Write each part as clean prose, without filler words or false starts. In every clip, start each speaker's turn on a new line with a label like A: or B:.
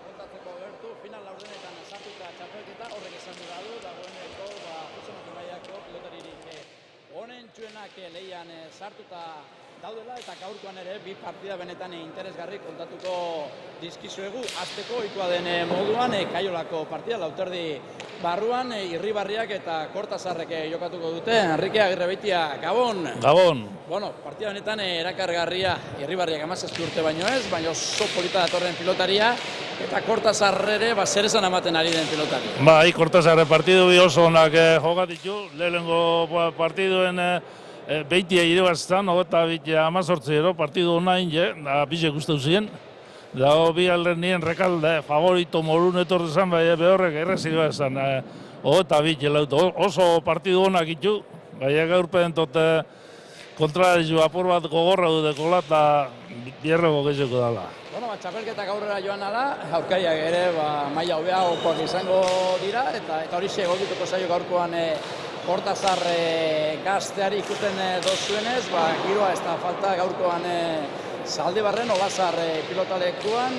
A: kontatzeko gertu, final laurdenetan sartuta txapelketa, horrek esan du dagoeneko Jose Mati Mailako pilotaririk onentsuenak lehian sartuta daudela eta gaurkoan ere bi partida benetan interesgarri kontatuko dizkizuegu. Hasteko ohikoa den moduan Kaiolako partida Lauterdi barruan Irribarriak eta Kortazarrek jokatuko dute. Enrique Agirrebeitia, Gabon.
B: Gabon.
A: Bueno, partida benetan erakargarria, Irribarriak 17 urte baino ez, baina oso polita datorren pilotaria eta Kortazar ere zer esan ematen ari den pilotari.
B: Bai, Kortazarre partidu bi oso onak jokat ditu, lehenengo partiduen beitia irabaztan, eta bitia 18 partidu nahin, da bize guztu ziren. Da bi alden nien rekalde, favorito morun etorri zen, bai behorrek errezidua esan. Eta bitia lautu, oso partidu onak ditu, bai gaurpen tote kontrarizu apur bat gogorra dudeko eta bierrego gehiago dala.
A: Bueno, txapelketak aurrera joan ala, aurkariak ere maila hobeagokoak izango dira, eta hori egokituko zaio gaurkoan Kortazar gazteari ikusten dozuenez, giroa ez da falta gaurkoan Zaldibarren, Olazar pilotalekuan,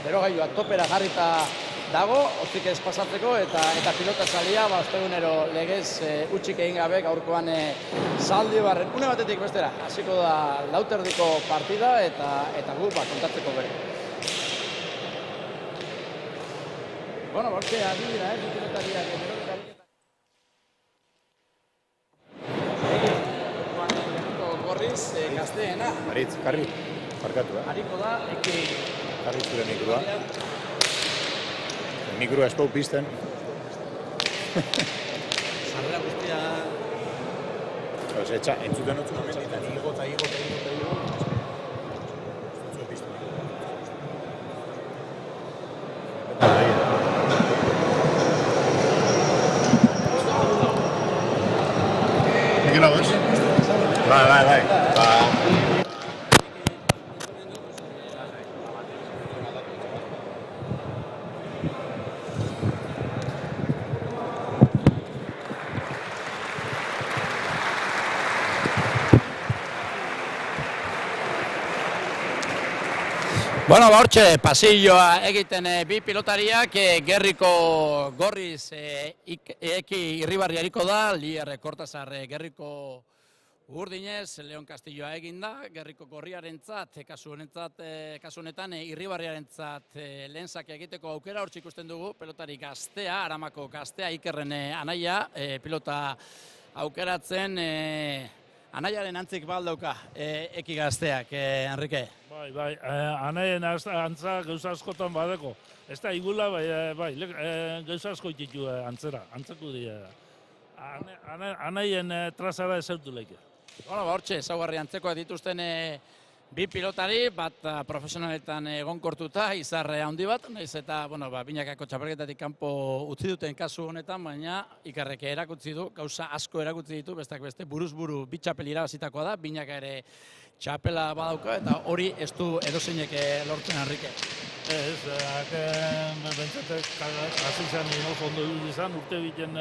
A: berogailua topera jarrita dago, hortik ez pasatzeko, eta pilotazalia ostegunero legez utxik egin gabe gaurkoan Zaldibarren. Une batetik bestera, hasiko da Lauterdiko partida eta gu kontatzeko bere. Bueno, bortxe adibira, pilotariak Gorriz, gazteena.
C: Aritz, karri, parkatu da.
A: Hariko da,
C: Karri zure mikrua. Mikrua espau pizten.
A: Sarrera guztia...
C: Entzuten otzun amenditan, igo. Zure pizten. Nik nago ez? Bai.
A: Bueno, hortxe, pasilloa egiten bi pilotariak, Gerriko Gorriz Eki Irribarri hariko da, Lier Kortazar Gerriko Urdinez, Leon Castilloa eginda, Gerriko Gorriarentzat, kasu honetan Irribarriarentzat lehen zake egiteko aukera, hortxe ikusten dugu, pilotari gaztea, Aramako gaztea, Ikerren anaia, pilota aukeratzen, anaiaren antzik baldauka, Eki gazteak, Enrique.
B: Bai, anaien antza gauza askotan badeko. Ez da igula, bai, gauza asko ititu antzako dira. Anaien trazara ezautu leke.
A: Bueno, hortxe, ezaugarri antzekoak dituzten bi pilotari, bat profesionaletan egonkortuta, izarre handi bat, naiz eta, binakako txapelketatik kanpo utzi duten kasu honetan, baina Ikarreke erakutsi du, gauza asko erakutsi ditu, bestak beste, buruz buru bi txapel irabazitakoa da, binaka ere txapela badauka, eta hori ez du edozeinek lortzen, Enrique.
B: Ez, bentsatek hasi izan oso ondo izan, urte biten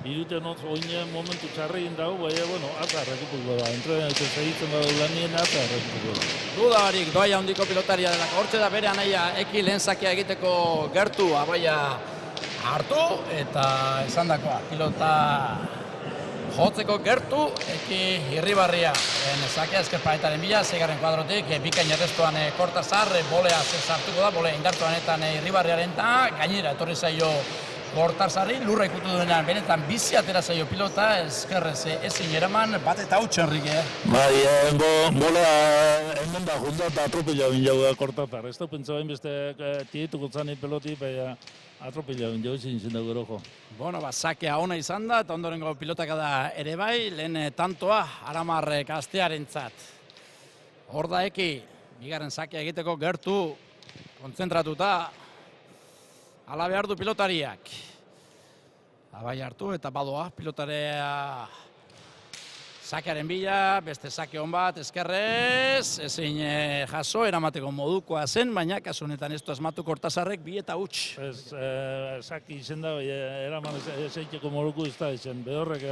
B: iruten oso oinen momentu txarri dago, baina, azar erretuko da, entrenatzen segitzen da lanien azar erretuko da.
A: Duda barik, doaia handiko pilotaria delako, hortze da bere anaia Eki lehen zakea egiteko gertu, abaia hartu, eta esan dakoa, pilota jotzeko gertu, Eki Irribarria. Zakea ezkerparetaren bila, 6. kuadrotik, bikain errestuan Kortazar, bolea sartuko da, bolea indartuanetan Irribarriaren eta gainera etorri zaio Kortazarri, lurra ikutu duenean, benetan bizi atera zaio pilota, ezkerrez ezin eraman, bat eta hau Enrique.
B: Bai, bolea hemen da junta eta atropila bin jau Kortazar. Ez da pentsa bain beste tietuko zani peloti, baina atropila bin jau ezin dago eroko.
A: Bueno, zakea ona izan da, eta ondorengo pilotaka da ere bai, lehen tantoa Aramar gaztearentzat. Hor da Eki, bigarren zakea egiteko gertu, kontzentratuta, ala behar du pilotariak. Abai hartu eta badoa pilotarea zakearen bila, beste zake hon bat, ezkerrez, ezin jaso, eramateko modukoa zen, baina kasu honetan ez du asmatu Kortazarrek bi eta huts.
B: Zaki izen da, eraman ezeiteko moduko ez da izen, behorrek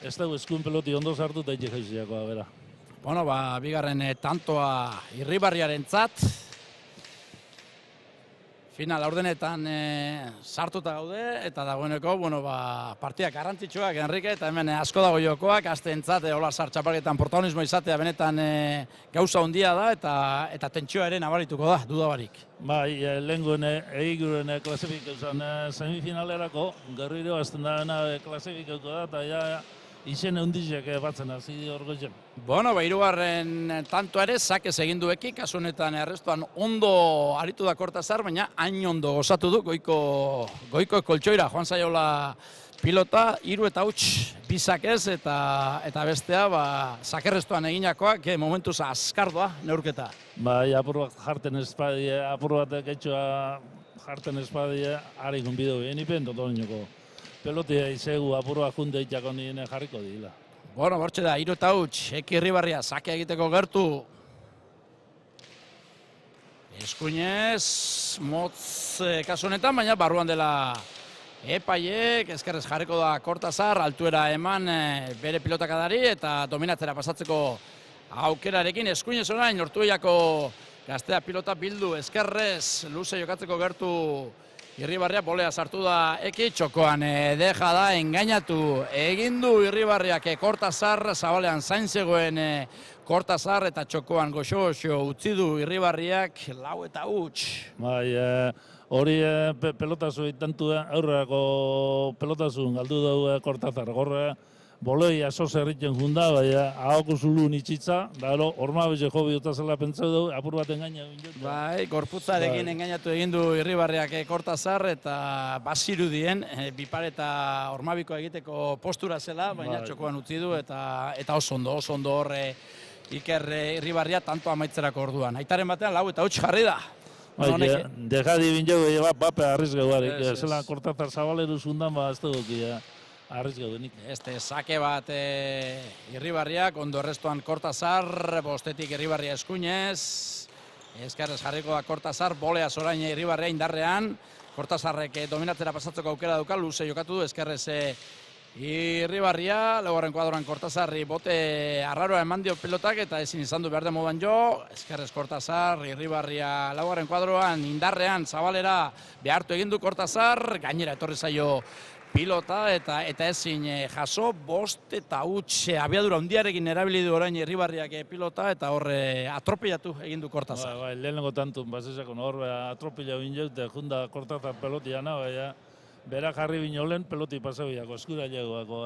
B: ez dago eskuen peloti ondo sartu eta itxe jaiziakoa, bera.
A: Bueno, bigarren tantoa Irribarriarentzat. final laurdenetan sartuta gaude, eta dagoeneko, partida garrantzitsuak, Enrique, eta hemen asko dago jokoak, azteentzat, Olasar txapelketan protagonismo izatea benetan gauza handia da, eta tentsioa ere nabarituko da, dudabarik.
B: Bai, lehengoen egiguren klasifikazioan semifinalerako, gerriro azten da klasifikatuko da, eta ja izen hundizek batzen hasi orgoitzen.
A: Hirugarren tantoa ere, sakez egin dueki, kasu honetan errestuan ondo aritu da Kortazar, baina hain ondo gozatu du goiko koltsoira, joan zaiola pilota, 3 eta huts bizakez, eta bestea, sakerrestuan eginakoak, momentuz azkardoa neurketa.
B: Bai, apur bat jarten espadie, apur bat getxoa jarten espadie, harikun bideu genipen, dotoinoko. Pelotia izegu apurua junde itxako nien jarriko dila.
A: Bortxe da, 3 eta huts, Eki Irribarria, sakea egiteko gertu. Eskuinez, motz kasu honetan, baina barruan dela epaiek, ezkerrez jarriko da Kortazar, altuera eman bere pilotakadari eta dominatzera pasatzeko aukerarekin. Eskuinez orain, Ortuellako gaztea pilota bildu, ezkerrez, luze jokatzeko gertu Irribarria, bolea sartu da Eki, txokoan deja da, engainatu egin du Irribarriak Kortazar, zabalean zain zegoen Kortazar, eta txokoan goxo-goxo utzi du Irribarriak 4 eta huts.
B: Bai, hori pelotazu itantu aurrerako pelotazun galdu dugu Kortazar, gorre boloi aso zerritzen junda, baina ahoko zulu nitsitza, da ormabeze jo bihota zela pentsau dugu, apur bat engaina egin dut.
A: Bai, gorputzarekin engainatu egin du Irribarriak Kortazar, eta bazirudien, bipar eta ormabiko egiteko postura zela, baina txokoan utzi du, eta oso ondo hor Iker Irribarria tanto amaitzerako orduan. Aitaren batean 4 eta huts jarri da.
B: Dejadi bintzeu, bape arrizgeuarik, zela Kortazar zabaleru zundan, ez dugu arrizgeudenik.
A: Sake bat Irribarriak, ondo errestuan Kortazar, bostetik Irribarria eskuinez, ezkerrez jarriko da Kortazar, bolea zorain Irribarria indarrean, Kortazarrek dominatzera pasatzeko aukera duka, luze jokatu du, ezkerrez Irribarria, laugarren kuadroan Kortazarri bote arraroa eman dio pilotak, eta ezin izan du behar den moduan jo, ezkerrez Kortazar, Irribarria laugarren kuadroan indarrean, zabalera behartu egin du Kortazar, gainera etorri zaio pilota eta ezin jaso, 5 eta huts abiadura handiarekin erabili du orain Irribarriak pilota, eta horre atropillatu egin du Kortazar.
B: Bai, lehenengo tantun bazizakon horre atropilla bineu, eta junda Kortazar pelotiana, baina bera jarri binolen, peloti pasabiako, eskura jagoako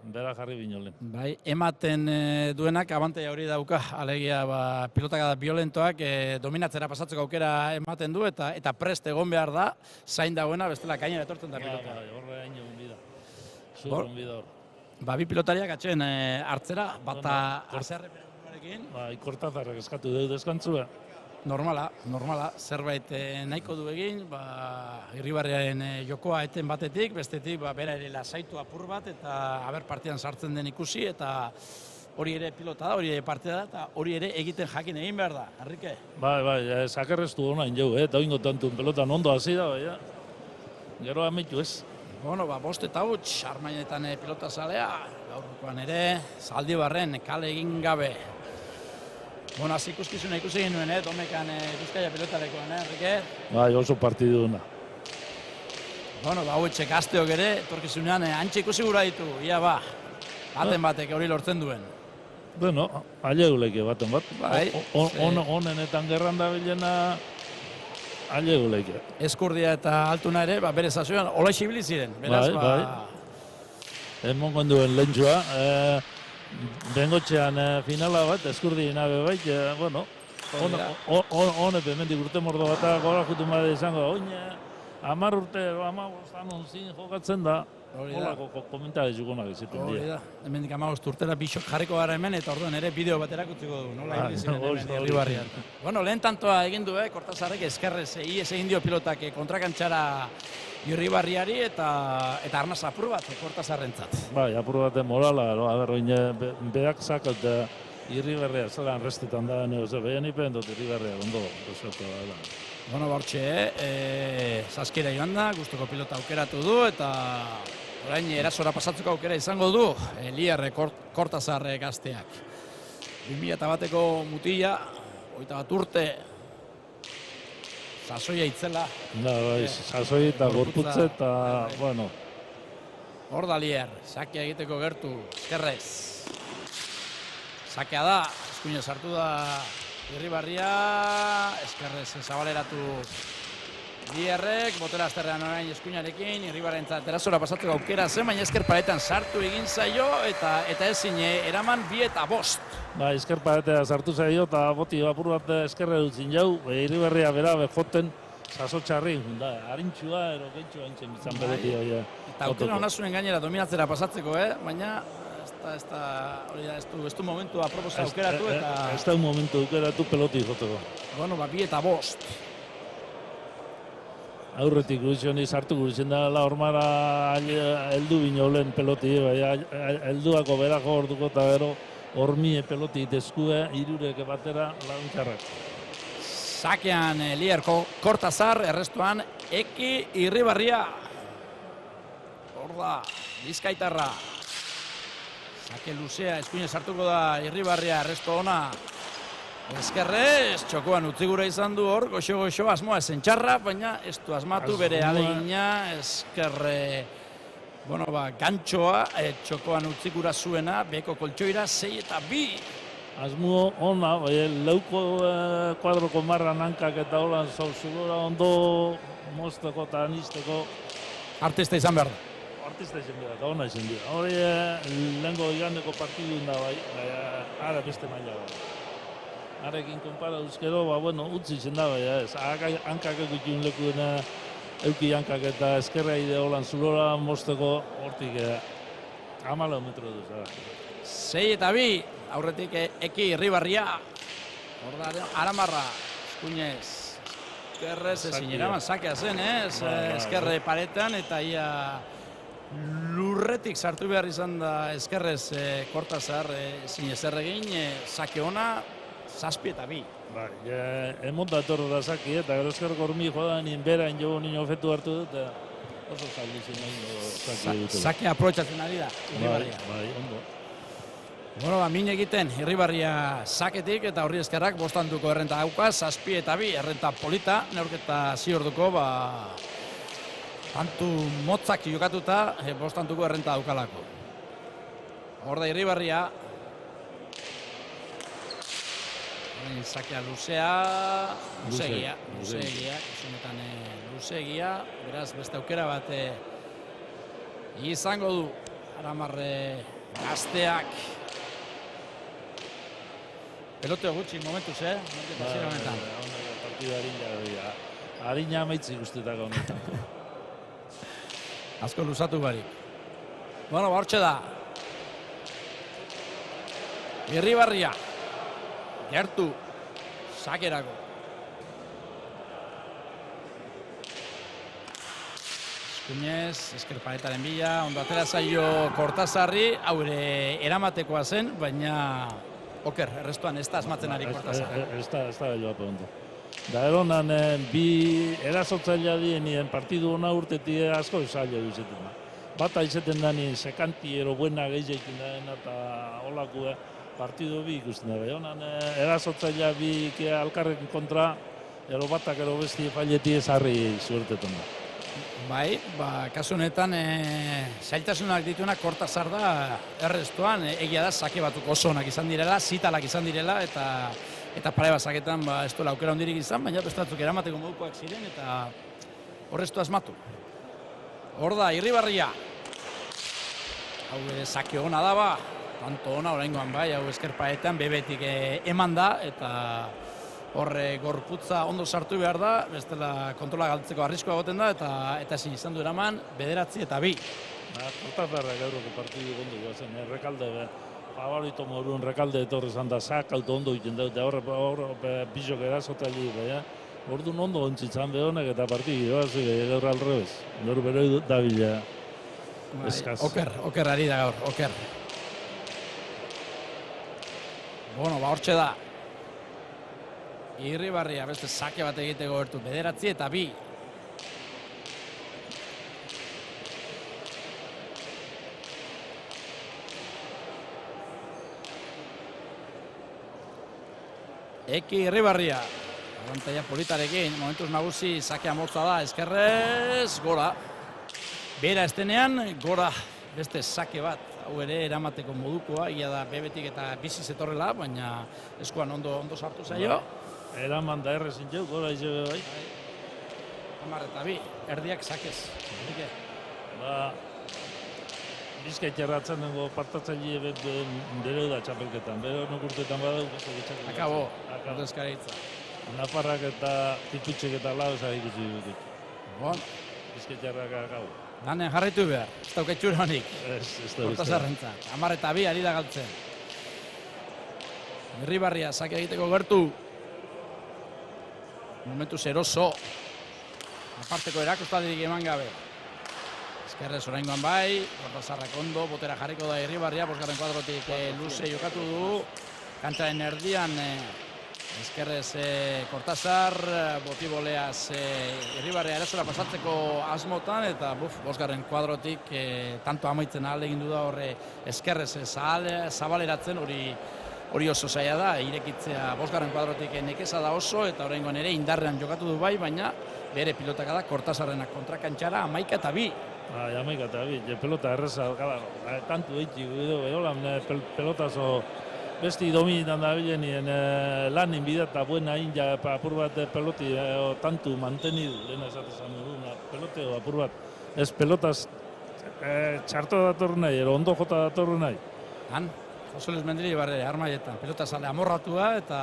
B: bera jarri binolen.
A: Bai, ematen duenak abantaia hori dauka, alegia pilotakada violentoak dominatzera pasatzeko aukera ematen du, eta prest egon behar da, zain dagoena, bestela gainera etortzen da pilota.
B: Bai, horre hain egon bida. Zurron bida hor.
A: Bi pilotariak atxen hartzera, bata arzearre peregunarekin.
B: Bai, Kortazarrak eskatu dugu deskantzua.
A: Normala, zerbait nahiko du egin, Irribarriaren jokoa eten batetik, bestetik bera ere lasaitu apur bat, eta partidan sartzen den ikusi, eta hori ere pilota da, hori ere partida da, eta hori ere egiten jakin egin behar da, Enrique.
B: Bai, sakerreztu hona injau, eta oingo tantun pelotan ondo hasi da, bai, gero amitu ez.
A: 5 eta huts, Armainetan pilota zalea, gaurkoan ere, Zaldibarren kale egin gabe. Ikuskizuna ikusi egin nuen, Domekan Bizkaia pilotarekoan, Enrique?
B: Bai, oso partiduna.
A: Hauetxek gazteok ere, etorkizunean antxe ikusi gura ditu, ia baten batek hori lortzen duen.
B: Bueno, aileguleke baten bat.
A: Bai.
B: Honenetan gerran da bilena, aileguleke.
A: Eskurdia eta Altuna ere, bere zazioan, hola isibili ziren.
B: Bai. Emongo duen lehentxua. Bengotxean finala bat, eskurdi nabe bai, bueno, hone pemendik urte mordo bat gora jutu mare izango da, oine, 10 urte, 15 anon zin jokatzen da, holako komentari zukonak izaten dira.
A: Hori da, hemendik 15 urtera bisok jarriko gara hemen, eta orduan ere bideo bat erakutziko du, nola hili ziren hemen Irribarrian. Lehen tantoa egin du, Kortazarrek eskerrez ies egin dio pilotak kontrakantxara Irribarriari eta arnaz apur bat Kortazarrentzat.
B: Bai, apur bat morala, berak zakat Irribarria zelan restetan da, behan ipen dut Irribarria ondo.
A: Bortxe, Saskira joan da, guztoko pilota aukeratu du, eta orain erasora pasatzeko aukera izango du Lier Kortazar gazteak. 2001ko mutila, 21 urte, sasoia itzela.
B: Da, bai, sasoi eta gorputze eta, bueno.
A: Hor da Lier, sakea egiteko gertu, eskerrez. Sakea da, eskuina sartu da Irribarria, eskerrez zabaleratu Lierrek, botera azterrean orain eskuinarekin, Irribarrentzat erasora pasatzeko aukera zen, baina esker paretan sartu egin zaio eta ezin eraman 2-5.
B: Ba, esker paretea sartu zaio eta boti apur bat eskerre dutzin jau, Irribarria bera joten sasotxarri, harintxua, ero gehitxua entzen bizan bedeti.
A: Eta aukera hona zuen gainera dominatzera pasatzeko, baina ez du momentua proposa aukeratu eta...
B: Ez da un momentu aukeratu peloti joteko.
A: Bueno, 2-5.
B: Aurretik guzioni sartu guzien da la hormara heldu bino lehen peloti, helduako berako orduko eta gero hormie peloti deskue, irurek batera launtxarrak.
A: Sakean Lier Kortazar, errestuan Eki Irribarria. Hor da, Bizkaitarra. Sake luzea, eskuine sartuko da Irribarria, errestu ona. Eskerrez, txokoan utzi gura izan du hor, goxo asmoa esen txarra, baina ez du asmatu bere alegina, eskerre, gantxoa, txokoan utzi gura zuena, beko koltsoira, 6-2.
B: Asmo ona, lauko kuadroko marran hankak eta holan zauzulora ondo mozteko eta anisteko.
A: Artista izan behar da.
B: Artista izan behar da, ona izan dira. Hori lehenko igandeko partidu da bai, ara beste maila da. Arekin konpara duzkero, utzi izan da bai, ez. Hankak egiten lekuena, euki hankak eta eskerra ide holan zulora mozteko hortik 14 metro duz.
A: 6-2, aurretik Eki Irribarria. Hor da, Aramarra, eskuinez. Eskerrez ezin eraman sakea zen, eskerre paretan eta ia lurretik sartu behar izan da eskerrez Kortazar ezin ezer egin, sake ona, 7-2.
B: Bai, emot da etorro da saki eta gero eskerreko hormi joan nien bera jo nien ofetu hartu dut eta oso zaldi zen nahi dutela.
A: Sake aprotxatzen ari da, Irribarria.
B: Bai, ondo.
A: Min egiten Irribarria saketik eta horri eskerrak bostantuko errenta dauka, 7-2, errenta polita, neurketa ziorduko, tantu motzak jokatuta, bostantuko errenta daukalako. Hor da Irribarria. Sakea luzegia, beraz beste aukera bat izango du Aramarre gazteak. Peloteo gutxi momentuz,
B: Partidu harina amaitzi guztetako honetan.
A: Asko luzatu barik. Hortxe da. Irribarria. Gertu. Sakerako. Eskuinez, eskerparetaren bila, ondo atera zaio Kortazarri, haure eramatekoa zen, baina oker, errestuan ez da asmatzen ari Kortazarri.
B: Ez da joape ondo. Da eronan, bi erasotzailea dienien partidu hona urteti asko zaila duzetan. Bata izeten dani sekanti ero buena gehiagoekin da eta holakue partidu bi ikusten da. Honan erasotzailea bi alkarrekin kontra, ero batak ero besti faileti ezarri zuertetan da.
A: Bai, kasu honetan zailtasunak dituenak Kortazar da errestuan, egia da sake batuk oso onak izan direla, zitalak izan direla eta pare bat saketan ez duela aukera hondirik izan, baina beste batzuk eramateko modukoak ziren eta horreztu asmatu. Hor da, Irribarria. Hau sake ona da tanto ona oraingoan bai, hau eskerpaetan bebetik eman da eta horre gorputza ondo sartu behar da, bestela kontrola galtzeko arriskoa egoten da eta ezin izan du eraman 9-2.
B: Kortazarra gaurroko partidu ondo joazen, Rekalde favorito morun Rekalde etorri zan da sak auto ondo egiten da, eta horre bizok erasotali baina orduan ondo ontzitzan behonek eta partidu joazik gaur alrebez, gaur bero dabila eskaz.
A: Oker ari da gaur, oker. Hortxe da. Irribarria beste sake bat egiteko gertu, 9-2. Eki Irribarria. abantaia politarekin, momentuz nagusi sakea motza da, ezkerrez, gora. Bera estenean, gora beste sake bat, hau ere eramateko modukoa, ia da bebetik eta bizi zetorrela, baina eskuan ondo sartu zaio.
B: Eraman da errezin jau, gora izan bai.
A: 10-2, erdiak sakez.
B: Ba, Bizkaia ratzen dengo partatzaile bet dero da txapelketan, bero nok urtetan badau, beste gitxak.
A: Akabo, ordezkaritza.
B: Nafarrak eta Tiputxek eta lau ezagik ikusi dut.
A: Bon,
B: Bizkaitarrak akabo.
A: danen jarraitu behar, ez dauketxura honik.
B: Ez da
A: Kortasarrentzat, 10-2 ari da galtzen. Irribarria sake egiteko gertu. Momentuz eroso. Aparteko erakostadirik eman gabe. Ezkerrez oraingoan bai, Kortasarrak ondo, botera jarriko da Irribarria, bosgarren kuadrotik luze jokatu du. Kantxaren erdian ezkerrez Kortasar, botiboleaz Irribarria erasora pasatzeko asmotan, eta bosgarren kuadrotik tanto amaitzen ahal egin du da horre ezkerrez zabaleratzen, hori oso zaila da, irekitzea bosgarren kuadrotik nekeza da oso, eta oraingoan ere indarrean jokatu du bai, baina bere pilotaka da Kortasarrenak kontrakantxara 11-2.
B: Bai, 11-2, pelota erreza, tantu eitxik, edolan pelotazo besti dominitan da bilenien lanin bidata buena inja apur bat peloti tantu mantenidu, lehena esatezan duguna, peloteo apur bat, ez pelotaz txarto datorru nahi, ondo jota datorru nahi.
A: Han, Jose Luis Mendilibarre armaietan, pelota zale amorratua eta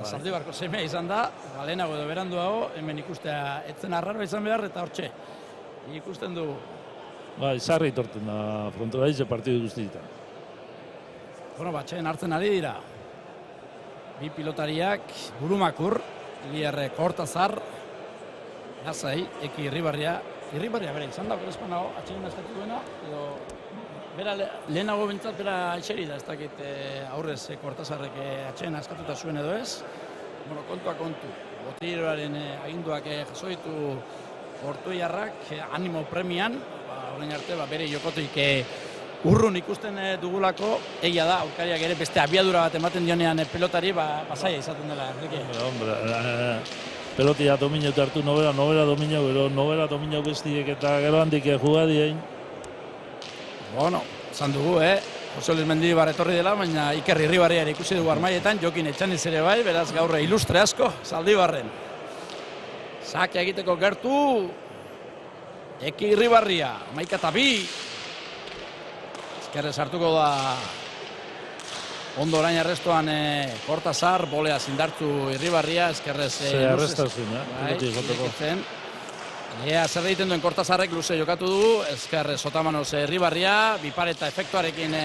A: Zaldibarko semea izan da, lehenago edo beranduago, hemen ikustea etzen arraro izan behar eta hortxe, ikusten du.
B: Bai, sarri torten da frontora ize partidu guztietan.
A: Bueno, batxeen hartzen ari dira. Bi pilotariak, burumakur, Lier Kortazar, Lazai, Eki Irribarria bere izan da, berezkoan nago, atxegin eskatu duena, edo bera lehenago bentsat, bera etxeri da, ez dakit aurrez Kortazarrek atxegin askatuta zuen edo ez. Bueno, kontua kontu, botiroaren aginduak jaso ditu Ortuiarrak animo premian, orain arte bere jokotik urrun ikusten dugulako, egia da, aurkariak ere beste abiadura bat ematen dionean pelotari, zaila izaten dela, Enrique.
B: Hombre, pelotia dominio hartu nobera dominio, gero nobera dominio bestiek eta gero handik jugadien.
A: Bueno, zan dugu, Jose Luis Mendilibar etorri dela, baina Iker Irribarria ere ikusi dugu armaietan, Jokin Etxaniz ere bai, beraz gaurre ilustre asko, Zaldibarren. Sake egiteko gertu, Eki Irribarria, 11-2. Ezkerrez hartuko da ondo orain arrestoan Kortasar, bolea zindartu Irribarria, ezkerrez
B: arrestazun,
A: irekitzen. Ea zer egiten duen Kortasarrek luze jokatu du, ezkerrez Sotamanoz Irribarria, bipareta efektuarekin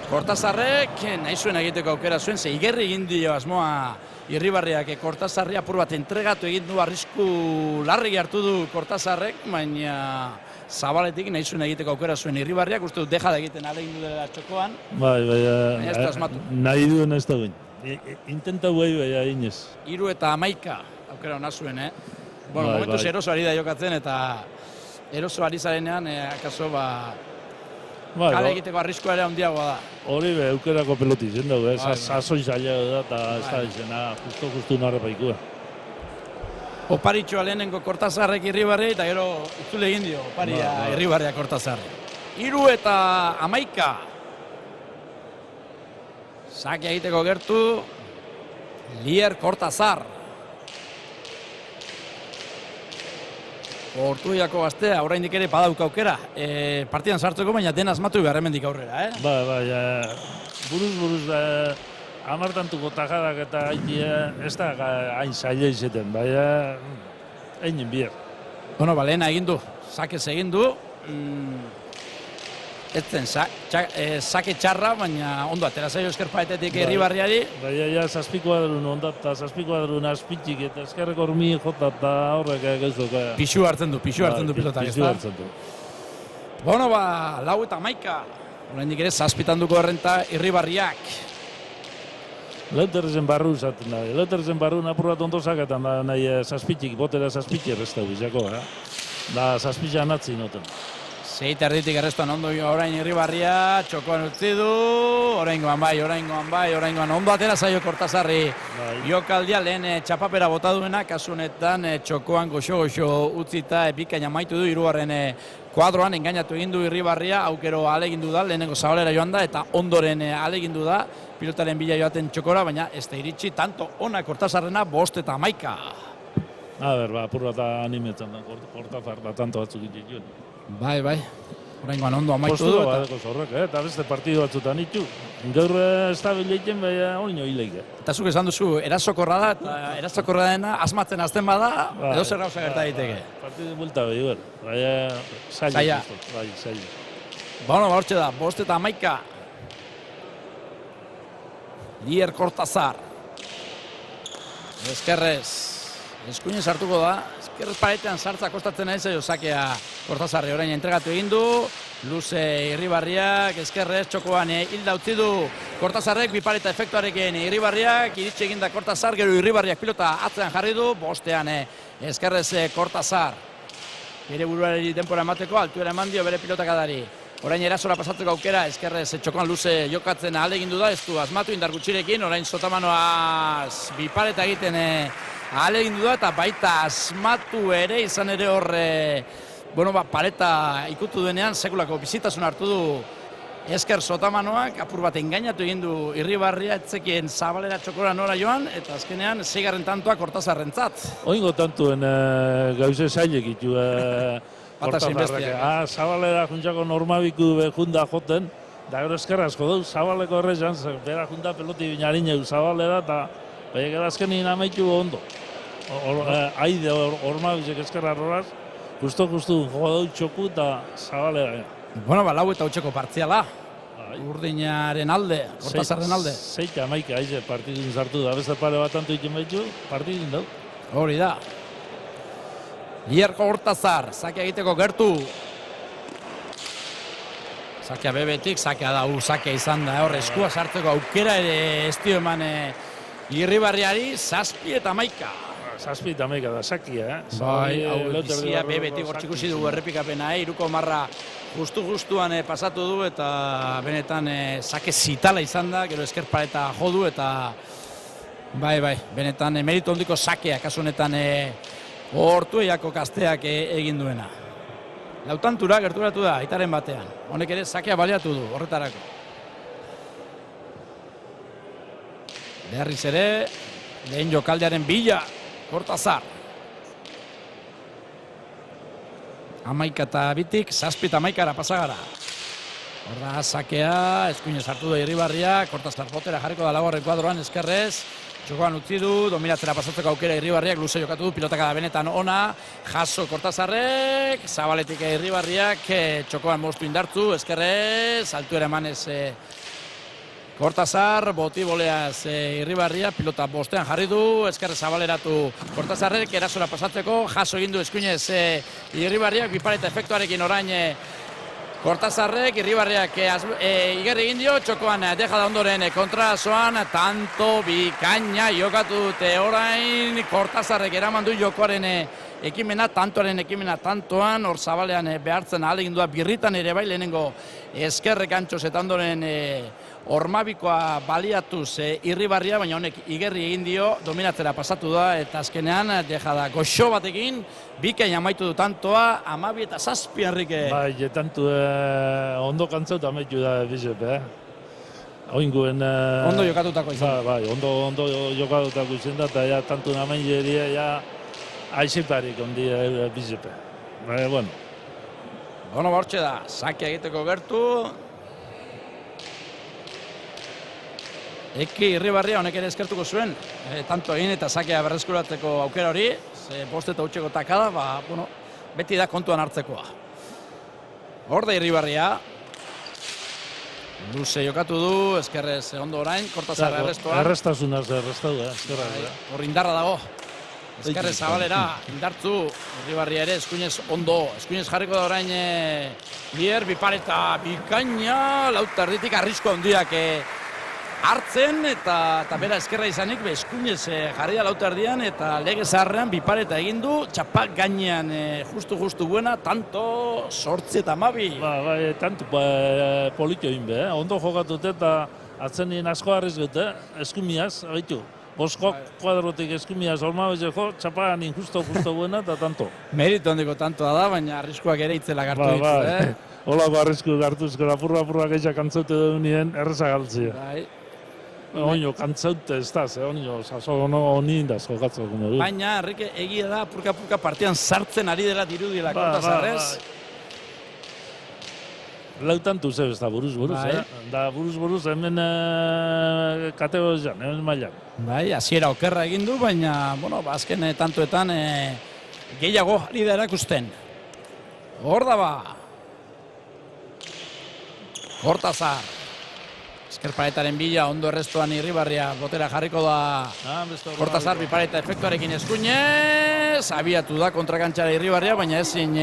A: Kortasarrek, nahi zuen egiteko aukera zuen, ze igerri egin dio asmoa Irribarriak Kortasarri apur bat entregatu egin du, arrisku larri hartu du Kortasarrek, baina zabaletik nahi zuen egiteko aukera zuen Irribarriak, uste dut deja da egiten alegin du dela txokoan.
B: Bai,
A: baina ez da asmatu.
B: Nahi duen ez da guen. Intenta bai, inez.
A: 3-11 aukera hona zuen, Bueno, momentuz eroso ari da jokatzen eta eroso ari zarenean, akaso kale egiteko arriskoa ere handiagoa da.
B: Hori eukerako peloti zen dugu, sasoi zaila da eta ez da izena justu narrepaikua.
A: Oparitxoa lehenengo Kortasarrek Irribarri eta gero itzule egin dio Oparia Irribarria Kortasarri. 3-11. Sake egiteko gertu, Lier Kortasar. Ortuiako gaztea, oraindik ere badauka aukera. Partidan sartzeko, baina den asmatu behar hemendik aurrera,
B: Bai, buruz amartantuko tajadak eta ez da hain zaila izeten, bai, egin bier.
A: Bueno, lehena egin du, sakez egin du. Ez zen, sake txarra, baina ondo atera zaio eskerpaetetik Irribarriari.
B: Baina, zazpikoa derun ondat, eta zazpikoa derun azpitik, eta eskerreko hormi jota eta horrek gezuk.
A: Pixu hartzen du pilotak, ez da? Bueno, 4-11. Oraindik ere zazpitanduko errenta Irribarriak.
B: Leuterzen barru zaten da, Leuterzen barru apur bat ondo zaketan da, nahi zazpitik, botera zazpitik erreztau izako, da zazpitia natzi noten.
A: Seita erditik errestuan ondo orain Irribarria, txokoan utzi du, oraingoan ondo atera zaio Kortazarri. Jokaldia lehen txapapera bota duena, kasu honetan txokoan goxo-goxo utzita bikaina amaitu du, hirugarren kuadroan engainatu egin du Irribarria, aukero alegindu da, lehenengo zabalera joan da, eta ondoren alegindu da, pilotaren bila joaten txokora, baina ez da iritsi, tanto ona Kortazarrena 5-11.
B: A ber, apur bat animetzen da, Kortazar da tanto batzuk dituen.
A: Bai, oraingoan ondo amaitu du.
B: Postu zorrek, eta beste partidu batzutan ditu. Gaur estabileiten, baina hori nio hileike.
A: Eta zuk esan duzu, erasokorra da, eta erasokorra dena asmatzen azten bada, edo zer gauza gerta daiteke.
B: Partidu bulta behi, baina zaila.
A: Bueno, hortxe da, 5-11. Lier Kortazar. Eskerrez. Eskuinez hartuko da, eskerrez paretean sartza kostatzen nahi zaio sakea Kortazarri orain entregatu egin du, luze Irribarriak, eskerrez txokoan hilda utzi du Kortazarrek, bipareta efektuarekin Irribarriak, iritsi eginda Kortazar, gero Irribarriak pilota atzean jarri du, bostean eskerrez Kortazar. Bere buruari denpora emateko, altuera eman dio bere pilotakadari. Orain erasora pasatzeko aukera, eskerrez txokoan luze jokatzen ahalegindu da, ez du asmatu indar gutxirekin, orain sotamanoaz bipareta egiten ahalegindu da, eta baita asmatu ere, izan ere hor, paleta ikutu denean, sekulako bizitasun hartu du esker sotamanoak, apur bat engainatu egin du Irribarria, etzekien zabalera txokora nora joan, eta azkenean 6. tantoa Kortazarrentzat.
B: Oingo tantuen gauze zailek itu Kortazarrek. Zabalera juntzako normabiku junda joten, da gero eskerrazko du, zabaleko horrezan, bera junta peloti binarineu zabalera, eta baina azkenin amaitu ondo. Aide ormabizek eskerra horraz, justu joa dut txoku eta zabalera.
A: Bueno, lau eta utxeko partziala. Urdinaren alde, Kortazarren alde.
B: 6-11 aize partidun zartu da, beste pare bat antu ikin baitu, partidun dut.
A: Hori da. Lier Kortazar, sakea egiteko gertu. Sakea bebetik, sakea da, sakea izan da, hor eskua sartzeko aukera ere ez dio eman Irribarriari, 7-11.
B: 7-11 da, sakia,
A: Bai, hau bizia bebetik hortxikusi dugu errepikapena, iruko marra justuan pasatu du, eta benetan sake zitala izan da, gero esker pareta jodu, eta bai, benetan meritu hondiko sakea, kasu honetan Ortueiako kasteak egin duena. Lautantura gerturatu da, aitaren batean. Honek ere sakea baliatu du, horretarako. Berriz ere, lehen jokaldearen bila, Kortazar. 11-2, 7-11 pasagara. Horra sakea, eskuinez hartu da Irribarria, Kortazar botera jarriko da laugarren kuadroan eskerrez. Txokoan utzi du, dominatzera pasatzeko aukera Irribarriak, luze jokatu du, pilotaka da benetan ona, jaso Kortazarrek, zabaletik Irribarriak, txokoan moztu indartzu, eskerrez, altuera emanez Kortazar, boti boleaz Irribarria, pilota bostean jarri du, eskerrez zabaleratu Kortazarrek, erasora pasatzeko, jaso egin du eskuinez Irribarriak, bipareta efektuarekin orain Kortazarrek, Irribarriak igerri egin dio, txokoan deja da ondoren kontrasoan, tanto bikaina jokatu dute orain, Kortazarrek eraman du jokoaren ekimena, tantoaren ekimena tantoan, hor zabalean behartzen ahalegin du birritan ere bai lehenengo eskerrek antxos eta ondoren Ormabikoa baliatuz Irribarria, baina honek igerri egin dio, dominatzera pasatu da, eta azkenean deja da goxo batekin, bikain amaitu du tantoa, 12-7 Enrique.
B: Bai, tantu ondo kantzauta amaitu da Bizepe, Oinguen...
A: Ondo jokatutako izan.
B: Bai, ondo jokatutako izan da, eta tantu namain jeria, aiziparik ondi Bizepe. Bai, bueno.
A: Bueno, bortxe da, sakea egiteko gertu. Eki Irribarria honek ere eskertuko zuen, tanto egin eta sakea berreskuratzeko aukera hori, 5-8 takada, beti da kontuan hartzekoa. Horde Irribarria, luze jokatu du, eskerrez ondo orain, Kortazar errestoan.
B: Errestasunaz errestau da, eskerra.
A: Hor indarra dago, eskerrez zabalera, indartzu, Irribarria ere, eskuinez ondo, eskuinez jarriko da orain Lier, bipareta, bikaina, lauta erditik arrisko handiak hartzen eta bera eskerra izanik eskuinez jarri da lauta erdian eta lege zaharrean bipareta egin du, txapak gainean justu buena, tanto 8-12.
B: Bai, tanto polito egin be, ondo jokatute eta atzenien asko harriz gute, eskumiaz, baitu. Boskok kuadrotik eskumiaz olmabezeko, txapagan justo buena eta tanto.
A: Meritu handiko tantoa da, baina arriskuak ere itzela gartu ditu,
B: Olako arrisku gartuzko, apurra geixak antzaute duenien erreza galtzia.
A: Bai.
B: Oino, kantzaute ez da, oino, saso honi indaz jokatzeko du.
A: Baina, Enrique, egia da, purka partian sartzen ari dela dirudiela Kortazarrez.
B: Lautantu zeu ez da buruz, da buruz hemen kategorian, hemen mailan.
A: Bai, hasiera okerra egin du, baina, azken tantoetan gehiago ari da erakusten. Hor da ba. Kortazar. Eskerparetaren bila, ondo errestuan Irribarria botera jarriko da Kortazar bipareta efektuarekin eskuinez. Abiatu da kontrakantxara Irribarria, baina ezin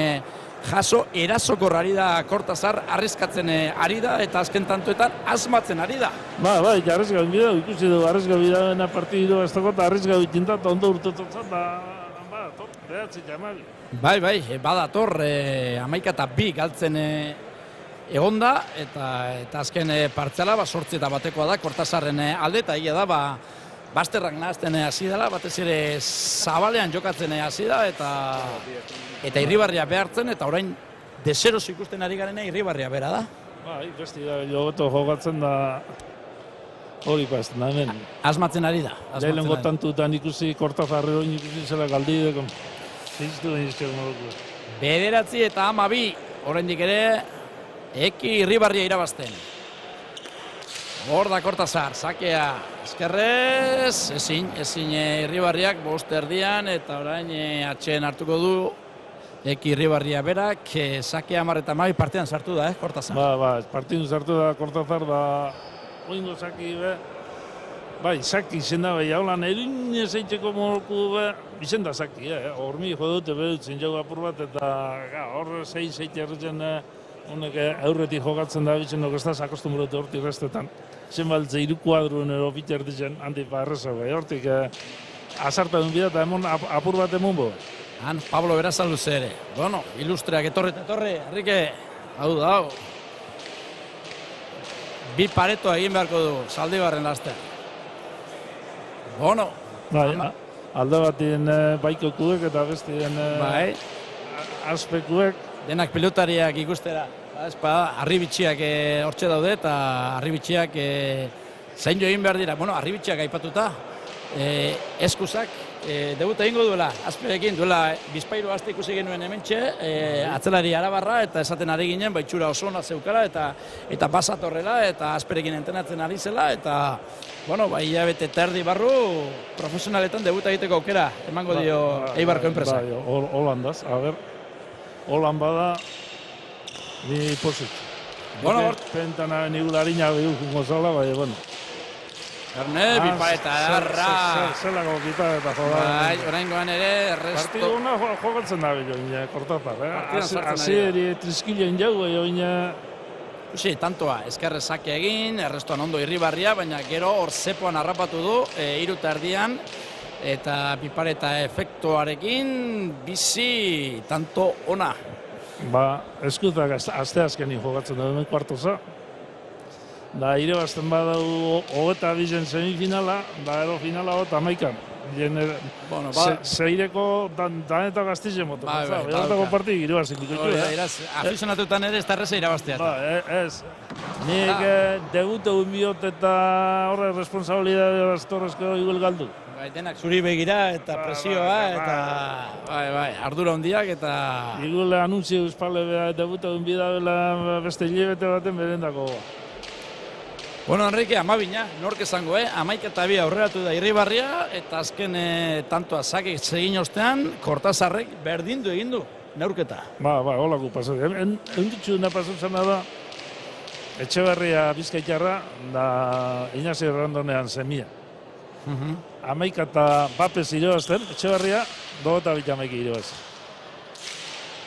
A: jaso erasokorrari da Kortazar, arriskatzen ari da eta azken tantoetan asmatzen ari da.
B: Bai, arrizgabin bidea, ikusi dugu arrizgabidea partidu ez dago eta arrizgabin tintat ondo urtetutzen da, badator, behatzik amabi.
A: Bai, badator, 11-2 galtzen egonda eta azken partzela 8-1 da Kortazarren alde eta egia da basterrak nahazten hasi dela, batez ere zabalean jokatzen hasi da eta Irribarria behartzen eta orain deseroso ikusten ari garena Irribarria bera da.
B: Bai, besti da, jogoto jokatzen da hori pasten da hemen.
A: Asmatzen ari da.
B: Lehenengo tantutan ikusi Kortazarrero ikusi zela galdideko. Ziztu da izteko moduko.
A: 9-12, oraindik ere Eki Irribarria irabazten. Hor da Kortazar, sakea eskerrez, ezin Irribarriak 5 erdian eta orain atxeen hartuko du Eki Irribarria berak, sakea 10-12 partidan sartu da, Kortazar.
B: Partidun sartu da Kortazar da oingo saki be. Bai, saki izen da bai, haulan erin ezeitzeko moduko be, izen da saki, hormi jodute berutzen jau apur bat eta hor 6 erretzen honek aurretik jokatzen da bitzen ez da sakostumbratu hortik restetan. Zenbaltze 3 kuadruen ero bitzer ditzen handik erreza bai, hortik azarta duen bida eta emon apur bat emon bo.
A: Han Pablo Berazaluz ere. Bueno, ilustreak etorri, Enrique, hau da, hau. 2 paretoa egin beharko du, Zaldibarren laster. Bueno.
B: Bai, alde batien baikokuek eta bestien aspekuek.
A: Denak pilotariak ikustera. Arribitxiak hortxe daude eta arribitxiak zain jo egin behar dira. Bueno, arribitxiak aipatuta, eskuzak debuta egingo duela, Azperekin duela bizpairu aste ikusi genuen hementxe, atzelari arabarra eta esaten ari ginen, baitxura oso ona zeukara eta basatorrela eta Azperekin entrenatzen ari zela eta hilabete eta erdi barru profesionaletan debuta egiteko aukera emango dio Eibarko enpresa.
B: Holandaz, holan bada ni posit. Pentana nigularina behuk zala,
A: Erne, bipareta darra.
B: Zelako bipareta joda.
A: Bai, oraingoan ere, resto...
B: Partidu hona jokatzen da join, Kortazar. Hasieri triskilen jau, join...
A: Usi, tantoa, eskerre sake egin, errestoan ondo Irribarria, baina gero hor zepoan harrapatu du, 3 erdian, eta bipareta efektuarekin bizi tanto ona.
B: Eskutak asteazkenin jokatzen da duen kuartoza. Da, irabazten badau 22 semifinala, da ero finala 11. Zeireko daneta gaztizen moto. Eratako partik irabazten ditutu.
A: Afizionatutan ere ez da erreza irabaztea.
B: Ez. Nik debutu unbiot eta horre responsabilidade Torresko igual galdu.
A: Denak zuri begira eta presioa eta ardura hondiak eta...
B: Igule anuntzio euspale debutu unbidabela beste hilebete baten berendako.
A: Bueno, Enrique, 12, nork esango, 11-2 aurreratu da Irribarria, eta azken tantoa sakek zegin ostean, Kortazarrek berdindu egin du, neurketa.
B: Holako pasatu. Enditxu dena pasatzen da, Etxeberria Bizkaitarra, da Inazi Errandonean semia. 11 eta bapez irabazten, Etxeberria, 2-2 irabaz.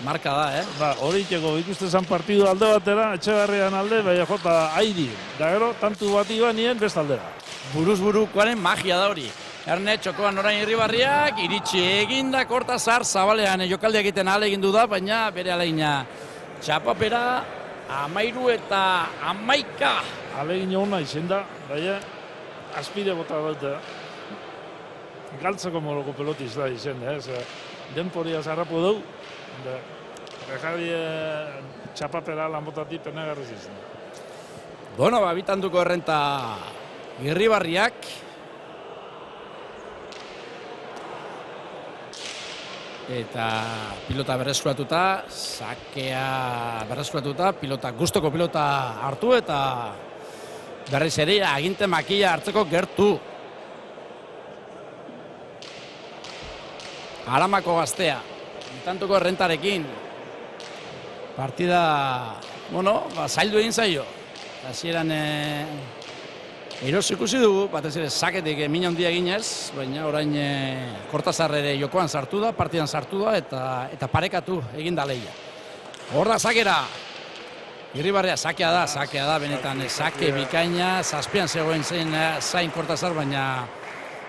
A: Marka da,
B: Ba, hori txeko ikuste zan partidu alde batera, Etxeberrian alde, baina jota haidi. Da gero, tantu bat iba nien bestaldera.
A: Buruz-burukoaren magia da hori. Erne txokoan orain Irribarriak, iritsi eginda Kortazar zabalean jokaldi egiten ahalegindu da, baina bere aleina txapapera 13 eta 11.
B: Alegin hona izen da, baina azpide bota daute. Galtzeko moloko pelotiz da izen, denporia zarrapu dugu, Bejari txapapera lanbotati penegarriz izan.
A: Bueno, bitanduko errenta Irribarriak. Eta pilota berreskuratuta, sakea berreskuratuta, gustoko pilota hartu eta berriz ere aginte makila hartzeko gertu. Aramako Gaztea, bitantuko errentarekin. Partida, zaildu egin zaio. Hasieran eroso ikusi dugu, batez ere saketik min handia eginez, baina orain Kortazar ere jokoan sartu da, partidan sartu da eta parekatu egin da lehia. Hor da sakera. Irribarria sakea da, benetan sake bikaina, zazpian zegoen zain Kortazar, baina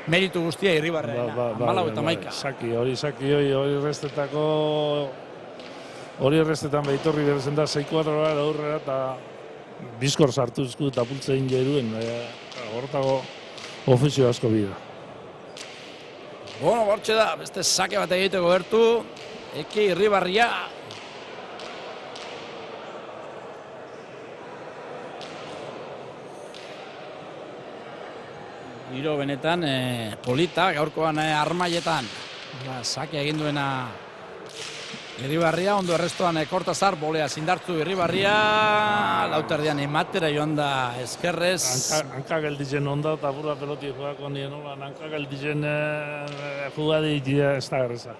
A: meritu guztia Irribarriarena, 14-11.
B: Hori errestetan behitorri berezen da 6-4 aurrera eta bizkor sartu izku eta pultze egin jairuen, hortago ofizio asko bida.
A: Bueno, bortxe da, beste sake bat egiteko gertu, Eki Irribarria. Giro benetan polita, gaurkoan armaietan. Sake egin duena Irribarria, ondo errestoan Kortazar, bolea zindartzu Irribarria, lauterdian ematera joan da eskerrez.
B: Hanka gelditzen onda eta burra peloti jugako nien hola, hanka gelditzen jugadi ez da erreza.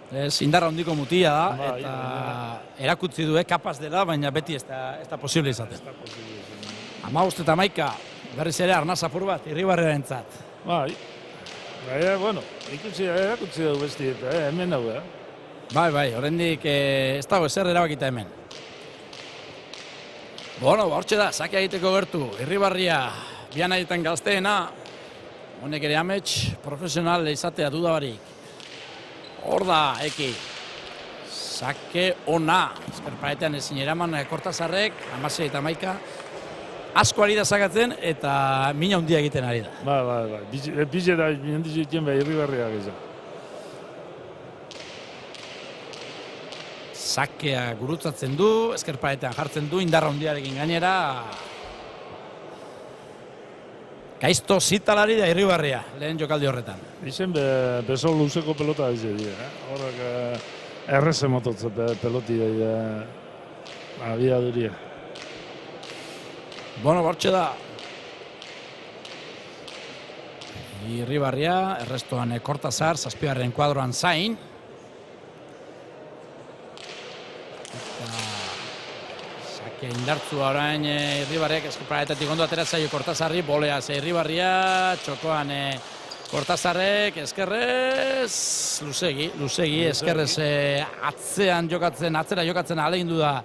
A: Indarra hondiko mutia da, eta erakutzi du kapaz dela, baina beti ez da posible izaten. 15 eta 11, berriz ere arnaz apur bat, Irribarriarentzat.
B: Bai, erakutzi dugu besti, hemen hau,
A: Bai, oraindik ez dago ezer erabakita hemen. Bueno, hortxe da, sakea egiteko gertu. Irribarria, bian egiten Gazteena. Honek ere amets, profesional izatea dudabarik. Hor da, Eki. Sake ona. Eskerpaetean ezin eraman Kortazarrek, 16 eta 11. Asko ari da sakatzen eta mina handia egiten ari da.
B: Bai. Bize da, mindizitzen behar Irribarriak izan.
A: Sakea gurutzatzen du, eskerpaetean jartzen du, indarra handiarekin gainera. Gaizto zitalari da Irribarria, lehen jokaldi horretan.
B: Izen beso luzeko pelota izan dira, horrek erreze mototzen peloti abiaduria.
A: Bueno, bortxe da. Irribarria, errestoan Kortazar, 7. kuadroan zain. Indartzua orain Irribarriak eskerpaetatik ondo ateratzaio Kortazarri, bolea Irribarria, txokoan Kortazarrek, eskerrez, Lusegi, eskerrez atzera jokatzen ahalegindu da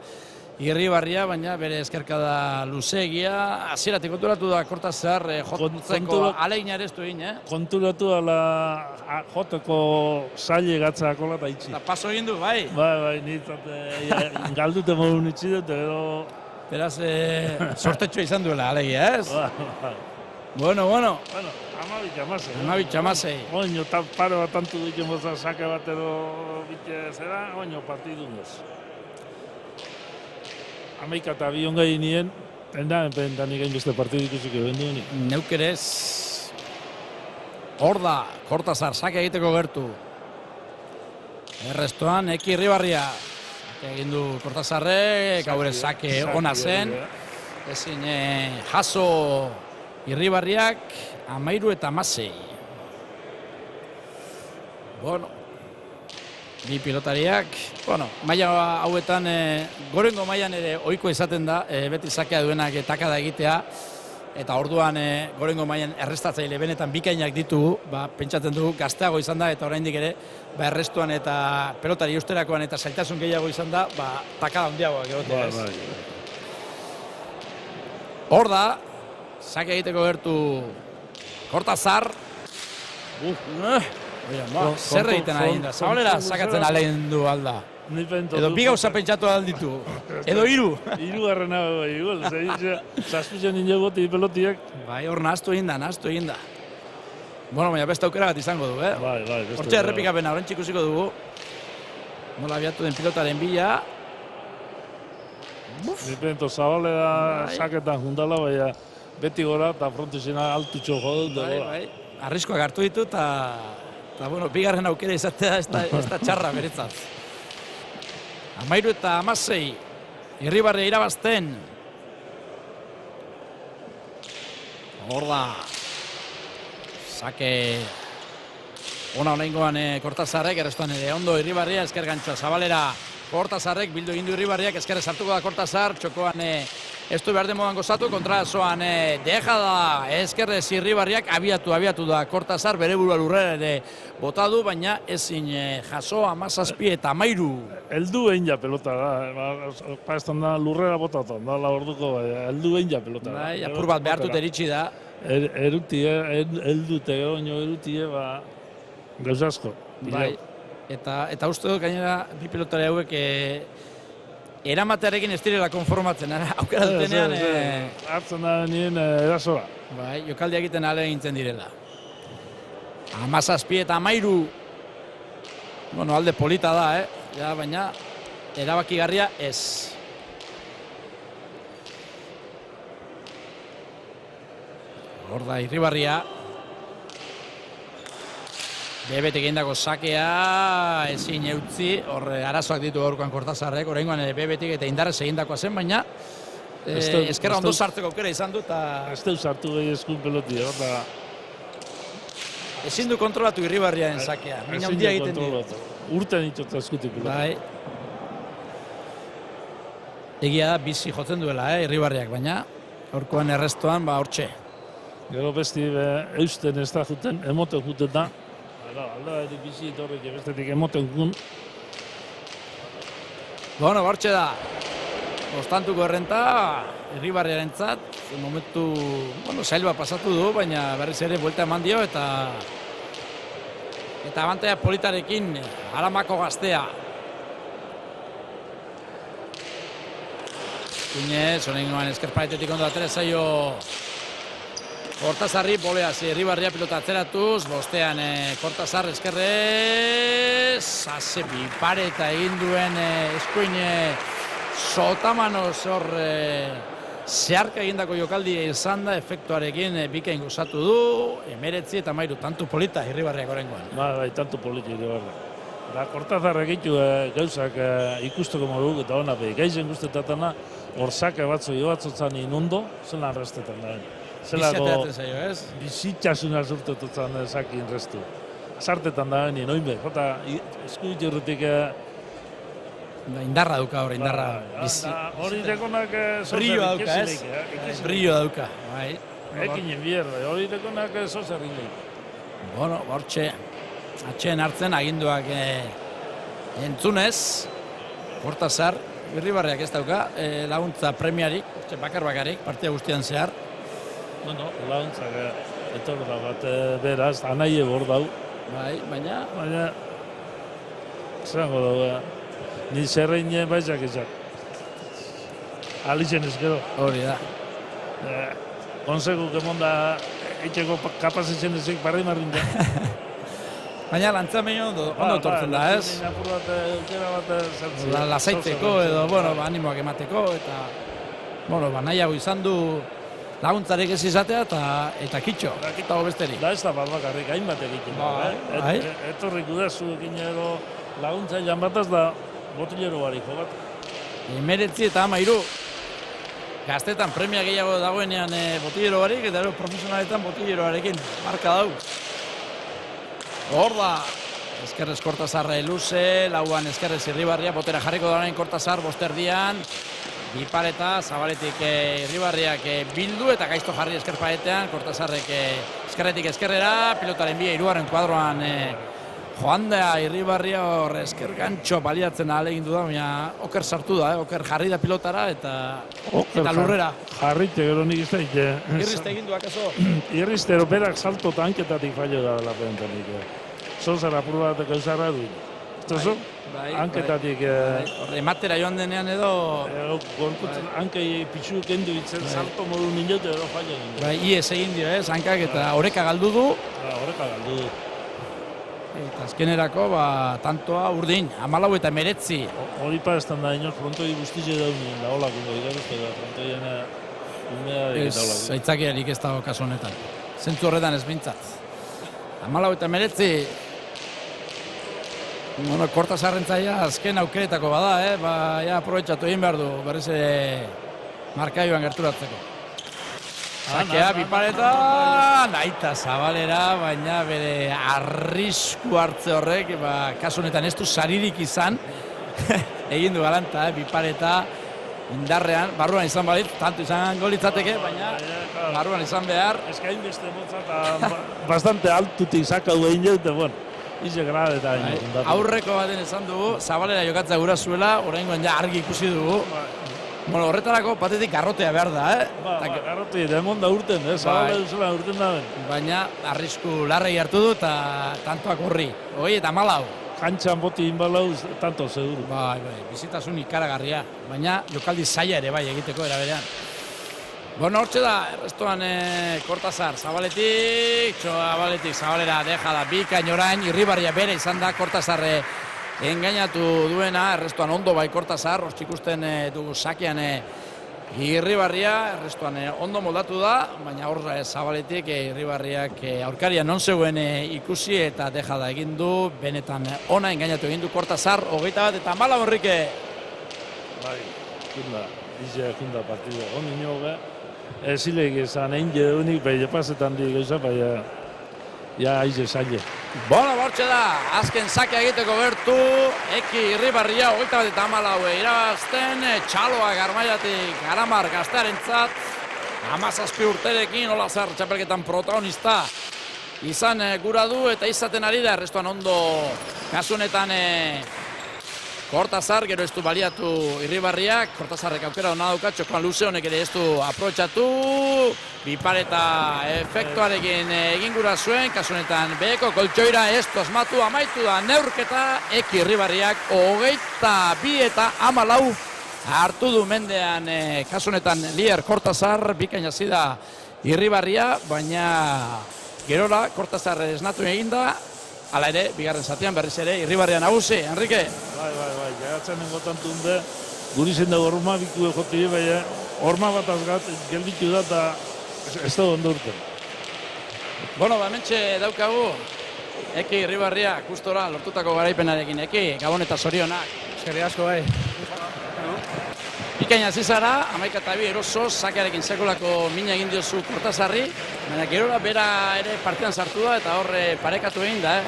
A: Irribarria, baina bere eskerkada Lusegia, hasieratik konturatu da Kortazar jotzeko alegina ere ez du egin,
B: Konturatu ala joteko zaile gatza akola eta itxi.
A: Eta paso egin du, bai?
B: Bai, nintzat galdute modun itxi dut, edo...
A: Beraz, sortetxoa izan duela alegia, ez? Bueno.
B: Bueno,
A: 15-16.
B: Oino, pare bat antu duken boza sake bat edo bitxe zera, oino partidu goz. 11 eta 2 ongai nien, enda nik egin beste partidu ikusik egin duen.
A: Neukerez, hor da, Kortazar, sake egiteko gertu. Errestoan, Eki Irribarria. Egin du Kortazarrek, gaur sake ona zen. Ezin jaso Irribarriak, 13 eta 16. Bueno, bi pilotariak, maila hauetan, gorengo mailan ere ohiko izaten da, beti sakea duenak takada egitea, eta orduan gorengo mailan errestatzaile benetan bikainak ditugu, pentsatzen dugu gazteago izan da, eta oraindik ere, errestuan eta pelotari eusterakoan eta zailtasun gehiago izan da, takada handiagoak egotea ez. Hor da, sake egiteko gertu Kortazar. Zer egiten ari da, Zabalera sakatzen alegin alda. Edo bi gauza pentsatu alditu, edo hiru.
B: Hirugarrena igual, zazpizen inegoti pelotiak.
A: Bai, hor nahaztu egin da. Bueno, baina beste aukera bat izango du,
B: Bai,
A: hortxe errepikapena, horrentxe ikusiko dugu. Nola abiatu den pilotaren bila.
B: Nipento Zabalera saketan jundala, baina beti gora eta frontizena altutxo jodut.
A: Bai, arriskoak hartu ditu eta bueno, bigarren aukera izatea ez da txarra beretzat. 13 eta 16, Irribarria irabazten. Hor da, sake ona honengoan Kortazarrek, errestuan ere ondo Irribarria, esker gantxoa Zabalera, Kortazarrek, bildu egin du Irribarriak, eskerrez hartuko da Kortazar, txokoan ez du behar den modan gozatu, kontrazoan deja da, eskerrez Irribarriak, abiatu da Kortazar, bere burua lurrera ere bota du, baina ezin jaso 17 eta 13.
B: Eldu egin ja pelota da, paestan da lurrera botatan, da la orduko, eldu egin ja pelota da.
A: Bai, apur bat behartut eritsi da.
B: Erutie, eldute gero, erutie, gauz asko.
A: Bai, eta uste dut gainera bi pilotari hauek eramatearekin ez direla konformatzen, aukera dutenean...
B: Hartzen da nien erasora.
A: Bai, jokaldi egiten ahalegintzen direla. 17 eta 13. Bueno, alde polita da, ja, baina erabakigarria ez. Hor da, Irribarria. Bebetik egindako sakea, ezin eutzi, hor arazoak ditu gaurkoan Kortazarrek, oraingoan Bebetik eta indarrez egindakoa zen, baina eskerra ondo sartzeko aukera izan du eta...
B: Ez dut sartu gehi eskun pelotia, eta...
A: Ezin du kontrolatu Irribarriaren sakea, mina handia egiten du.
B: Urtean itxotza eskutik pelotia.
A: Bai. Egia da, bizi jotzen duela, Irribarriak, baina gaurkoan errestoan, hortxe.
B: Gero besti eusten ez da juten, emoten juten da. Alda edo bizi etorrek bestetik emoten gun.
A: Bueno, hortxe da. Ostantuko errenta, Irribarriaren zat, momentu, zail bat pasatu du, baina berriz ere buelta eman dio eta abantaia politarekin, Aramako gaztea. Kuinez, honengoan eskerparetetik ondo atera zaio Kortazarri, boleaz, Irribarria pilota atzeratuz, bostean Kortazar eskerrez, haze bipareta egin duen eskuin Sotamanoz hor zeharka egindako jokaldi izan da, efektuarekin bikain gozatu du, 19 eta 13, tantu polita Irribarriak orengoan.
B: Bai, tantu polita Irribarria. Da, Kortazar egitu gauzak ikusteko moduk eta hona behi. Gaizen guztetatana, hor sake batzu joatzotzan inundo, zelan restetan da.
A: Biziateatzen zaio, ez?
B: Bizitxasuna zurtetutzen zakin restu. Sartetan da gani, noinbe. Jota, eskuit jorrutik...
A: Indarra duka hor, indarra.
B: Hori dekonak...
A: Brilloa dauka, ez? Brilloa dauka, bai.
B: Ekinen bierre, hori dekonak zozerri lehi.
A: Bueno, hortxe, atxeen hartzen aginduak entzunez, Kortazar, Irribarriak ez dauka, laguntza premiarik, bakar-bakarik, partia guztian zehar.
B: Bueno, laguntzak etorra da bat beraz, anaie hor dau.
A: Bai, baina...
B: Baina... Zerango dago, ni zerrein baizak izan. Alitzen ezkero.
A: Hori da.
B: Konsegu kemonda itxeko kapazitzen ezik barri marrin da.
A: Baina lantzamenio ondo tortzen da, ez?
B: Apur bat, eukera bat zertzen.
A: Lasaitzeko edo, animoak emateko eta... nahiago izan du laguntzarek ez izatea eta kitxo, eta besterik.
B: Da ez da bat bakarrik, hainbat egiten. Etorrik udazu ekin edo laguntza ilan bataz da botilero barik jogat.
A: 19 eta 13. Gaztetan premia gehiago dagoenean botilero barik eta profesionaletan botileroarekin marka dau. Hor da, eskerrez Kortazarra luze, lauan eskerrez Irribarria, botera jarriko dagoen Kortazar, bosterdian. Bipareta, Zabaletik Irribarriak bildu eta gaizto jarri eskerpaetean, Kortazarrek eskerretik eskerrera, pilotaren bi hirugarren kuadroan joan da Irribarria hor esker gantxo baliatzen ahalegin du da, baina oker sartu da, oker jarri da pilotara eta lurrera.
B: Jarrite gero nik ez da
A: Irrizte egin du akaso?
B: Irrizte berak salto tanketatik fallo da la pentenik. Zozara probateko eusarra du. Esto hanketatik...
A: Ematera joan denean edo...
B: Hankei pitxu kendu itzen salto modu ninote edo fallo egin.
A: Bai, ies egin dio, hankak eta oreka galdu du.
B: Oreka galdu du.
A: Eta azkenerako, tantoa urdin, 14 eta 19.
B: Hori pa estan da inoz, frontoi guztize daunien da holako, igarazte da, frontoien unea daulako.
A: Aitzakiarik ez dago kasu honetan. Zentzu horretan ez bintzat. 14 eta 19. Bueno, Kortazarrentzaia azken aukeretako bada, ja aprobetxatu egin behar du, berriz markaioan gerturatzeko. Sakea, Bipareta, naita Zabalera, baina bere arrisku hartze horrek, kasu honetan ez du saririk izan, egin du galanta, Bipareta, indarrean, barruan izan balit, tanto izan golitzateke, baina barruan izan behar.
B: Eskain beste motza eta bastante altutik sakau egin jaute, bueno. Ize grade eta
A: aurreko baten esan dugu, Zabalera jokatza gura zuela, oraingoan ja argi ikusi dugu. Bueno, horretarako batetik garrotea behar da,
B: Garrotea, demon da urten, Zabalera duzela urten da ben.
A: Baina arrisku larrei hartu du eta tantoak horri. Hoi eta 14.
B: Kantxan boti inbalau, tanto seguru.
A: Bai, bizitasun ikaragarria. Baina jokaldi zaila ere bai egiteko eraberean. Bueno, hortxe da, errestuan Kortazar, Zabaletik, Zabalera deja da bikain orain, Irribarria bere izan da, Kortazar engainatu duena, errestuan ondo bai Kortazar, hortxe ikusten dugu sakean Irribarria, errestuan ondo moldatu da, baina hor Zabaletik Irribarriak aurkaria non zegoen ikusi eta deja da egin du, benetan ona engainatu egin du Kortazar, 21 eta 14 Enrique.
B: Bai, kunda partida, ondo nioge. Ezilek esan egin jedeunik, baina pasetan di gauza, baina ja aize zaile.
A: Bona, bortxe da, azken sakea egiteko gertu, Irribarria 21 eta 14 irabazten, Txaloa Garmaiatik Garamar gaztearentzat, 17 urterekin Olazar txapelketan protagonista izan gura du eta izaten ari da, errestuan ondo kasunetan Kortazar, gero ez du baliatu Irribarriak, Kortazarrek aukera hona dauka, txokoan luze honek ere ez du aprobetxatu, Bipareta efektuarekin egin gura zuen, kasunetan beheko koltsoira ez du asmatu, amaitu da neurketa, Irribarriak 22 eta 14 hartu du mendean, kasunetan lier Kortazar, bikaina zida Irribarria, baina gerora Kortazar esnatu egin da, hala ere, bigarren zatean berriz ere, Irribarria nagusi, Enrique?
B: Bai, jagatzen nengotan tunde, guri zen dago horma biku egoti, baina horma bat azgat, gelditu da eta ez da ondo urten.
A: Bueno, hementxe daukagu, Irribarria, kustora, lortutako garaipenarekin, Gabon eta zorionak.
D: Eskerri asko, bai.
A: Bikaina zizara, 11 eta 2 eroso, sakearekin sekulako mina egin diozu Kortazarri, baina gerora bera ere partidan sartu da eta horre parekatu egin da,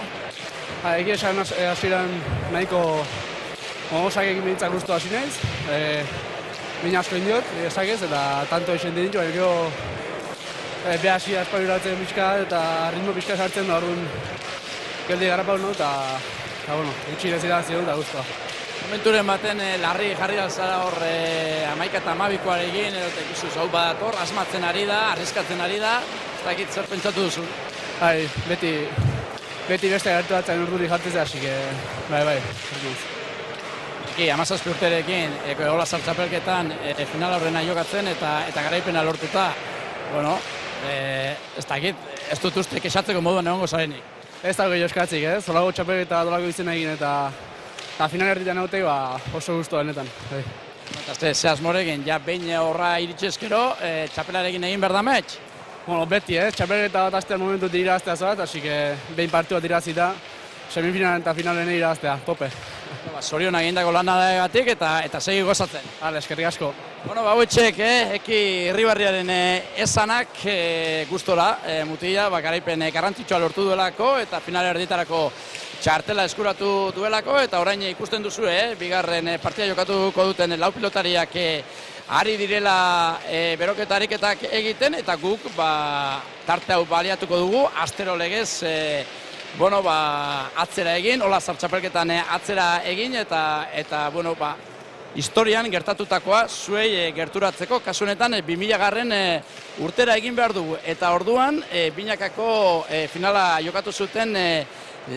D: Egi esan hasieran nahiko sakeekin behintzak guztu hasi naiz. Mina asko indiot, sakez, eta tanto esen ditu, baina gero beha hasi espaluratzen bizka eta ritmo bizka sartzen da orduan geldi garapau no, eta gutxi irezira zion da guztua.
A: Momenturen baten larri jarri alzara hor 11 eta 12koarekin, edo tekizuz hau badator, asmatzen ari da, arriskatzen ari da, ez dakit zer pentsatu duzu?
D: Bai, beti beste gerturatzen urdurik jartzea, así que, bai.
A: 17 urterekin, Olazar txapelketan final horrena jokatzen eta garaipena lortuta, bueno, ez dakit, ez dut uste kexatzeko moduan egongo zarenik.
D: Ez dago joskatzik, zolago txapelketa dolako izena egin eta final erditan egotek oso guztu denetan.
A: Eta ze asmorekin, ja behin horra iritsezkero, txapelarekin egin behar da metx?
D: Bueno, beti, txapelketa bat aztean momentu iraztea zoat, así que behin partiu bat irazita, semifinalen eta finalen iraztea, tope.
A: Zorionak egindako lanagatik eta segi gozatzen.
D: Eskerrik asko.
A: Bueno, hauetxek, Irribarriaren esanak gustora, mutila, garaipen garrantzitsua lortu duelako eta finale erditarako txartela eskuratu duelako, eta orain ikusten duzu, bigarren partida jokatuko duten lau pilotariak ari direla beroketa ariketak egiten, eta guk tarte hau baliatuko dugu, astero legez atzera egin, hola zartxapelketan atzera egin, eta historian gertatutakoa zuei gerturatzeko, kasu honetan 2000-garren urtera egin behar dugu, eta orduan binakako finala jokatu zuten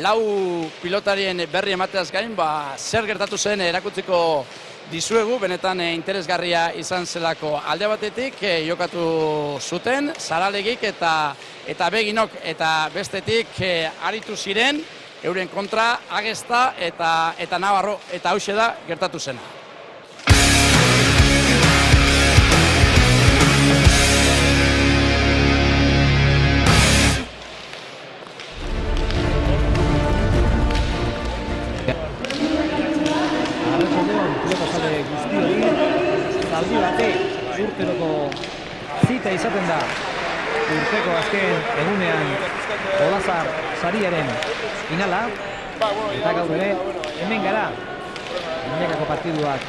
A: lau pilotarien berri emateaz gain, zer gertatu zen erakutziko dizuegu, benetan interesgarria izan zelako. Alde batetik jokatu zuten, Zaralegik eta Beginok, eta bestetik aritu ziren, euren kontra Agesta eta Navarro, eta hauxe da gertatu zena.
E: Zaldi batek urteroko zita izaten da urteko azken egunean Olazar sariaren finala, eta gaur ere hemen gara binakako partiduak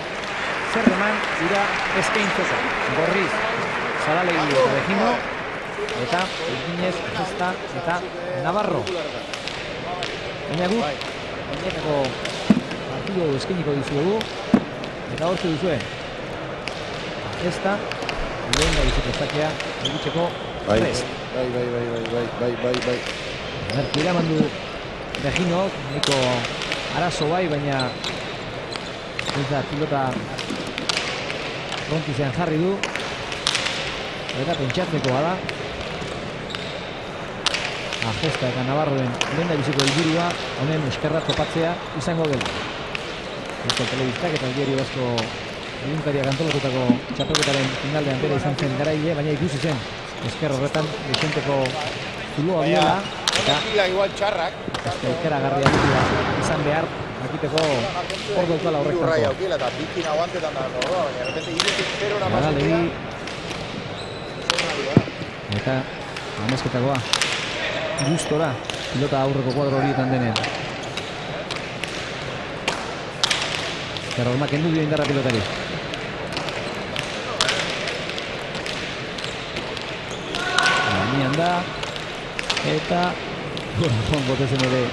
E: zer eman dira eskaintzeko. Gorriz, Zaralegi eta Begino, eta Eginez, Agesta eta Navarro. Baina guk binakako partidu eskainiko dizuegu, eta hortzu duzue Agesta lehen da biziko estakea egiteko prest.
C: Bai.
E: Tira mandu Beginok, nahiko arazo baina eta pilota frontizean jarri du, eta pentsatzekoa da Agesta eta Navarroen lehen da biziko helburua honen eskerra topatzea izango dela. Euskal Telebistak eta Diario Vasco egunkariak antolatutako txapelketaren finaldean bera izan zen garaile, baina ikusi zen esker horretan Vicenteko zuloa duela, eta ikaragarria izan behar akiteko hor daukala horrek tantoa. Zaralegi eta amezketakoa gustora pilota aurreko kuadro horietan denean. Errolma kendu dio indarra pilotari. Nian da, eta botezen ere.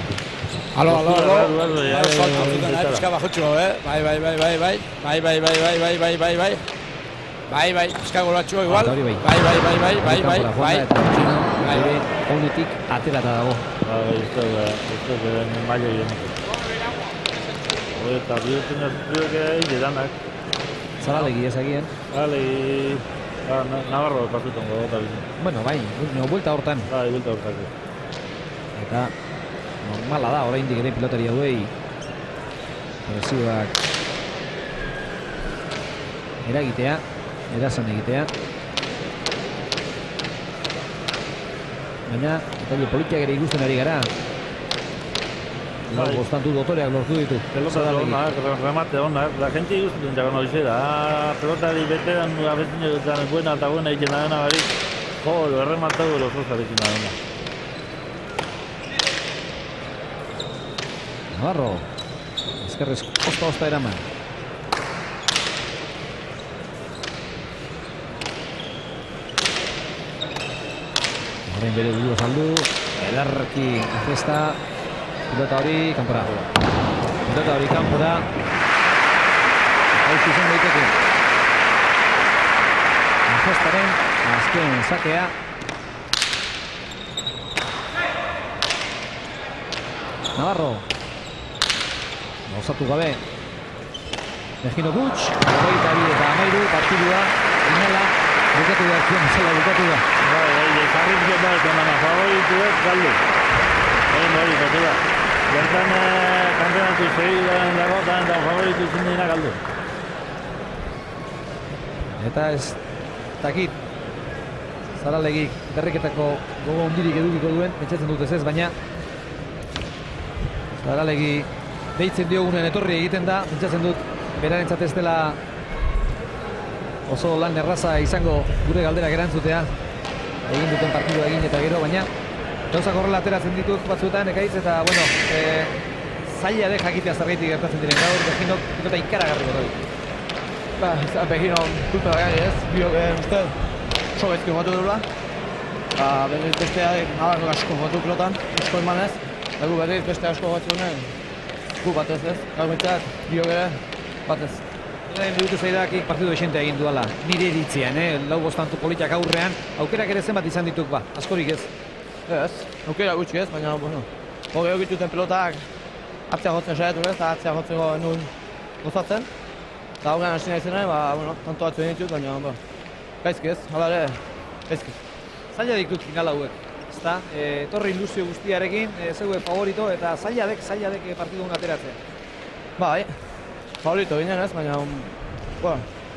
A: Alo. Pizka bajutxo, bai, pizka golatxo igual. Bai.
E: Honetik aterata dago.
B: Esto de maio y eta bihurtzen ez duke edanak.
E: Zaralegi ezagien.
B: Zaralegi Navarro pasutongo eta bizin.
E: Bueno, bai, buelta hortan.
B: Bai, buelta hortan.
E: Eta normala da, oraindik ere pilotari hauei presioak eragitea, erazan egitea. Baina, detalle politiak ere ikusten ari gara. Bostantu dotoreak lortu ditu.
B: Pelota onak, remate onak, la gente ikusten jago noizera. Pelotari betean abetzen dutan buena eta buena egiten dena barik. Jo, errematatu los osarekin dena.
E: Navarro, ezkerrez osta eraman. Horrein bere burua saldu, elarki Agesta. Pilota hori kanpora. Hauzi izan daiteke. Agestaren azken sakea. Navarro. Gauzatu gabe. Begino Gutx. 22 eta 13 partidua. Inala. Bukatu da zuen zela bukatu da.
B: Jarrik jopa eta mana favorituek galdu. Hori, batela. Bertan kanpenatu segidan dago eta favoritu zindina galdu.
E: Eta ez dakit Zaralegik berriketako gogo hondirik edukiko duen, pentsatzen dut ez, baina Zaralegi deitzen diogunen etorri egiten da, pentsatzen dut berarentzat ez dela oso lan erraza izango gure galderak erantzutea egin duten partidua egin eta gero, baina gauzak horrela ateratzen ditut batzuetan, ekaiz, eta bueno, zaila de jakitea zergaitik gertatzen diren gaur, Beginok pilota ikaragarri bota ditu.
C: Beginon kulpa gari ez, biok uste oso gaizki jokatu dula. Berriz besteak nabarro asko jokatu pilotan, asko emanez. Egu berriz beste asko jokatu honen, gu batez ez, gaur mitzat, biok ere batez.
E: Lehen dutu zaidakik partidu esentea egin duala, nire iritzian, lau bostantu politak aurrean, aukerak ere zenbat izan dituk ba, askorik ez.
C: Ez, aukera gutxi ez, baina, bueno, hori egituten pilotak atzea jotzen saiatu ez, eta atzea jotzeko nuen gozatzen. Eta horrean hasi nahi zenaren, bueno, tanto batzu egin ditut, baina, gaizki ez, hala ere, gaizki.
E: Zaila ditut final hauek, ezta? Torri ilusio guztiarekin, zeue favorito eta zaila dek partidu hon ateratzea.
C: Bai, favorito ginen ez, baina,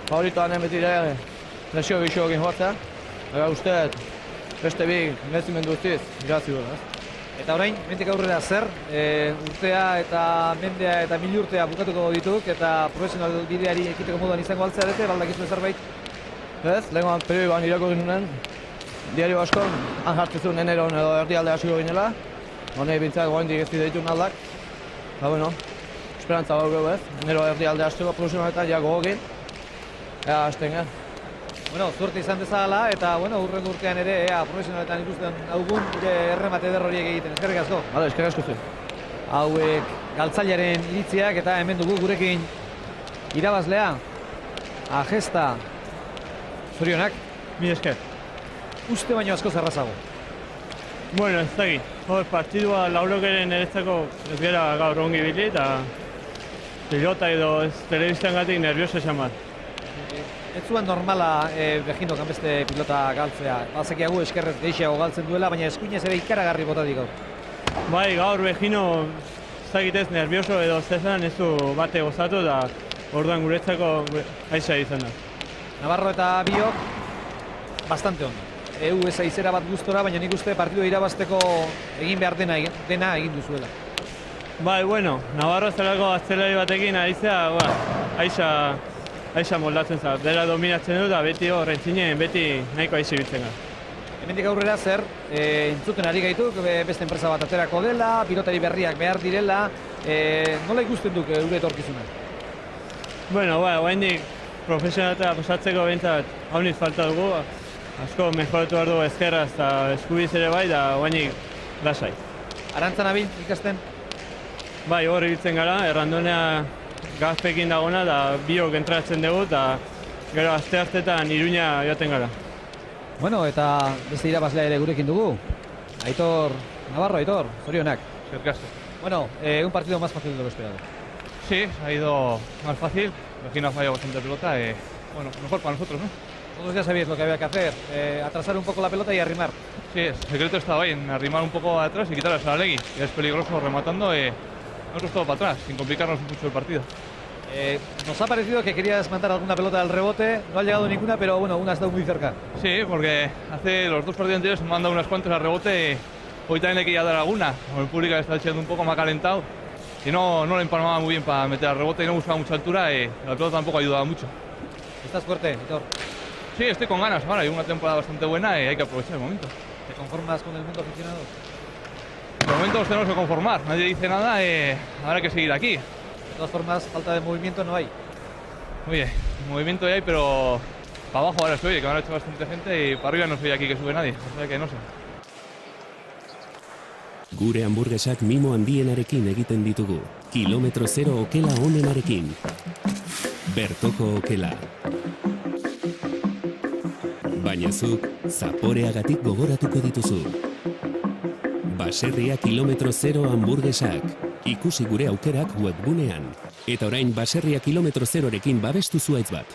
C: favoritoan beti ere presio gixo egin joatzea. Eta uste, beste bi mezimendu guztiz, irazi duela ez.
E: Eta orain, mentik aurrera zer, urtea eta mendea eta milurtea bukatuko dituk eta profesional bideari ekiteko moduan izango altzea dute, baldakizu zerbait?
C: Ez, lehenkoan periodoan irakurri nuen, diario asko, han jartzezun eneron edo erdialde hasiko ginela. Honei bintzak goendik ez ditu naldak. Eta bueno, esperantza gaur gau ez, enero erdialde hasteko profesionaletan ja gogogin. Ea, hasten
E: Bueno, zuerte izan dezala eta, bueno, urrengo urtean ere, profesionaletan ikusten augun, gure erremate eder horiek egiten, eskerrik asko.
C: Hala, eskerrik asko zuen.
E: Hauek galtzailaren iritziak eta hemen dugu gurekin irabazlea, Agesta, zorionak.
F: Mi esker.
E: Uste baino asko zerrazago.
F: Bueno, ez dakit. Hor, partidua laurokeren eretzako ez gara gaur ongi bili eta pilota edo ez telebistangatik nervioso esan bat.
E: Ez zuen normala Beginok hanbeste pilota galtzea. Bazekiagu eskerrez gehiago galtzen duela, baina eskuinez ere ikaragarri botatik gaur.
F: Bai, gaur Begino ez dakit ez nervioso edo zezan ez du bate gozatu da orduan guretzako aixa izan da.
E: Navarro eta Biok bastante ondo. Ez aizera bat gustora, baina nik uste partidua irabazteko egin behar dena egin duzuela.
F: Bai, bueno, Navarro zelako atzelari batekin aizea, aixa moldatzen za. Dela dominatzen du da beti horrentzinen, beti nahiko aixe bitzen gara.
E: Hemendik aurrera zer, entzuten ari gaituk, beste enpresa bat aterako dela, pilotari berriak behar direla, nola ikusten duk gure etorkizuna?
F: Bueno, oraindik profesionalta pasatzeko behintzat hauniz falta dugu, asko mejoratu behar dugu ezkerraz eta eskubiz ere bai, da oraindik lasai.
E: Arantzan abil ikasten?
F: Bai, hor ibiltzen gara, errandonea gazpekin dagona da biok entratzen dugu eta gero asteartetan Iruña joaten gara.
E: Bueno, eta beste irabazlea ere gurekin dugu. Aitor Navarro, Aitor, zorionak. Bueno, un partido más fácil de lo esperado.
G: Sí, ha ido más fácil. Begino ha fallado bastante pelota. Bueno, mejor para nosotros, ¿no?
E: Todos ya sabíais lo que había que hacer, atrasar un poco la pelota y arrimar.
G: Sí, el secreto estaba ahí, en arrimar un poco atrás y quitar a Saralegui. Es peligroso rematando, nosotros todo para atrás, sin complicarnos mucho el partido.
E: Nos ha parecido que querías mandar alguna pelota al rebote, no ha llegado ninguna, pero bueno, una ha estado muy cerca.
G: Sí, porque hace los dos partidos anteriores me han mandado unas cuantas al rebote. Hoy también hay que ir a dar alguna. Como el público está echando un poco más calentado y no le empalmaba muy bien para meter al rebote y no buscaba mucha altura. La pelota tampoco ayudaba mucho.
E: ¿Estás fuerte, Aitor?
G: Sí, estoy con ganas ahora. Hay una temporada bastante buena y hay que aprovechar el momento.
E: ¿Te conformas con el mundo aficionado?
G: De momento nos tenemos que conformar. Nadie dice nada, habrá que seguir aquí.
E: De todas formas, falta de movimiento no hay.
G: Oye, movimiento ya hay, pero para abajo ahora se oye, que me han hecho bastante gente y para arriba no se oye aquí que sube nadie. O sea que no sé.
H: Gure hamburguesak mimo handienarekin egiten ditugu. Kilometro zero okela onenarekin. Bertoko okela. Baina zuk, zaporeagatik gogoratuko dituzu. Baserria kilometro zero hamburguesak. Ikusi gure aukerak webgunean. Eta orain Baserria kilometro zerorekin babestu zuaitz bat.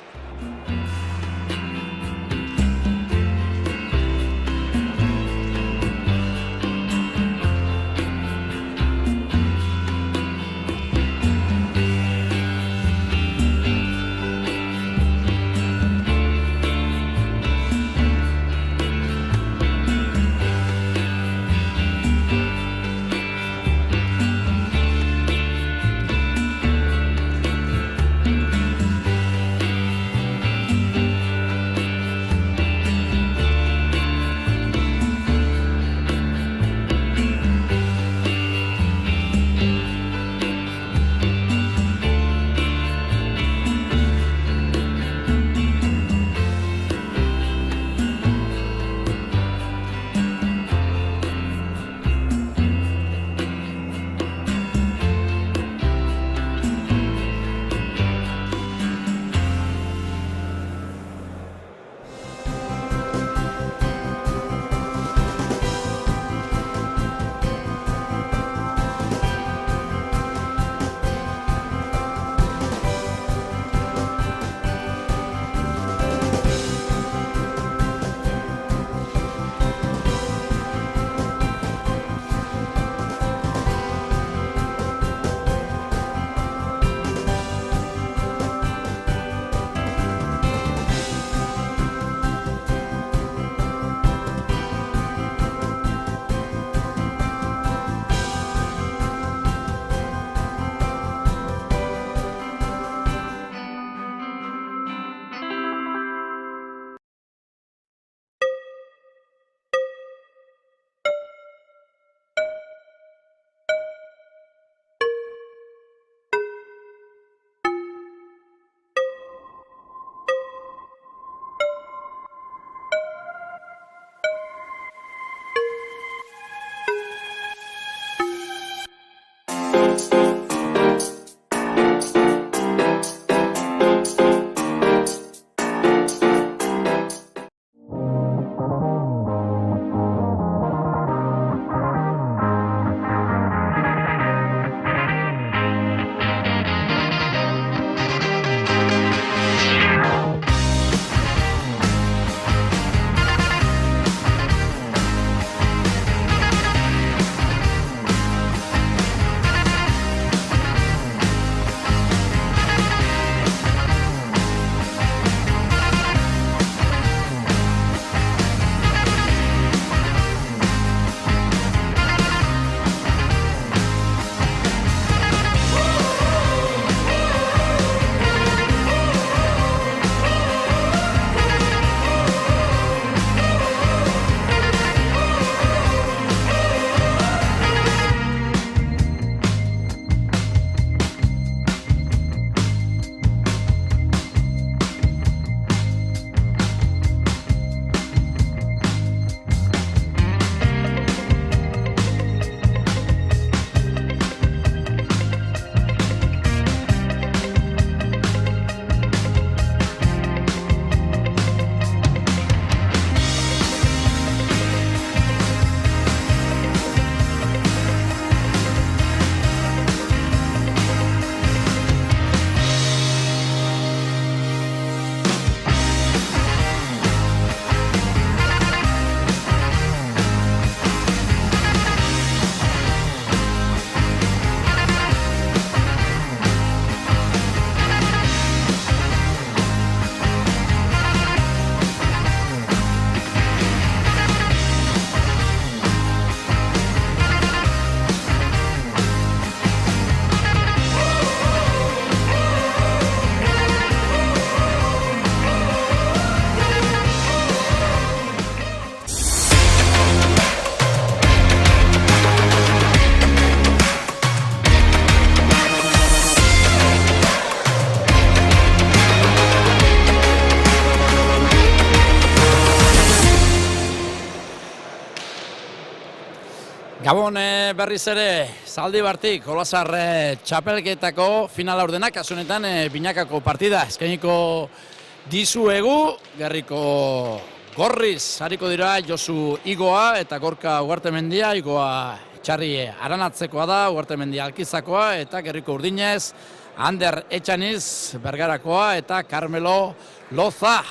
A: Gabon berriz ere, Zaldibartik, Olazar txapelketako finala ordenak, kasunetan binakako partida eskainiko dizuegu, Gerriko Gorriz hariko dira Josu Igoa eta Gorka Ugartemendia, Igoa Txarri Aranatzekoa da, Ugartemendia Alkizakoa eta Gerriko Urdinez, Ander Etxaniz Bergarakoa eta Carmelo Loza,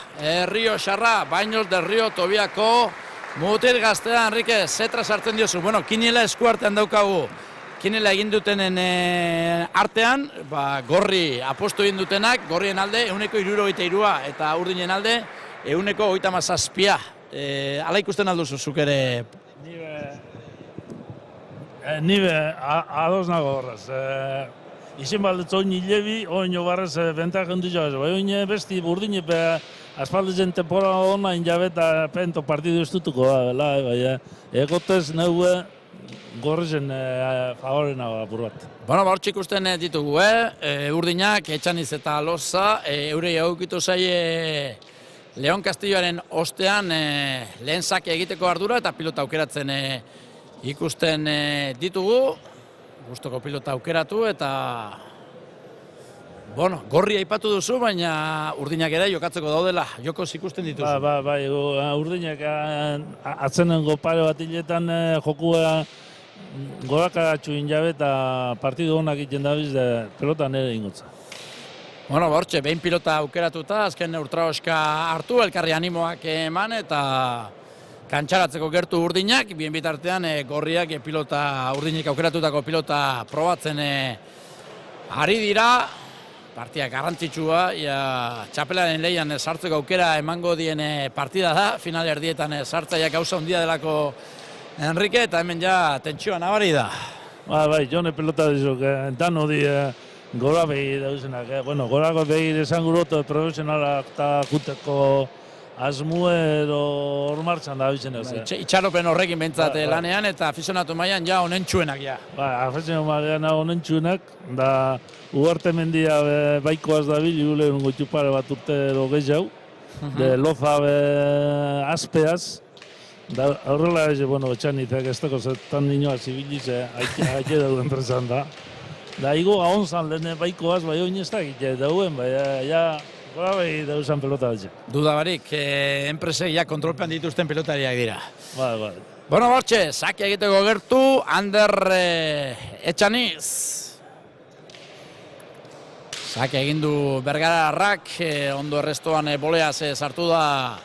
A: Rio Xarra, Baños del Rio Tobiako mutil gaztea, Enrique, zetra sartzen diozu. Bueno, kinila eskuartean daukagu. Kinila egin dutenen artean, Gorri apostu egin dutenak, Gorrien alde 163 eta Urdinen alde 137. Ala ikusten alduzu zuk ere?
B: Nibe ados nago horrez. Izen baldetza oin hilebi, oin obarrez bentak hendu jabez. Oin besti Urdine aspaldizen tempora hona injabe eta pento partidu estutuko da, egotez naue Gorrizen favorena apur bat.
A: Bueno, hortxe ikusten ditugu, Urdinak, Etxaniz eta Loza, eurei aukitu zaie Leon Castilloaren ostean lehen sake egiteko ardura eta pilota aukeratzen ikusten ditugu. Gustoko pilota aukeratu eta bueno, Gorri aipatu duzu, baina Urdinak ere jokatzeko daudela, jokoz ikusten dituzu.
B: Bai, Urdinak atzenengo pare bat hiletan jokua gorakatxu injabe eta partidu honak egiten dabiz pelota nire ingotza.
A: Bueno, hortxe, behin pilota aukeratuta, azken ultraoska hartu, elkarri animoak eman eta kantxaratzeko gertu Urdinak, bien bitartean Gorriak pilota, Urdinak aukeratutako pilota probatzen ari dira. Partia garrantzitsua, txapelaren lehian sartzeko aukera emango dien partida da, final erdietan sartzaiak gauza handia delako Enrique, eta hemen ja tentsioa nabari da.
B: Bai, jone pelota dizuk, dan hodi gora behi dauzenak. Bueno, gorako behi esan guroto profesionalak eta juteko asmue edo hormartzan da bizen ez.
A: Itxaropen horrekin bentsat lanean eta afizionatu mailan ja onentsuenak ja.
B: Afizionatu mailan onentsuenak, da Ugartemendia baikoaz da bil, julen gotxupare bat urte edo gehiago, Loza azpeaz, da horrela ez, bueno, Etxanizek ez dago zetan ninoa zibilize, haike dauden prezan da. Da, igo ahonzan lehen baikoaz, bai hori ez da egite dauen, bai, ja, gora behi dauzan pelota datxe.
A: Dudabarik, enpresek ja kontrolpean dituzten pelotariak dira.
B: Bai.
A: Bueno, bortxe, sake egiteko gertu, Ander Etxaniz. Sake egin du Bergararrak, ondo errestoan boleaz sartu da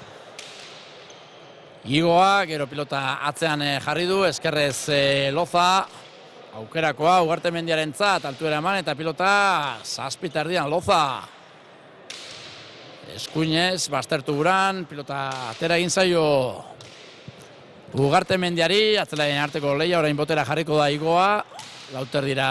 A: Igoa, gero pilota atzean jarri du, eskerrez Loza, aukerakoa Ugartemendiarentzat altuera eman eta pilota zazpita erdian Loza. Eskuinez, baztertu guran, pilota atera egin zaio Ugartemendiari, atzelaien arteko lehia, orain botera jarriko da Igoa, lauter dira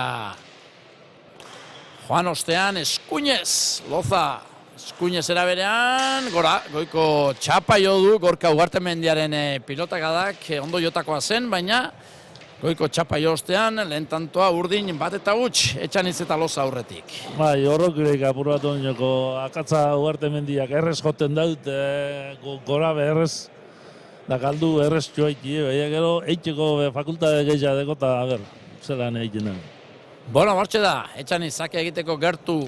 A: Joan ostean, Eskuinez, Loza, Eskuinez eraberean, gora, goiko txapa jo du, Gorka Ugartemendiaren pilotakadak ondo jotakoa zen, baina goiko txapa jo ostean, lehen tantoa Urdin bat eta huts, Etxaniz eta Loza aurretik.
B: Bai, horrok irek apur bat oinoko, akatza Ugartemendiak errez joten daut, gora errez, da galdu errez joaiti, gero eitxeko fakultate gehiageko eta ager, zelan egiten den.
A: Bueno, bortxe da, Etxaniz sake egiteko gertu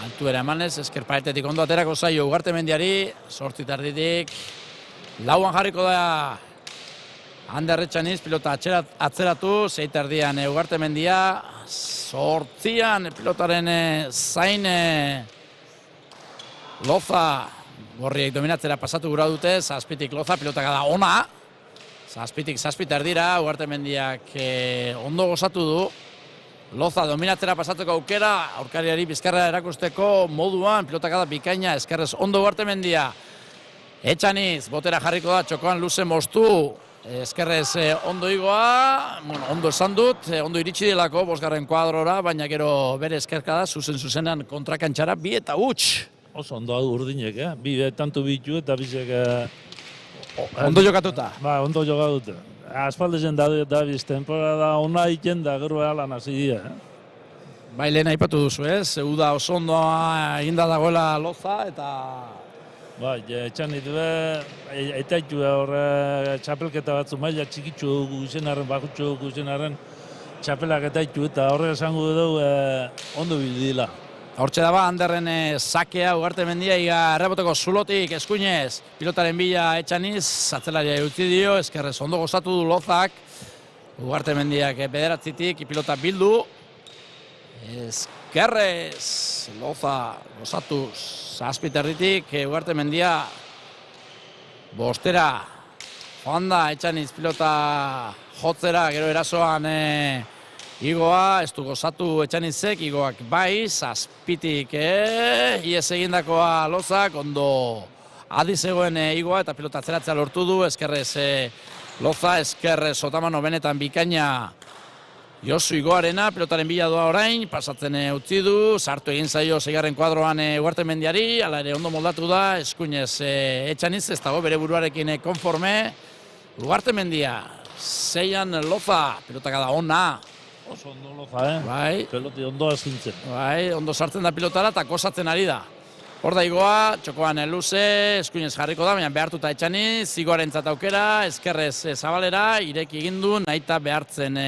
A: altuera emanez, eskerpaetetik ondo aterako zaio Ugartemendiari, 8 tarditik, lauan jarriko da Ander Etxaniz, pilota atzeratu, 6 tardian Ugartemendia, 8an pilotaren zain Loza, Gorriek dominatzera pasatu gura dute, 7tik Loza, pilotaka da ona, 7tik 7 erdira, Ugartemendiak ondo gozatu du. Loza dominatzera pasatzeko aukera, aurkariari bizkarra erakusteko moduan, pilotaka da bikaina, eskerrez ondo Ugartemendia. Etxaniz, botera jarriko da, txokoan luze moztu, eskerrez ondo Igoa, ondo esan dut, ondo iritsi delako, 5. kuadrora, baina gero bere eskerka da, zuzenan kontrakantxara, 2 eta huts.
B: Oso ondo Urdinek, bi tanto bitu eta bizek...
A: Ondo jokatuta?
B: Ba, ondo jokatuta. Aspaldezen dabiz, temporada ona egiten da gero alan hasi dira.
A: Bai, lehen aipatu duzu ez, uda oso ondoa eginda dagoela Loza eta
B: Bai, etxanit eta itu horre txapelketa batzu maila txikitzu dugu izenaren, bakutzu dugu izenaren txapelak eta itu eta horre esango dugu ondo bildila.
A: Hortxe da ba, Anderren sakea, Ugarte Mendia, iga erreboteko zulotik, eskuinez, pilotaren bila etxaniz, atzelaria utzi dio, eskerrez ondo gozatu du Lozak, Ugarte Mendiak bederatzitik, pilota bildu, eskerrez, Loza gozatuz, zazpiterritik, Ugarte Mendia, bostera, joan da, etxaniz pilota jotzera, gero erasoan Igoa, ez du gozatu etxanizek, Igoak bai, zazpitik, ies egindakoa Lozak, ondo adi zegoen Igoa eta pilota atzeratzea lortu du, eskerrez Loza, eskerrez Otamano benetan bikaina Josu Igoarena, pilotaren bila doa orain, pasatzen utzi du, sartu egin zaio seigarren kuadroan Ugarte Mendiari, ala ere ondo moldatu da, eskuinez etxaniz, ez dago bere buruarekin konforme, Ugarte Mendia, zeian Loza, pilotak da ona,
B: Oso ondo Loza,
A: Bai.
B: Peloti ondo azintzen.
A: Bai, ondo sartzen da pilotara eta kosatzen ari da. Hor da Igoa, txokoan luze, eskuinez jarriko da, baina behartuta etxaniz, Igoarentzat aukera, eskerrez Zabalera, ireki egin du, nahita behartzen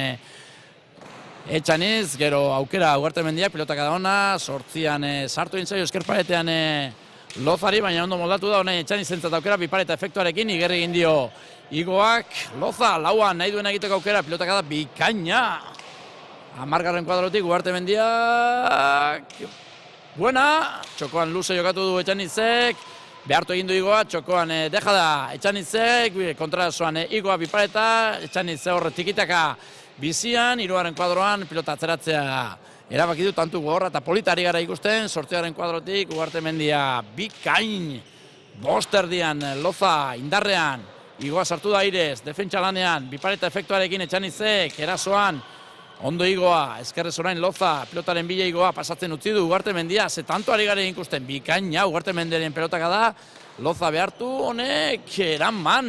A: etxaniz, gero aukera Ugarte Mendiak, pilotak da ona, sortzian sartu egin zaio eskerparetean Lozari, baina ondo moldatu da, honen etxanizentzat aukera, bipareta efektuarekin, igerri egin dio Igoak, Loza, lauan nahi duen egiteko aukera, pilotak da bikaina. Amargarren kuadrotik, Ugarte Mendiak, buena, txokoan luze jokatu du etxanizek, behartu egin du Igoa, txokoan deja da etxanizek, kontrasoan Igoa bipareta, etxanizek horre tikitaka bizian, hirugarren kuadroan, pilota atzeratzea erabaki du, tantu gogorra eta polita ari gara ikusten, sortzigarren kuadrotik, Ugarte Mendia bikain, bosterdian, Loza indarrean, Igoa sartu da airez, defentsa lanean, bipareta efektuarekin etxanizek, erasoan, ondo Igoa, eskerrez orain Loza, pilotaren bila Igoa pasatzen utzi du Ugarte Mendia, ze tanto ari garen ikusten, bikaina Ugarte Mendiaren pelotaka da, Loza behartu honek eraman.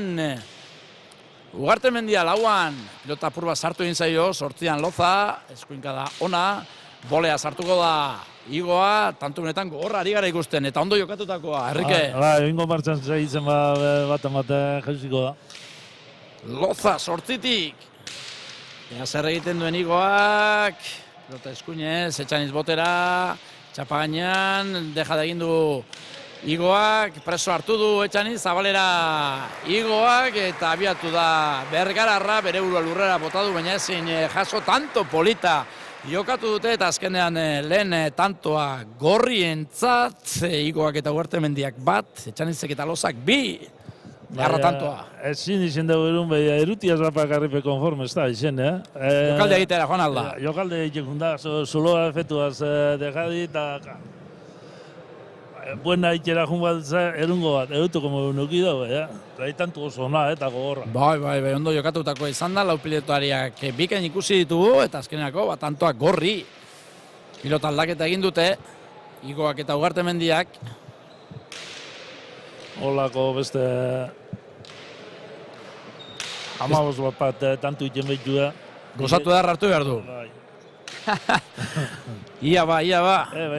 A: Ugarte Mendia lauan, pilota apur bat sartu egin zaio, sortzian Loza, eskuinka da ona, bolea sartuko da Igoa, tantu benetan gogorra ari gara ikusten, eta ondo jokatutakoa, Herrike.
B: Egingo martxan zaitzen bat jauziko da.
A: Loza sortzitik. Ea zer egiten duen Igoak, pilota eskuinez, etxaniz botera, txapa gainean, deja da egin du Igoak, preso hartu du etxaniz, Zabalera Igoak, eta abiatu da Bergararra, bere burua lurrera bota du, baina ezin jaso tanto polita jokatu dute, eta azkenean lehen tantoa gorrientzat, Igoak eta Ugarte Mendiak bat, etxanizek eta Lozak bi. Garra tantoa.
B: Ezin izen dugu erun, beha erutiaz bapakarripe konforme, ez da, izen,
A: Jokalde egitera, joan alda.
B: Jokalde egiten da, zuloa efetuaz dejadi, eta buena itxera jun bat erungo bat, eutuko nuki dago, eta tantu oso ona, eta gogorra.
A: Bai, ondo jokatutakoa izan da, lau pilotuariak bikain ikusi ditugu, eta azkeneako, tantoak gorri. Pilota aldaketa egin dute, Igoak eta Ugarte Mendiak.
B: Olako beste amabos bat tantu iten behitu da.
A: Gozatu da hartu behar du. Ia ba.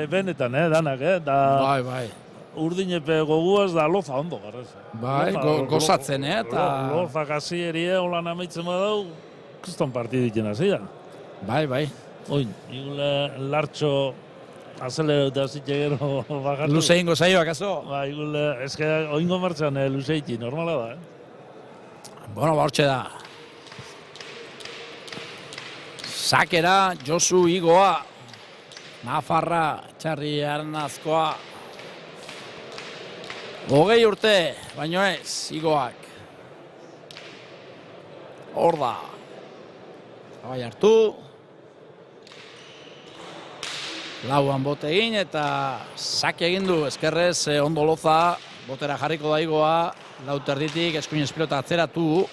B: Benetan, danak,
A: Bai.
B: Urdinepe goguaz da Loza ondo garrez.
A: Bai, gozatzen, eta...
B: Loza kasi erie, holan amaitzen badau, kuston partiditzen hasi da.
A: Bai.
B: Oin, igule lartxo azelero eta zitxe gero bakatu.
A: Luze ingo zaio, akaso?
B: Ba, igule, eske oingo martxan luze iti, normala da,
A: Bueno, hortxe da. Sakera, Josu Igoa. Nafarra, Txarri Arnazkoa. 20 urte, baino ez, Igoak. Hor da. Bai hartu. Lauan bote egin eta sake egin du, eskerrez ondo Loza, botera jarriko da Igoa, lau terditik, eskuinez pilota atzeratu.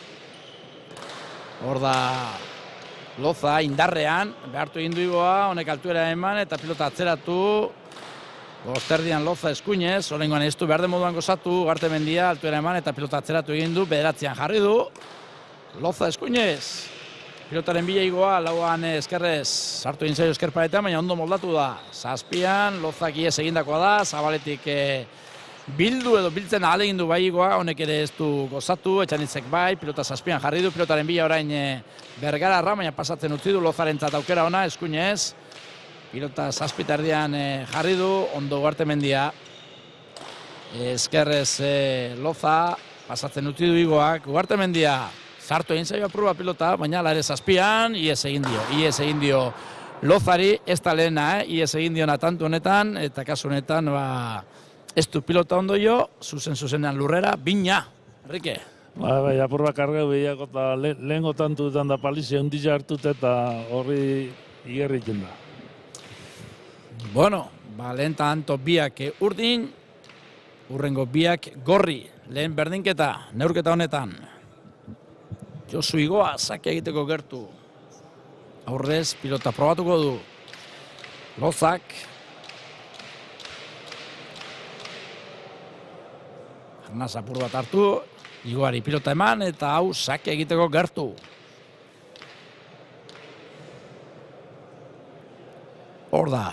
A: Hor da Loza indarrean, behartu egin du Igoa, honek altuera eman eta pilota atzeratu. Bosterdian Loza eskuinez, horrengoan ez du behar den moduan gozatu, Ugarte Mendia altuera eman eta pilota atzeratu egin du, bederatzean jarri du. Loza eskuinez. Pilotaren bila Igoa, lauan eskerrez sartu egin zaio eskerparetan, baina ondo moldatu da. Zazpian, Lozak ies egindakoa da, Zabaletik bildu edo biltzen ahalegin du bai Igoa, honek ere ez du gozatu, Etxanitzek bai, pilota zazpian jarri du, pilotaren bila orain Bergararra, baina pasatzen utzi du Lozarentzat aukera ona, eskuinez, pilota zazpitardian jarri du, ondo Ugartemendia, eskerrez Loza, pasatzen utzi du Igoak, Ugartemendia, sartu egin zaio apurua pilota, baina ala ere zazpian, ies egin dio Lozari, ez da lehena, ies egin diona tantu honetan, eta kasu honetan, ez du pilota ondo jo, zuzenean lurrera, bina, Enrique.
B: Bai, apurra kargeu behiako eta lehengo tantuetan da palizia hundila hartut eta horri igerritzen da.
A: Bueno, lehen tanto biak urdin, urrengo biak gorri, lehen berdinketa, neurketa honetan. Josu Igoa, sake egiteko gertu. Aurrez, pilota probatuko du. Lozak. Arnaz apur bat hartu, Igoari pilota eman eta hau sake egiteko gertu. Hor da,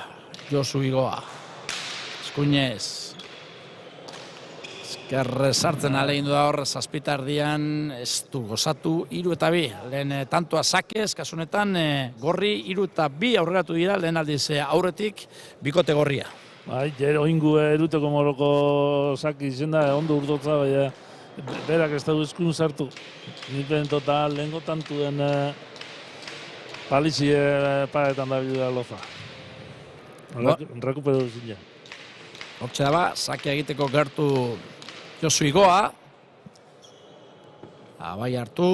A: Josu Igoa. Eskuinez. Eskerrez sartzen alegin du da hor, zazpitardian ez du gozatu, 3 eta 2. Lehen tantoa sakez, kasunetan gorri 3 eta 2 aurreratu dira, lehen aldiz aurretik bikote gorria.
B: Bai, jero ingu eruteko moroko saki izen da, ondo urdotza, baina berak ez dugu eskun sartu. Nipen total lehenko tantuen palizie paetan da bidea Loza. Rekuperu zinen.
A: Hortxe da ba, sake egiteko gertu Josu Igoa. Bai hartu.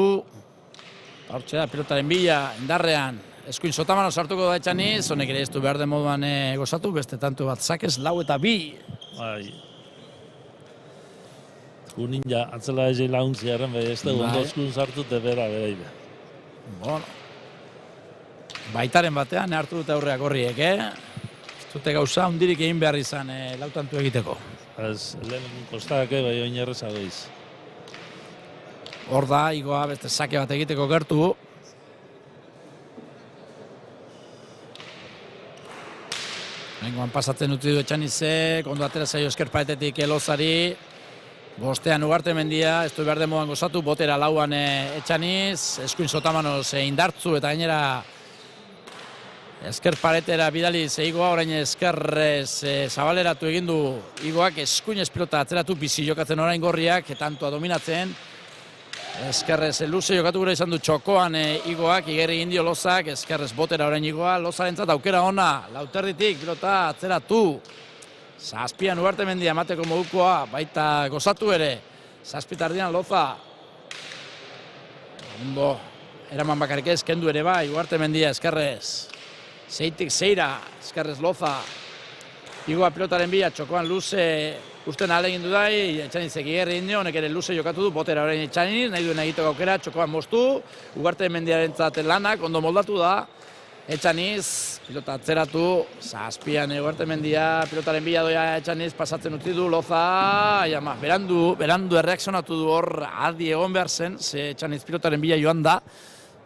A: Hortxe da, pilotaren bila, indarrean. Eskuin sotamano sartuko da Etxaniz, honek ere ez du behar den moduan gozatu, beste tanto bat sakez, 4 eta 2.
B: Bai. Ninja atzela eze launtziaren, bai ez dugu ondo eskun sartute bera.
A: Bueno. Baitaren batean, hartu dute aurreak horriek, Ez dute gauza, hundirik egin behar izan lautantu egiteko.
B: Ez, lehen kostak, bai oin erreza behiz.
A: Hor da, Igoa beste sake bat egiteko gertu. Nengoan pasatzen utzi du Etxanizek, ondo atera zaio eskerpaetetik Lozari. Bostean Ugartemendia, ez du behar demoan gozatu, botera lauan Etxaniz, eskuin sotamanoz indartzu eta gainera eskerparetera bidali Igoa, orain eskerrez zabaleratu egin du Igoak, eskuinez pilota atzeratu bizi jokatzen orain gorriak, tantoa dominatzen. Eskerrez luze jokatu gure izan du txokoan Igoak, igerri indio Lozak, eskerrez botera orain Igoa, Lozarentzat aukera ona, lauterditik pilota atzeratu. Zazpian Ugartemendia emateko modukoa, baita gozatu ere, zazpitardian Loza. Ondo, eraman bakarik ez, kendu ere bai, Ugartemendia eskerrez. Zeitik zeira, eskerrez Loza. Igoa pilotaren bila, txokoan luze, usten alegin du dai, Etxanizek igerri indio, honek ere luze jokatu du, botera orain Etxaniz, nahi duen egiteko aukera, txokoan moztu, Ugartemendiarentzat lanak, ondo moldatu da. Etxaniz, pilota atzeratu, zazpian Ugartemendia, pilotaren bila doia Etxaniz, pasatzen utzi du, Loza, berandu erreakzionatu du hor, adi egon behar zen, ze Etxaniz pilotaren bila joan da,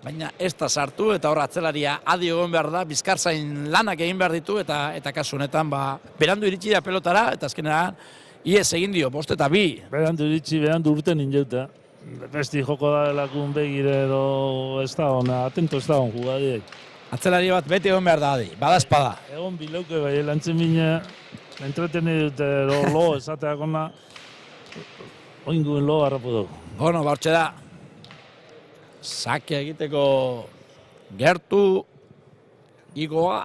A: baina ez da sartu, eta hor atzelaria adi egon behar da, bizkarzain lanak egin behar ditu, eta kasu honetan, berandu iritsi da pelotara, eta azkenean, ies egin dio, 5 eta 2.
B: Berandu urten injeuta. Besti joko da delakun begire edo ez da hona, atento ez da hon jugadiek.
A: Atzelari bat beti egon behar da adi, bada espada.
B: Egon bilauke bai, lantzen bine, entreteni dute lo esateak ona, oinguen lo harrapu dugu.
A: Bueno, hortxe da, sake egiteko gertu Igoa.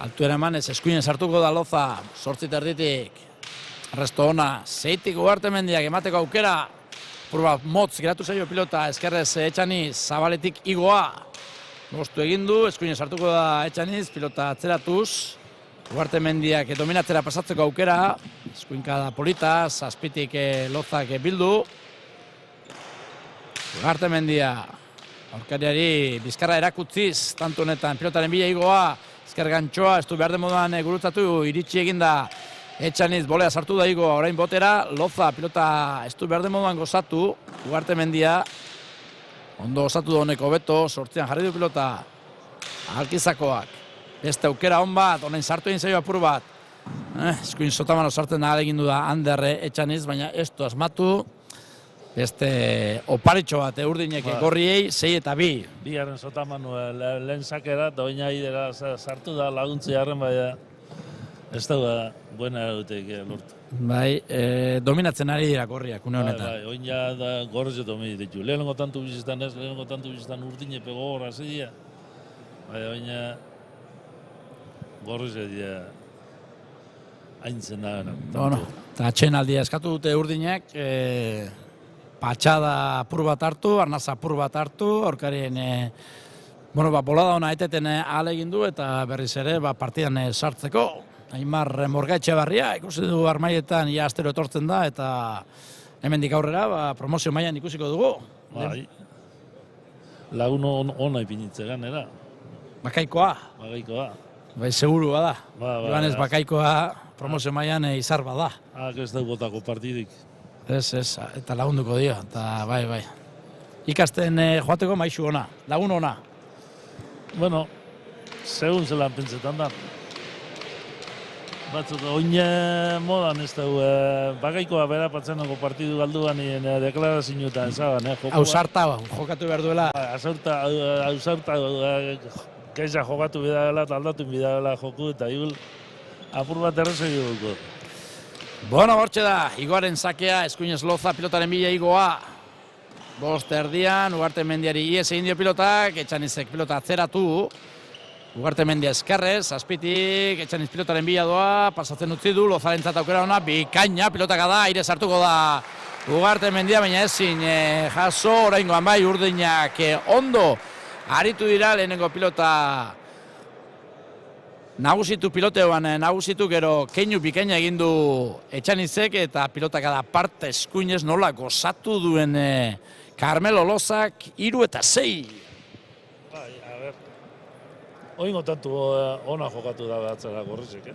A: Altuera emanez, eskuinen sartuko da Loza, 8 erditik. Arresto ona, Zeitik Ugartemendiak emateko aukera. Purba motz geratu zaio pilota, eskerrez Etxaniz, zabaletik Igoa. Goztu egin du, eskuinen sartuko da Etxaniz, pilota atzeratuz. Ugartemendiak dominatzera pasatzeko aukera. Eskuinka da polita, zazpitik Lozak bildu. Ugartemendia, aurkariari bizkarra erakutziz, tanto honetan pilotaren bila Igoa. Ezker gantxoa, ez du behar den moduan gurutzatu, iritsi eginda Etxaniz bolea sartu da Igoa, orain botera, Loza pilota ez du behar den moduan gozatu, Ugartemendia, ondo gozatu da honeko beto, 8an jarri du pilota, Alkizakoak, beste aukera hon bat, orain sartu egin zaio apur bat, Eskuin sotamano sartzen da egin du da Ander Etxaniz, baina ez du asmatu. Beste oparitxo bat urdinek gorriei 6 eta 2.
B: Bigarren sotamanu lehen sakera, eta oina idera sartu da laguntzi harren, baina ez da buena erutek lortu.
A: Bai, dominatzen ari dira gorriak, une honetan.
B: Bai, oina da gorrez dominit ditu. Lehenengo tantu biziztan ez, lehenengo tantu biziztan urdine pego horra zidea. Bai, oina gorrez dira haintzen da.
A: Bueno, eta atxenaldia eskatu dute urdinek, patxada apur bat hartu, arnaza apur bat hartu, aurkarien bolada ona eteten ahalegin du eta berriz ere partidan sartzeko. Aimar Morgaetxe Barria, ikusi du armaietan ia astero etortzen da eta hemendik aurrera promozio mailan ikusiko dugu.
B: Bai, lagun ona ipinitze ganera.
A: Bakaikoa.
B: Bakaikoa.
A: Bai, segurua da. Joanes Bakaikoa promozio mailan izar bada.
B: Ez da botako partidik.
A: Ez, eta lagunduko dio, eta bai. Ikasten joateko maizu ona, lagun ona.
B: Bueno, segun zelan pentsetan da. Batzuk, oin modan ez dugu, Bakaikoa bera patzenoko partidu galduan nien deklarazioetan ezaban,
A: Ausarta jokatu behar duela.
B: Ausarta, keiza jokatu bidala eta aldatu bidala joku eta igul apur bat errezegi dugu.
A: Bueno, hortxe da, Igoaren sakea, Eskuinez Loza pilotaren bila Igoa. Bost erdian, Ugarte Mendiari ies egin dio pilotak, Etxanizek pilota atzeratu. Ugarte Mendia eskarrez, azpitik, Etxaniz pilotaren bila doa, pasatzen utzi du, Lozarentzat aukera ona, bikaina pilotaka da, aire sartuko da Ugarte Mendia, baina ezin jaso, oraingoan bai urdinak ondo aritu dira, lehenengo pilota nagusitu piloteoan, nagusitu gero keinu bikaina egin du Etxanizek eta pilotaka da parte Eskuinez nola gozatu duen Carmelo Lozak 3 eta 6.
B: Oingo tantu ona jokatu da batzera gorrizek,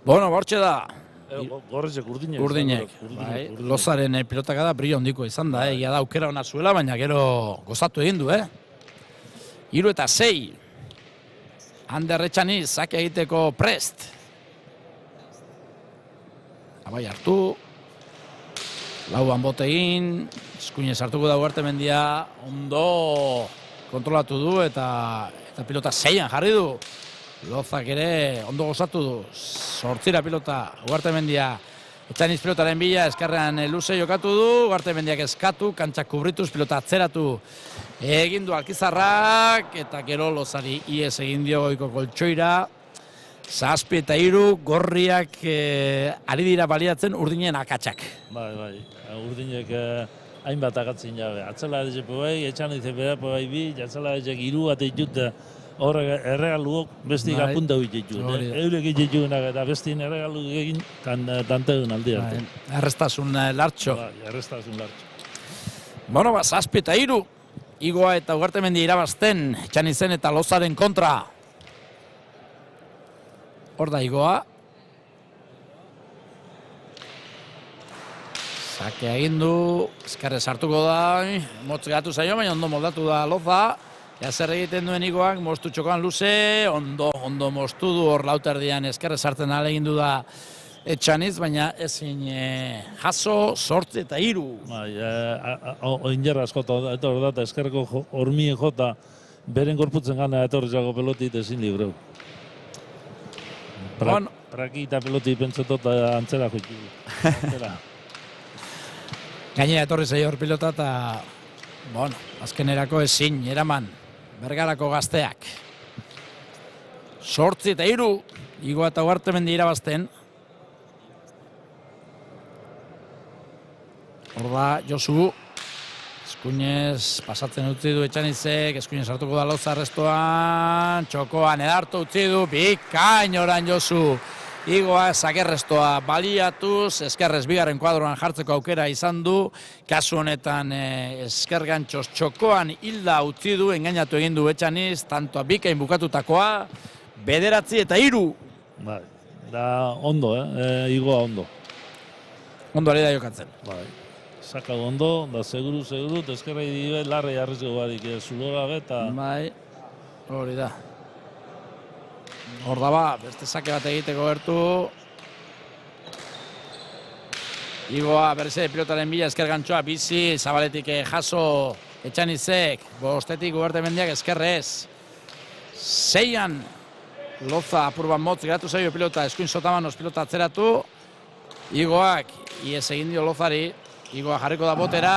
A: Bueno, bortxe da.
B: Gorrizek urdinek.
A: Urdinek. Lozaren pilotaka da brillo handiko izan da, egia da aukera ona zuela, baina gero gozatu egin du, 3 eta 6. Ander Etxaniz, zake egiteko prest. Abai hartu. Lauan bote egin. Eskuinez hartuko da Ugarte Mendia ondo kontrolatu du eta pilota 6an jarri du. Lozak ere ondo gozatu du. 8 pilota Ugarte Mendia Etxaniz pilotaren bila, eskarrean luze jokatu du. Ugarte Mendiak eskatu, kantxak kubrituz, pilota atzeratu egin du Alkizarrak eta gero Lozari ies egin dio goiko koltsoira. 7 eta 3 gorriak ari dira baliatzen urdinen akatsak.
B: Bai, urdinek hainbat agatzen jabe. Atzela edzepo bai, Etxanize berapo bai bi, atzela edzek 3 bat eitut horrek erregaluok bestik apunta huitut. Eurek eitut eta bestin erregalu egin tantegun aldi arte.
A: Errestasun lartxo.
B: Errestasun lartxo.
A: Bueno, 7 eta 3. Igoa eta Ugarte Mendia irabazten, Etxanizen eta Lozaren kontra. Hor da Igoa. Sakea egin du, eskarrez hartuko da, motz gatu zaio, baina ondo moldatu da Loza. Zer egiten duen Igoak, moztu txokoan luze, ondo moztu du hor lauterdian eskarrez hartzen alegin du da Etxaniz, baina ezin jaso 8 eta 3.
B: Oingerra askota etorri da, eskerreko hormien jota, beren gorputzen gana etorri zago pelotit ezin libreu. Praki eta pelotit pentsetot antzera joitu.
A: Gainera etorri zaio hor pilota eta, azkenerako ezin, eraman, Bergarako gazteak. 8 eta 3, Igoa eta Ugarte Mendia irabazten. Hor da, Josu, Eskuinez pasatzen utzi du Etxanizek, Eskuinez hartuko da Loza arrestoan, txokoan edartu utzi du, bikain oran Josu. Igoa zakerrestoa baliatuz, eskerrez bigarren kuadroan jartzeko aukera izan du, kasu honetan eskergantxoz txokoan hilda utzi du, engainatu egin du Etxaniz, tantoa bikain bukatutakoa, 9 eta 3.
B: Bai, da ondo, Igoa ondo.
A: Ondo ari da jokatzen.
B: Bai, saka ondo, da seguru, eta eskerra idibe, larre jarrizko badik, zulora beta.
A: Bai, hori da. Hor daba, beste sake bat egiteko gertu. Igoa, berriz ere pilotaren bila, esker gantxoa, bizi, Zabaletik jaso, Etxanizek, bostetik Ugarte Mendiak eskerrez. 6an, Loza apurban motz, geratu zaio pilota, eskuin Sotamanos pilota atzeratu. Igoak, ies egin dio Lozari, Igoa jarriko da botera,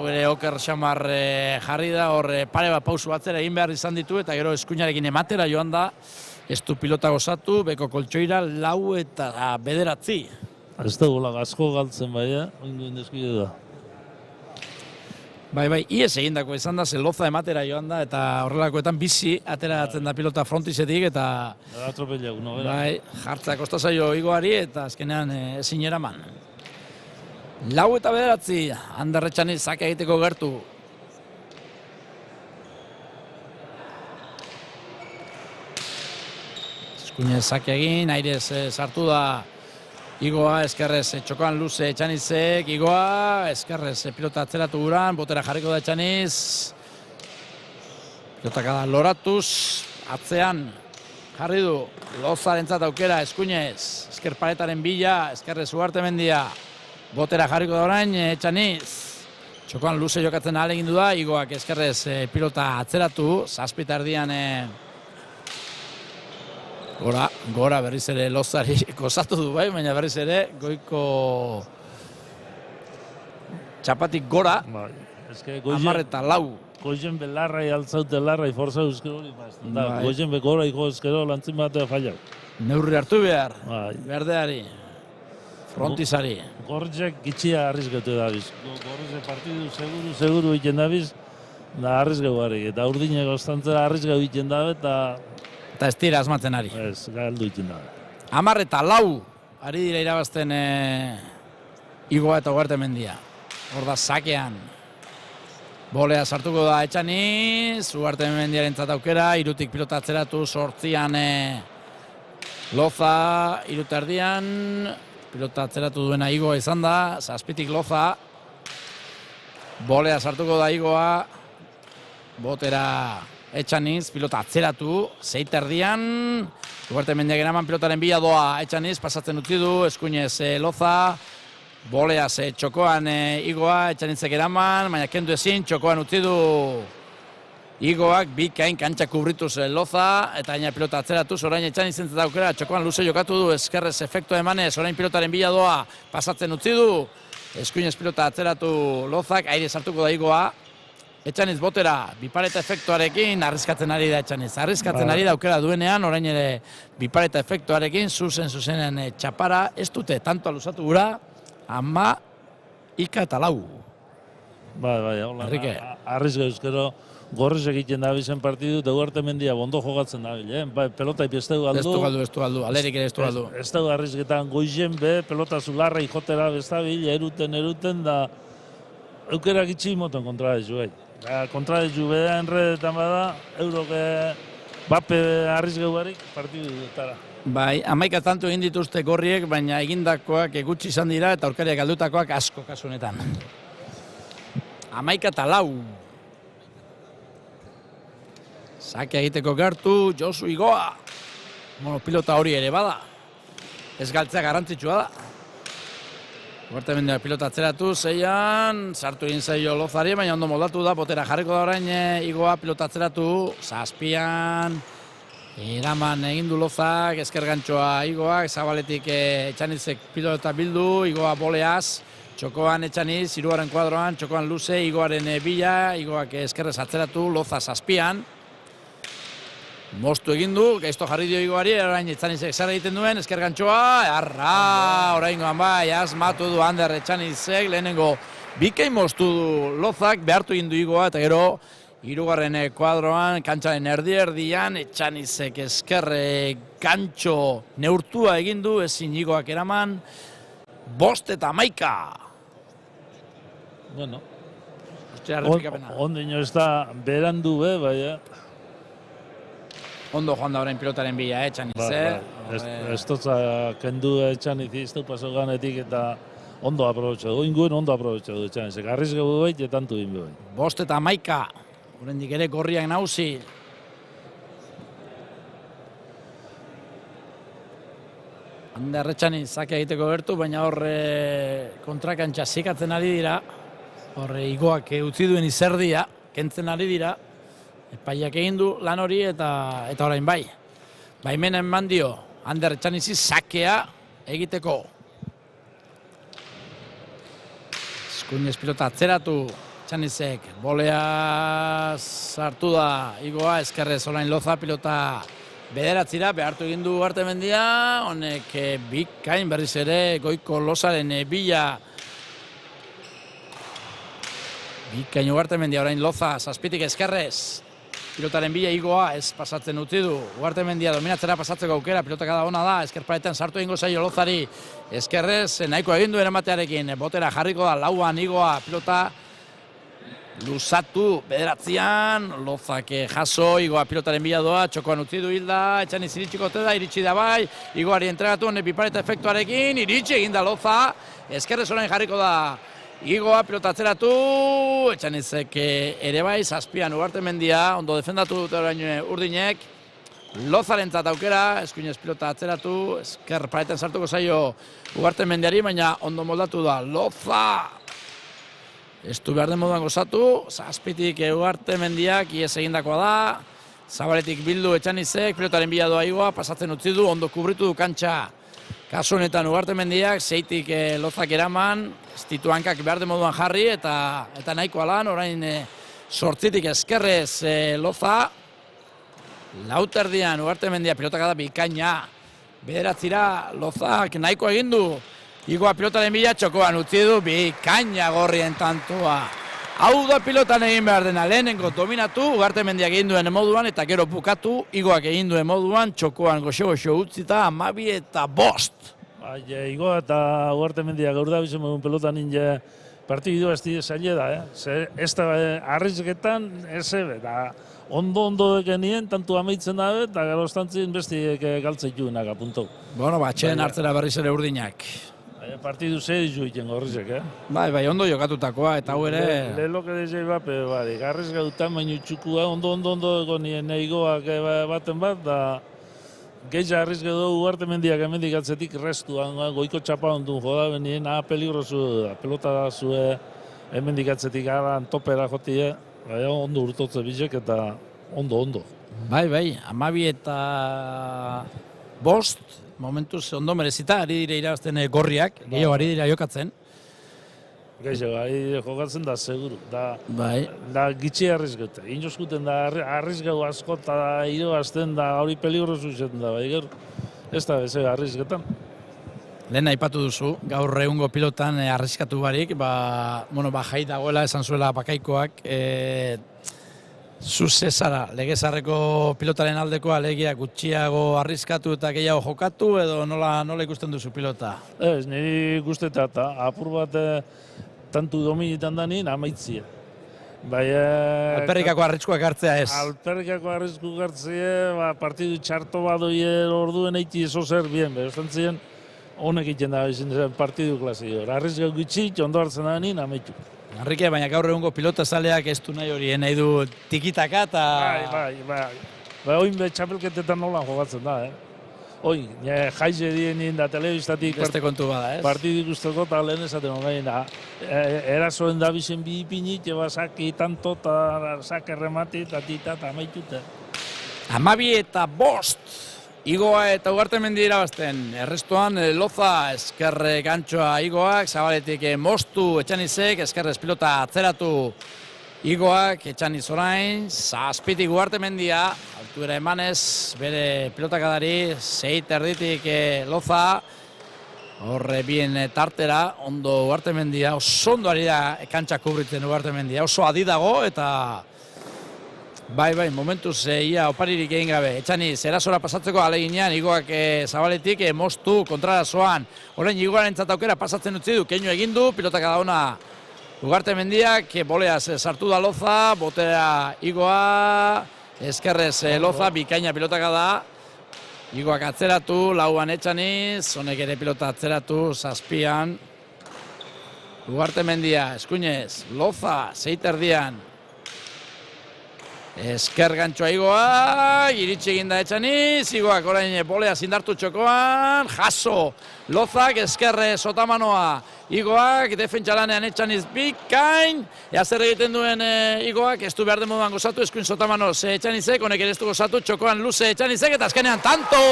A: bere oker xamar jarri da, hor pare bat pausu batzera egin behar izan ditu, eta gero eskuinarekin ematera joan da, ez du pilota gozatu, beko koltsoira 4 eta 9.
B: Ez da gula asko galtzen baina, oingo indezkide da.
A: Bai, ies egindako izan da, Loza ematera joan da, eta horrelakoetan bizi ateratzen da pilota frontisetik, eta...
B: Atropellak, no, bera.
A: Bai, jartzak kostazaio Igoari, eta azkenean ezin eraman. 4 eta 9, Ander Etxaniz sake egiteko gertu. Eskuinez sake egin, airez sartu da Igoa, eskerrez txokoan luze Etxanizek, Igoa, eskerrez pilota atzeratu guran, botera jarriko da Etxaniz. Pilotak da loratuz, atzean jarri du Lozarentzat aukera eskuinez, esker paretaren bila, eskerrez Ugarte Mendia. Botera jarriko da orain Etxaniz. Txokoan luze jokatzen ahalegin du da, Igoak eskerrez pilota atzeratu, 7 erdian gora berriz ere Lozari gozatu du bai, baina berriz ere goiko txapatik gora, 10 eta 4.
B: Goizen be larrai altzaute larrai forza euskero hori bazten da. Goizen be gora iko euskero lantzin batea fallau.
A: Neurri hartu behar, berdeari, frontizari.
B: Gortzak gitxia arrizgatu dabiz. Gortze partidu seguru egiten dabiz, da arrizgau harik. Eta urdineko estantzera arrizgau egiten dabe,
A: eta ez dira asmatzen ari.
B: Ez, galdu egiten dabe.
A: 10 eta 4 ari dira irabazten Igoa eta Ugarte Mendia. Hor da sakean. Bolea sartuko da Etxaniz, Ugarte Mendiaren aukera, 3tik pilota atzeratu, 8an Loza, 3 erdian, pilota atzeratu duena Igoa izan da, 7tik Loza. Bolea sartuko da Igoa, botera Etxaniz, pilota atzeratu, 6 erdian, Ugarte Mendiak eraman pilotaren bila doa Etxaniz, pasatzen utzi du, eskuinez Loza, boleaz txokoan Igoa, Etxanitzek eraman, baina kendu ezin, txokoan utzi du Igoak, bikain kantxa kubrituz Loza, eta gaina pilota atzeratuz, orain Etxanitzen aukera, txokoan luze jokatu du, eskerrez efektu emanez, orain pilotaren bila doa, pasatzen utzi du, eskuinez pilota atzeratu Lozak, aire sartuko da Igoa, Etxaniz botera, bipareta efektuarekin, arrizkatzen ari da Etxaniz. Arrizkatzen ari da aukera duenean, orain ere bipareta efektuarekin, zuzenen txapara, ez dute, tanto alusatu gura, 10 eta 4.
B: Bai, hola, arrizga euskero, gorrez egiten dabizen partidu, eta Ugarte Mendia bondo jogatzen dabil, pelota ipi ez du galdu.
A: Ez du galdu, alerik ere ez du galdu.
B: Ez du arrizketan goizen be, pelota zularra ikotera bestabil, eruten, da eukerak itxi moten kontra dezu, kontra dezu beda enredetan bada, euroke bape arrizgeuarik partidu dutara.
A: Bai, 11 tanto egin dituzte gorriek, baina egindakoak gutxi izan dira eta aurkariak galdutakoak asko kasu honetan. 11 eta 4. Sake egiteko gertu, Josu Igoa. Pilota hori ere bada. Ez galtzea garrantzitsua da. Ugarte Mendia pilota atzeratu, 6an, sartu egin zaio Lozari, baina ondo moldatu da, botera jarriko da orain Igoa pilota atzeratu, 7an, eraman egin du Lozak, esker gantxoa Igoak, Zabaletik Etxanizek pilota bildu, Igoa boleaz, txokoan Etxaniz, 3. kuadroan, txokoan luze, Igoaren bila, Igoak eskerrez atzeratu, Loza 7an. Moztu egin du, gaizto jarri dio Igoari, orain Etxanizek zer egiten duen, esker gantxoa, oraingoan bai, asmatu du Ander Etxanizek, lehenengo bikain moztu du Lozak, behartu egin du Igoa, eta gero, 3. kuadroan, kantxaren erdian, Etxanizek esker gantxo neurtua egin du, ezin Igoak eraman, 5 eta 11.
B: Bueno,
A: ondino
B: ez da berandu be, bai,
A: Ondo joan da orain pilotaren bila, Etxaniz,
B: Ez dutza kendu Etxaniz iztu paso ganetik eta ondo aprobetxatu, inguen ondo aprobetxatu Etxanizek, arrizgau behit eta tantu egin behit.
A: 5 eta 11, horrendik ere gorriak nauzi. Ander Etxani zake egiteko gertu, baina hor kontrakantxa zikatzen ari dira. Hor Igoak utzi duen izerdia, kentzen ari dira. Epaiak egin du lan hori eta orain bai. Baimena eman dio Ander Etxanizi zakea egiteko. Eskuinez pilota atzeratu Etxanizek. Bolea sartu da Igoa, ezkerrez orain Loza pilota bederatzira, behartu egin du Ugartemendia, honek bikain berriz ere goiko Lozaren bila. Bikain Ugartemendia, orain Loza, zazpitik ezkerrez. Pilotaren bila Igoa ez pasatzen utzi du. Ugartemendia dominatzera pasatzeko aukera, pilotak da ona da, ezkerparetan sartu egingo zaio Lozari. Ezkerrez, nahiko egin duen ematearekin, botera jarriko da, lauan Igoa pilota. Luzatu bederatzean, Lozak jaso, Igoa pilotaren bila doa, txokoan utzi du Hilda, Etxaniz iritsiko ote da, iritsi da bai, Igoari entregatu honek pipareta efektuarekin, iritsi eginda Loza, ezkerrez orain jarriko da Igoa pilota atzeratu, Etxanizek ere bai, zazpian Ugartemendia, ondo defendatu dute orain Urdinek, Lozarentzat aukera, eskuinez pilota atzeratu, ezker pareten sartuko zaio Ugartemendiari, baina ondo moldatu da Loza. Ez du behar den moduan gozatu, zazpitik Ugartemendiak ies egindakoa da, Zabaletik bildu Etxanizek, pilotaren bila doa Igoa, pasatzen utzi du, ondo kubritu du kantxa. Kasu honetan Ugartemendiak, zeitik Lozak eraman, ez ditu hankak behar den moduan jarri, eta nahikoa lan, orain sortzitik ezkerrez Loza. Lauterdian Ugartemendia pilotak da bikaina, bederatzira Lozak nahikoa egin du. Igoa pilotaren bila txokoan utzi du bikaina gorrien tantua. Hau da pilotan egin behar dena, lehenengo dominatu, Ugartemendiak egin duen moduan, eta gero bukatu, Igoak egin duen moduan, txokoan goxo-goxo utzita, 12-5.
B: Igoa eta Ugartemendiak gaur da bizen modun pelotan inge partidu ez dira zaila da, ez da arrizketan, ez ebe, da ondo egenien, tantu amaitzen dabe, eta gero estantzien bestiek galtzeituenak apuntou.
A: Bueno, txeden hartzera berriz ere Urdinak.
B: Partidu ze dizu iten gorrizek,
A: Bai, ondo jokatutakoa, eta hau ere...
B: Lehelo kedezei bape, garriz gautan, baino txukua, ondo egonien Igoak baten bat, da gehiago harriz gado Ugartemendiak emendik atzetik restuan, goiko txapa ondun joda, benien peligrosu da, pelota da zue emendik atzetik aran topera jotie, ondo urtotze bizek eta ondo.
A: Bai, 12-5, momentuz ondo merezita, ari dire irabazten gorriak, gehiago ari dira jokatzen.
B: Gehiago, ari jokatzen da, seguru.
A: Bai.
B: Da gitxi arrizgete. Inoskuten da arrizgau asko eta irabazten da hori peligrosu izaten da, bai gero. Ez da bezea arrizgetan.
A: Lehen aipatu duzu, gaur egungo pilotan arrizkatu barik, jai dagoela esan zuela Bakaikoak, zu zezara, legezarreko pilotaren aldeko alegia gutxiago arrizkatu eta gehiago jokatu edo nola ikusten duzu pilota?
B: Ez, niri guztetat, eta apur bat tantu dominitan da nien amaitzia.
A: Alperrikako arriskuak hartzea ez?
B: Alperrikako arriskuak hartzea, partidu txarto bat doien orduen eiti eso zer bien, berostantzien honek egiten da partidu klasio. Arrizkak gutxi, ondo hartzen da nien amaitu.
A: Enrique, baina gaur egungo pilota zaleak ez du nahi hori, nahi du tikitaka eta...
B: Bai. Oin be txapelketetan nola jogatzen da, Oin, jaize dienin da telebistatik...
A: Beste kontu bada, ez?
B: Partidu ikusteko eta lehen esaten hogein da. Erasoen da bizen bi ipinit, saki tanto eta sake remati eta tita eta amaitute.
A: 12-5. Igoa eta Ugartemendi irabazten. Errestuan Loza, ezker gantxoa Igoak, Zabaletik moztu Etxanizek, ezkerrez pilota atzeratu Igoak, Etxaniz orain, zazpitik Ugartemendia, altuera emanez, bere pilotakadari, 6 erditik Loza, horre bien tartera, ondo Ugartemendia, oso ondo ari da kantxak kubritzen Ugartemendia, oso adi dago eta... Bai, momentuz ia oparirik egin gabe. Etxaniz, erasora pasatzeko aleginean, Igoak Zabaletik moztu kontrarazoan. Orain Igoarentzat aukera pasatzen utzi du, keinu egin du, pilotak da ona Ugartemendiak, boleaz sartu da Loza, botera Igoa, ezkerrez Loza, bikaina pilotaka da. Igoak atzeratu, lauan Etxaniz, honek ere pilota atzeratu, zazpian. Ugartemendia, eskuinez, Loza, 6 erdian. Esker gantxoa Igoa, iritsi eginda Etxaniz, Igoak orain bolea zindartu txokoan, jaso, Lozak, Esker Sotamanoa, Igoak, defentsalanean Etxaniz bikain, ea zer egiten duen Igoak, ez du behar den moduan gozatu, eskuin Sotamanoz Etxanizek, honek ere ez du gozatu, txokoan luze Etxanizek, eta azkenean tanto!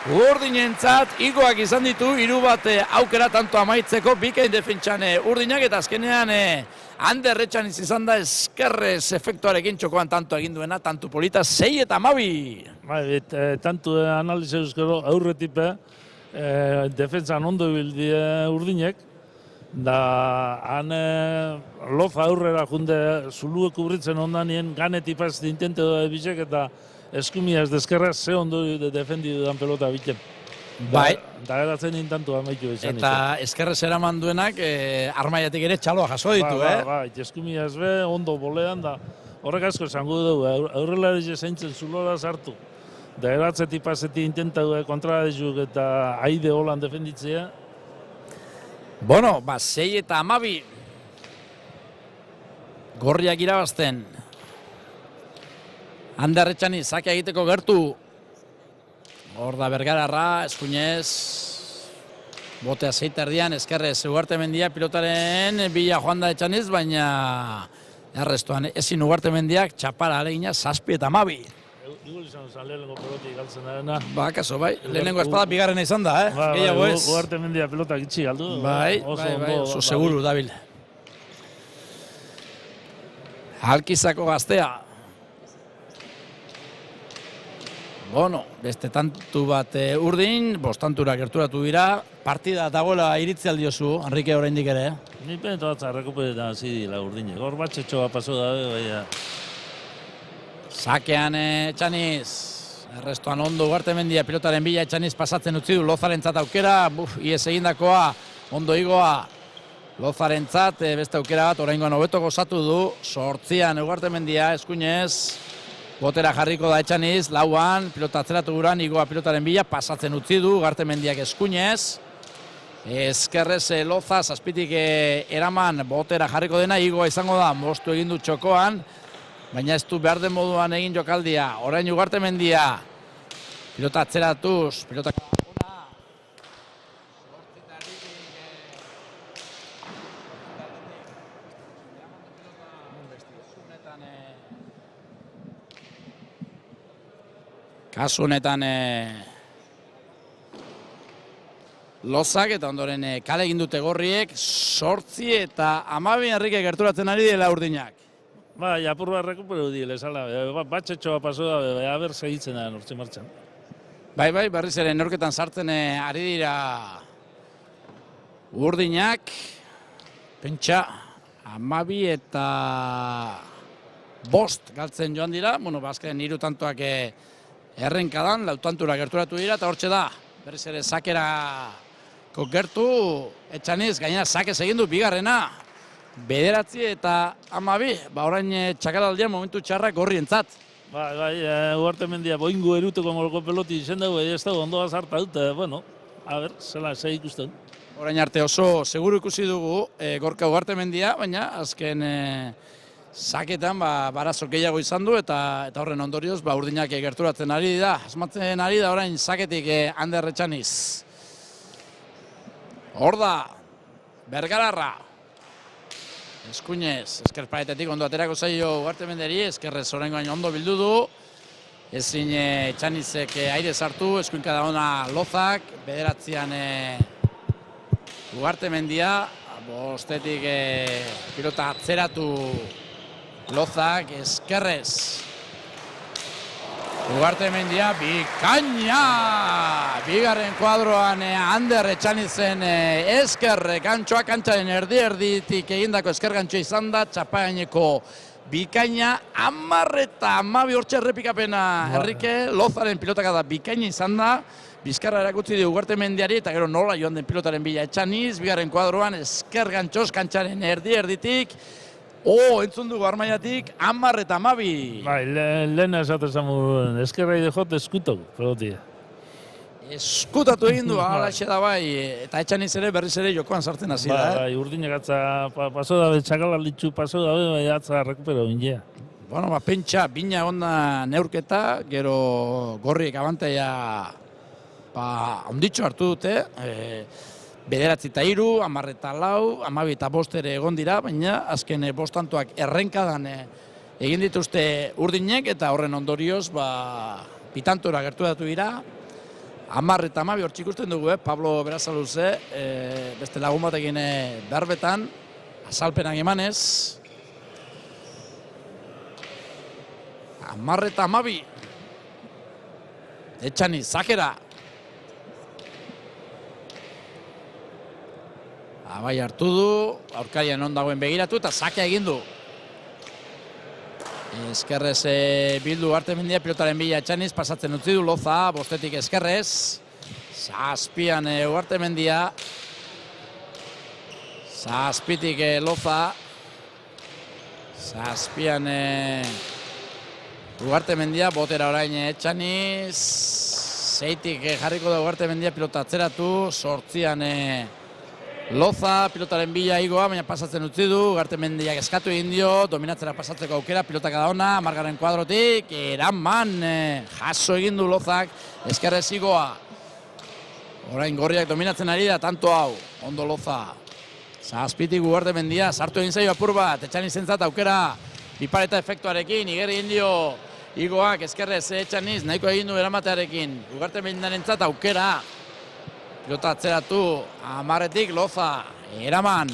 A: Urdinentzat, Igoak izan ditu, 3 bat aukera tanto amaitzeko, bikain defentsan Urdinak, eta azkenean Ander Etxaniz izan da Eskerrez efektuarekin txokoan tanto egin duena, tanto polita, 6 eta 12.
B: Bai, tanto analize euskero aurretipe, defentsan ondo bildi Urdinek, da han Loza aurrera junde zuluek ubritzen ondanien ganetipaz intente doa bizek eta eskumiaz dezkerra ze ondo defendidu dan pelota biten.
A: Bai.
B: Da geratzen intantu amaitu izan.
A: Eta Eskerrez eraman duenak armaiatik ere txaloa jaso ditu,
B: Bai, eskumiaz be, ondo bolean da. Horrek asko esango dugu, aurrelari zeintzen zulora sartu. Da eratzeti paseti intenta du kontra dezuk eta aide holan defenditzea.
A: Bueno, 6 eta 12. Gorriak irabazten. Ander Etxaniz, zake egiteko gertu. Hor da Bergararra, eskuinez. Bote azeite erdian, Eskerrez Ugartemendia pilotaren bila joan da Etxaniz, baina errestuan ezin Ugartemendiak txapara alegina 7 eta 12.
B: Igual izan zen lehenengo pelotik galtzen da.
A: Ba, kaso, bai. Lehenengo espada bigarrena izan da, gehiago ez.
B: Ugartemendia pelotak itxi galdu.
A: Bai, oso seguru dabil. Alkizako Gaztea. Bueno, beste tantu bat Urdin, 5 tantura gerturatu dira. Partida dagoela iritzi aldiozu, Enrique oraindik ere.
B: Ni pentu batza rekuperetan hasi dira Urdinek. Hor batxetxoa paso dabe, baina...
A: Sakean Etxaniz, errestoan ondo Ugartemendia pilotaren bila Etxaniz pasatzen utzi du Lozarentzat aukera, ies egindakoa, ondo Igoa. Lozarentzat beste aukera bat, oraingoan hobeto gozatu du, 8an Ugartemendia eskuinez. Botera jarriko da Etxaniz, 4an, pilota atzeratu guran, Igoa pilotaren bila, pasatzen utzi du, Ugartemendiak eskuinez. Eskerrez Loza, 7tik eraman, botera jarriko dena, Igoa izango da, moztu egin du txokoan, baina ez du behar den moduan egin jokaldia. Orain Ugartemendia, pilota atzeratuz, pilota kasu honetan Lozak eta ondoren kale egin dute Gorriek, 8 eta 12 Enrique gerturatzen ari dela Urdinak.
B: Bai, apur bat rekuperu dile, esala, batxetxoa paso da, aber segitzen da nortze martxan.
A: Bai, berriz ere neurketan sartzen ari dira Urdinak, pentsa, 12 eta 5 galtzen joan dira, bueno, bazken 3 tantoak errenkadan, 4 tantura gerturatu dira, eta hortxe da, berriz ere sakerako gertu, Etxaniz, gainera sakez egin du bigarrena, 9 eta 12, orain txakalaldian momentu txarrak Gorrientzat.
B: Bai, Ugartemendia boingu eruteko molko peloti izen dugu, ez dago ondoa zarta dut, bueno, a ber, zela, ze ikusten.
A: Orain arte oso seguru ikusi dugu Gorka Ugartemendia, baina azken saketan barazo gehiago izan du eta horren ondorioz Urdinak gerturatzen ari da. Asmatzen ari da orain saketik Ander Etxaniz. Hor da, Bergararra. Eskuinez, Eskerparetetik ondo aterako zaio Ugartemenderi, Eskerrez oraingoan ondo bildu du. Ezin Etxanizek aire sartu, eskuinka da ona Lozak, 9an Ugartemendia, 5etik pilota atzeratu Lozak, Eskerrez. Ugartemendia, bikaina! Bigarren kuadroan Ander Etxanizen Esker gantxoa, kantxaren erditik egindako Esker gantxoa izan da, txapagaineko bikaina, 10 eta 12 hortxe errepikapena Enrique, Lozaren pilotaka da bikaina izan da, Bizkarra erakutsi du Ugartemendiari eta gero nola joan den pilotaren bila Etxaniz, bigarren kuadroan Esker gantxoz, kantxaren erditik, entzun dugu armaiatik, 10 eta 12.
B: Bai, lehena esaten zamu, Eskerra ide jot eskutok, pelotia.
A: Eskutatu egin du, alaxe da bai, eta Etxaniz ere berriz ere jokoan sartzen hasi da.
B: Bai, Urdinak atza paso dabe, txakalalitzu paso dabe, bai atza rekupero ingea.
A: Bueno, pentsa, bina onda neurketa, gero gorriek abantaia onditxo hartu dute, 9-3, 10-4, 12-5 ere egon dira, baina azken bostantoak errenkadan egin dituzte urdinek, eta horren ondorioz, pitantora gertu datu dira, 10-12 hortzik ikusten dugu, Pablo Berasaluze, beste lagun batekin berbetan, azalpenak emanez, 10-12, Etxani, zakera. Abai hartu du, aurkarian on dagoen begiratu eta zakea egin du. Eskerrez bildu Ugartemendia, pilotaren bila Etxaniz, pasatzen utzi du Loza, bostetik eskerrez. Zazpian Ugartemendia. Zazpitik Loza. Zazpian Ugartemendia, botera orain Etxaniz. Zeitik jarriko da Ugartemendia, pilota atzeratu, sortzian Loza, pilotaren bila igoa, baina pasatzen utzi du, Ugartemendiak eskatu egin dio, dominatzera pasatzeko aukera, pilotaka da ona, margaren kuadrotik, eraman, jaso egin du Lozak, eskerrez igoa. Orain gorriak dominatzen ari da, tanto hau, ondo Loza. Zazpitik Ugartemendia, sartu egin zaio apur bat, Etxaniz zentzat aukera, pipareta efektuarekin, igerri egin dio, igoak eskerrez Etxaniz, nahiko egin du eramatearekin, Ugartemendiaren entzat aukera. Pilota atzeratu, 10-tik Loza, eraman.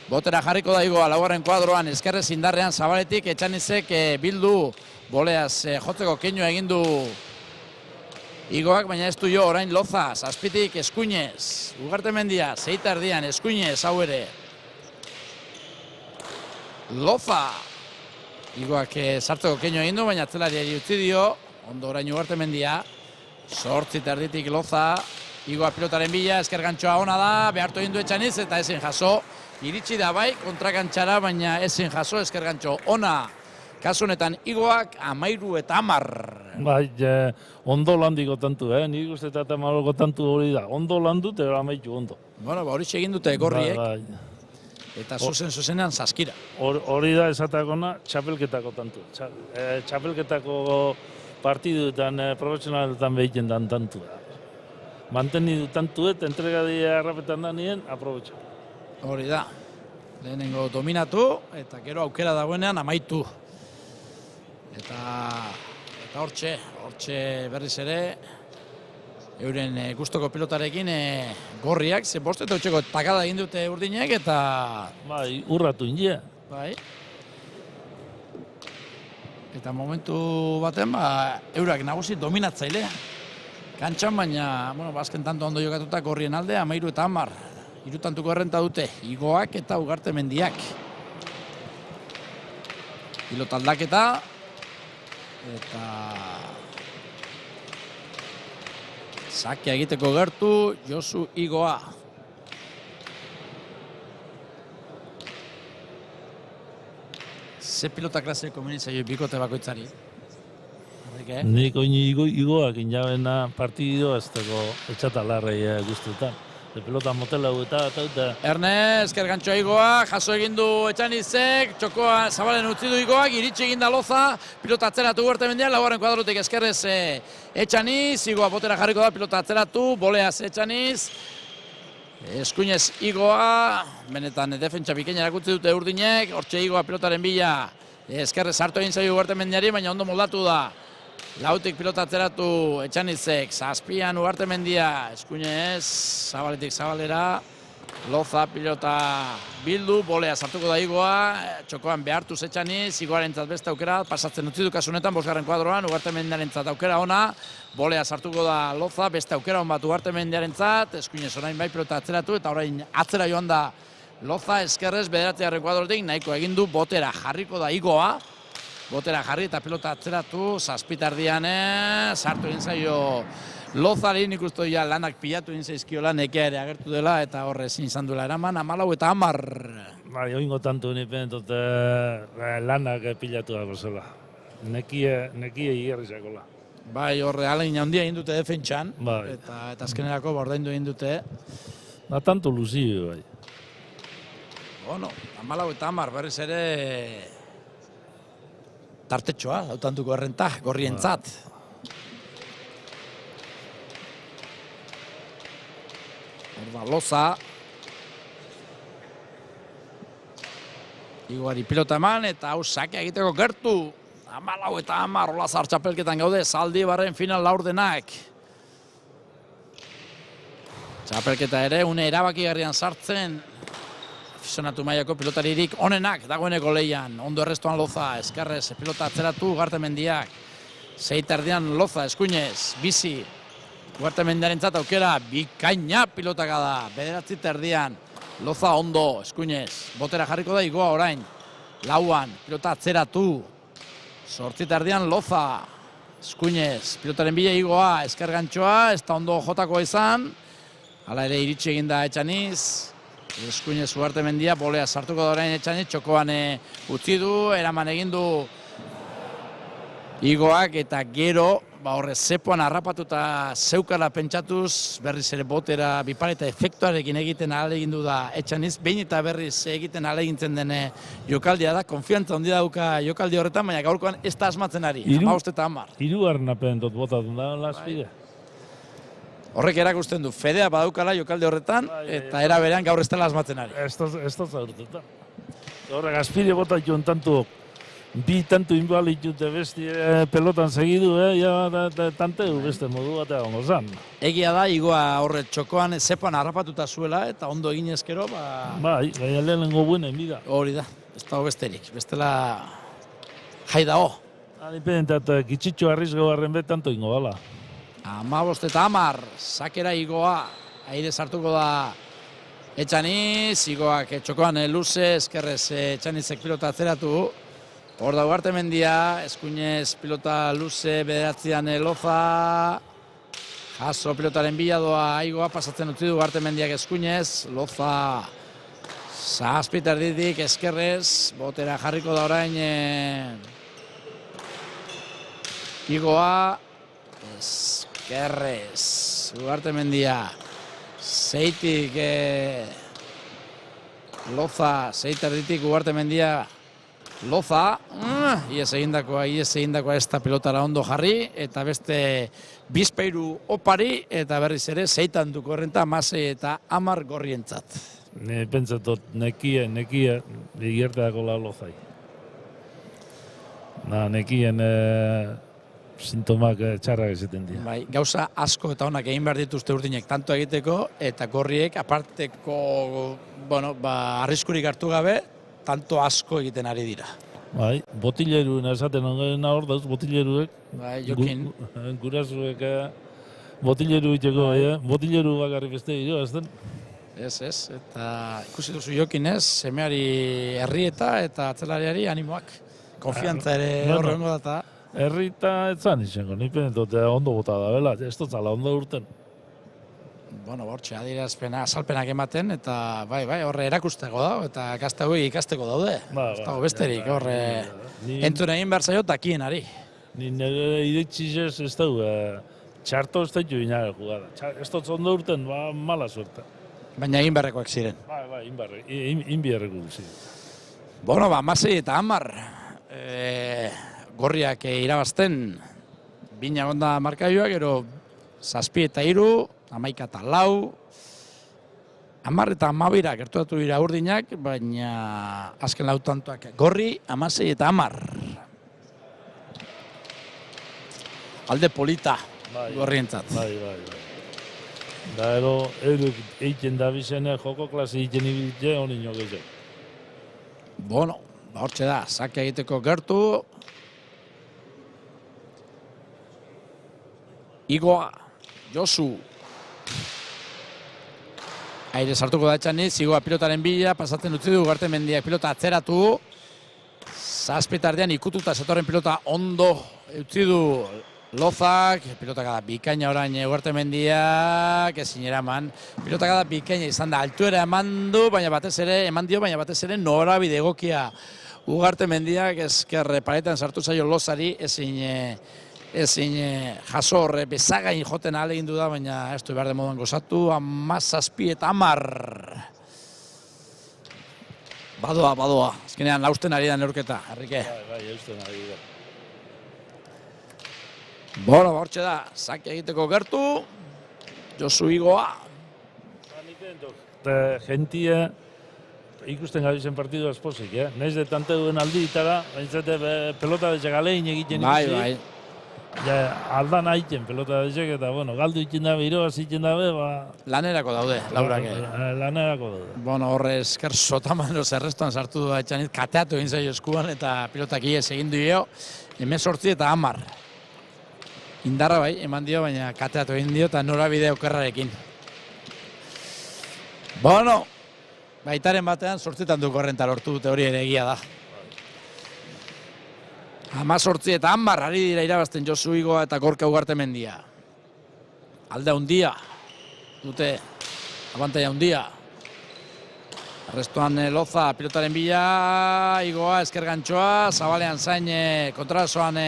A: Botera jarriko da igoa, laugarren kuadroan, eskerrez indarrean Zabaletik, Etxanizek bildu, boleaz jotzeko keinua egin du igoak, baina ez du jo, orain Loza, zazpitik Eskuinez. Ugartemendia, zeita erdian, Eskuinez, hau ere. Loza, igoak sartzeko keinua egin du, baina atzelariari utzi dio, ondo orain Ugartemendia, 8 erditik Loza, igoa pilotaren bila, esker gantxoa ona da, behartu egin du Etxaniz eta ezin jaso. Iritsi da bai, kontrakantxara, baina ezin jaso, esker gantxo ona. Kasu honetan igoak 13-10.
B: Bai, ondo landiko tantu, nik uste eta maloko tantu hori da. Ondo landu eta amaitu ondo.
A: Bueno, hori egin dute gorriek,
B: Bai.
A: eta zuzenean saskira.
B: Hori da esatakona txapelketako tantu. Txapelketako partiduetan, profesionaletan behiten dan tantu da. Manteni du tantuet, entregadia errapetan da nien, aprobetxa.
A: Hori da. Lehenengo dominatu, eta gero aukera dagoenean amaitu. Eta hortxe berriz ere, euren gustoko pilotarekin gorriak, ze bost eta utxeko takada egin dute urdinek, eta...
B: Bai, urratu india.
A: Bai. Eta momentu baten, eurak nagusi dominatzailea. Kantxan, baina, azken tanto ondo jokatuta gorrien alde, 13-10. 3 tantuko errenta dute, igoak eta Ugartemendiak. Pilota aldaketa. Eta... Zakea egiteko gertu, Josu igoa. Ze pilota klaseko menitzaio bikote bakoitzari?
B: Nik oin igoak inabena partido ez dago etxatalarrei guztetan. Pelota motela eta...
A: Erne, esker gantxoa igoa, jaso egin du Etxanizek, txokoa Zabalen utzi du igoak, iritsi egin da Loza, pilota atzeratu Ugartemendian, laugarren kuadrotik eskerrez Etxaniz, igoa botera jarriko da, pilota atzeratu, boleaz Etxaniz, Eskuinez igoa, benetan defentsa bikaina erakutsi dute urdinek, hortxe igoa pilotaren bila, eskerrez hartu egin zaio Ugartemendiari, baina ondo moldatu da. Lautik pilota atzeratu Etxanizek, zazpian Ugartemendia, Eskuinez, Zabaletik Zabalera, Loza pilota bildu, bolea sartuko da igoa, txokoan behartuz Etxaniz, igoarentzat beste aukera, pasatzen utzi du kasunetan, 5. kuadroan, Ugartemendiarentzat aukera ona, bolea sartuko da Loza, beste aukera on bat Ugartemendiarentzat, Eskuinez orain bai pilota atzeratu, eta orain atzera joan da Loza, eskerrez, 9. kuadrotik, nahiko egin du, botera jarriko da igoa, botera jarri eta pilota atzeratu, zazpitardian, sartu egin zaio Lozari, nik uste ja lanak pilatu egin zaizkiola, nekea ere agertu dela, eta horre ezin izan duela eraman, 14-10.
B: Bai, oingo tantu nipen, lanak pilatu dago zela. Nekie igerrizakola.
A: Bai, horre alain handia egin dute defentsan,
B: bai.
A: Eta azkenerako bordaindu egin dute.
B: Da tanto luzio, bai.
A: Bueno, 14-10 berriz ere... tartetxoa, lautantuko errenta, gorrientzat. Horda Loza. Iguari pilota eman eta hau sake egiteko gertu. 14 eta 10 Olazar txapelketan gaude, Zaldibarren final laurdenak. Txapelketa ere une erabakigarrian sartzen. Afizionatu mailako pilotaririk onenak dagoeneko leian. Ondo errestoan Loza, eskerrez pilota atzeratu Ugartemendiak. Zeiterdian Loza, eskuinez, bizi. Ugartemendiarentzat aukera, bikaina pilotaka da. Bederatzi terdian, Loza ondo, eskuinez. Botera jarriko da Igoa orain. Lauan, pilota atzeratu. 8 terdian Loza, eskuinez. Pilotaren bila Igoa, esker gantxoa, ez da ondo jotakoa izan. Hala ere iritsi eginda Etxaniz. Eskuinez Ugartemendia, bolea sartuko da orain Etxaniz, txokoan utzi du, eraman egin du Igoak eta gero, horre zepoan harrapatuta zeukala pentsatuz, berriz ere botera bipareta efektuarekin egiten ahalegindu da Etxaniz, behin eta berriz egiten ahalegintzen den jokaldia da, konfiantza handi dauka jokaldi horretan, baina gaurkoan ez da asmatzen ari, 15 eta 10.
B: Hirugarren apen dut botatun da, Laspide.
A: Horrek erakusten du, fedea badaukala jokalde horretan, eta era berean gaur ez dela asmatzen ari.
B: Ez da zaurtuta. Horrek, Aspire botat joan tantu, bi tantu inbalitute besti pelotan segidu, tanteu beste modu batea gongo zan.
A: Egia da, Igoa horre txokoan zepoan harrapatuta zuela, eta ondo egin ezkero,
B: Bai, lehenengo buenen bida.
A: Hori da, ez dago besterik, bestela jai dago.
B: Independentat, gitxitxo arrizgo garren bet tanto ingo bala.
A: 15 eta 10, sakera Igoa, aire sartuko da Etxaniz, Igoak txokoan luze, eskerrez Etxanizek pilota atzeratu. Hor da Ugartemendia, eskuinez pilota luze, bederatzean Loza. Jaso pilotaren bila doa Igoa, pasatzen utzi du Ugartemendiak eskuinez. Loza, zazpiter ditik, eskerrez, botera jarriko da orain Igoa. Eskerrez, Ugartemendia, zeitik Loza, zeiter ditik Ugartemendia, Loza, ies egindakoa ez da pilotara ondo jarri, eta beste bizpeiru opari, eta berriz ere zeitan duko errenta 16 eta 10 gorrientzat.
B: Pentsatot, nekia, digiertako la Lozai. Nekien sintomak txarrak esaten dira.
A: Bai, gauza asko eta onak egin behar dituzte urdinek tanto egiteko, eta gorriek aparteko, arriskurik hartu gabe, tanto asko egiten ari dira.
B: Bai, botileruen esaten ongena hor dauz, botileruek.
A: Bai, Jokin.
B: Gurasuek botileru iteko, botileru bakarri beste dira, ez den?
A: Ez, eta ikusi duzu Jokin ez, semeari herrieta eta atzelariari animoak. Konfiantza ere horrengo data.
B: Herrita etzan izango, nipen ondo bota da, bela, ez dutzala ondo urten.
A: Hortxe adierazpena, azalpenak ematen, eta bai, horre erakusteko dago, eta gazte hauek ikasteko daude. Ez dago besterik, horre entzun egin behar zaio takien ari.
B: Ni nire iretzizez ez dugu, txarto ez dugu inare jugada. Ez dut ondo urten, mala suerte.
A: Baina egin beharrekoak ziren.
B: Bai, inbiarreko ziren.
A: 16 eta 10. Gorriak irabazten, bina gonda markaioa, gero 7 eta 3, 11 eta 4, 10 eta 12 gertuatu dira urdinak, baina azken lautantoak Gorri 16 eta 10. Alde polita Gorrientzat.
B: Bai. Da ero, egiten da bizene joko klasi egiten ibiltze honi nogezek.
A: Hortxe da, sake egiteko gertu. Igoa, Josu. Aire sartuko da Etxaniz, Igoa pilotaren bila, pasatzen utzi du Ugartemendiak pilota atzeratu. 7 tardean ikututa zetorren pilota ondo utzi du Lozak, pilotakada bikaina orain Ugartemendiak, ezin eraman. Pilotakada bikaina izan da, altuera eman du, baina batez ere norabide egokia Ugartemendiak, ezker paretan sartu zaio Lozari, ezin jaso horre bezagain joten ahalegin du da, baina ez du behar de moduan gozatu, 17 eta 10. Badoa. Azkenean lausten ari da neurketa, Harrike.
B: Bai, eusten ari da.
A: Bueno, hortxe da, sake egiteko gertu, Josu Igoa.
B: Gentia ikusten gabizen partidu espozik, Naiz de tante duen aldi itara, baintzate pelota de galein egiten ikusi.
A: Bai.
B: Aldan haiten pelota de eta, bueno, galdu ikin dabe, iroaz ikin dabe,
A: Lanerako daude, laurak.
B: Lanerako daude.
A: Bueno, horre esker Sotamano zerrestuan sartu du Etxanit, kateatu egin zaio eskuan eta pilotak iez egin dio, 18 eta 10. Indarra bai, eman dio, baina kateatu egin dio eta norabide okerrarekin. Bueno, baitaren batean 8 du korrenta lortu dute, hori ere egia da. 18 eta 10 ari dira irabazten Josu Igoa eta Gorka Ugartemendia. Alde handia dute, abantaila handia. Arrestuan Loza pilotaren bila, Igoa esker gantxoa, zabalean zain kontrasoan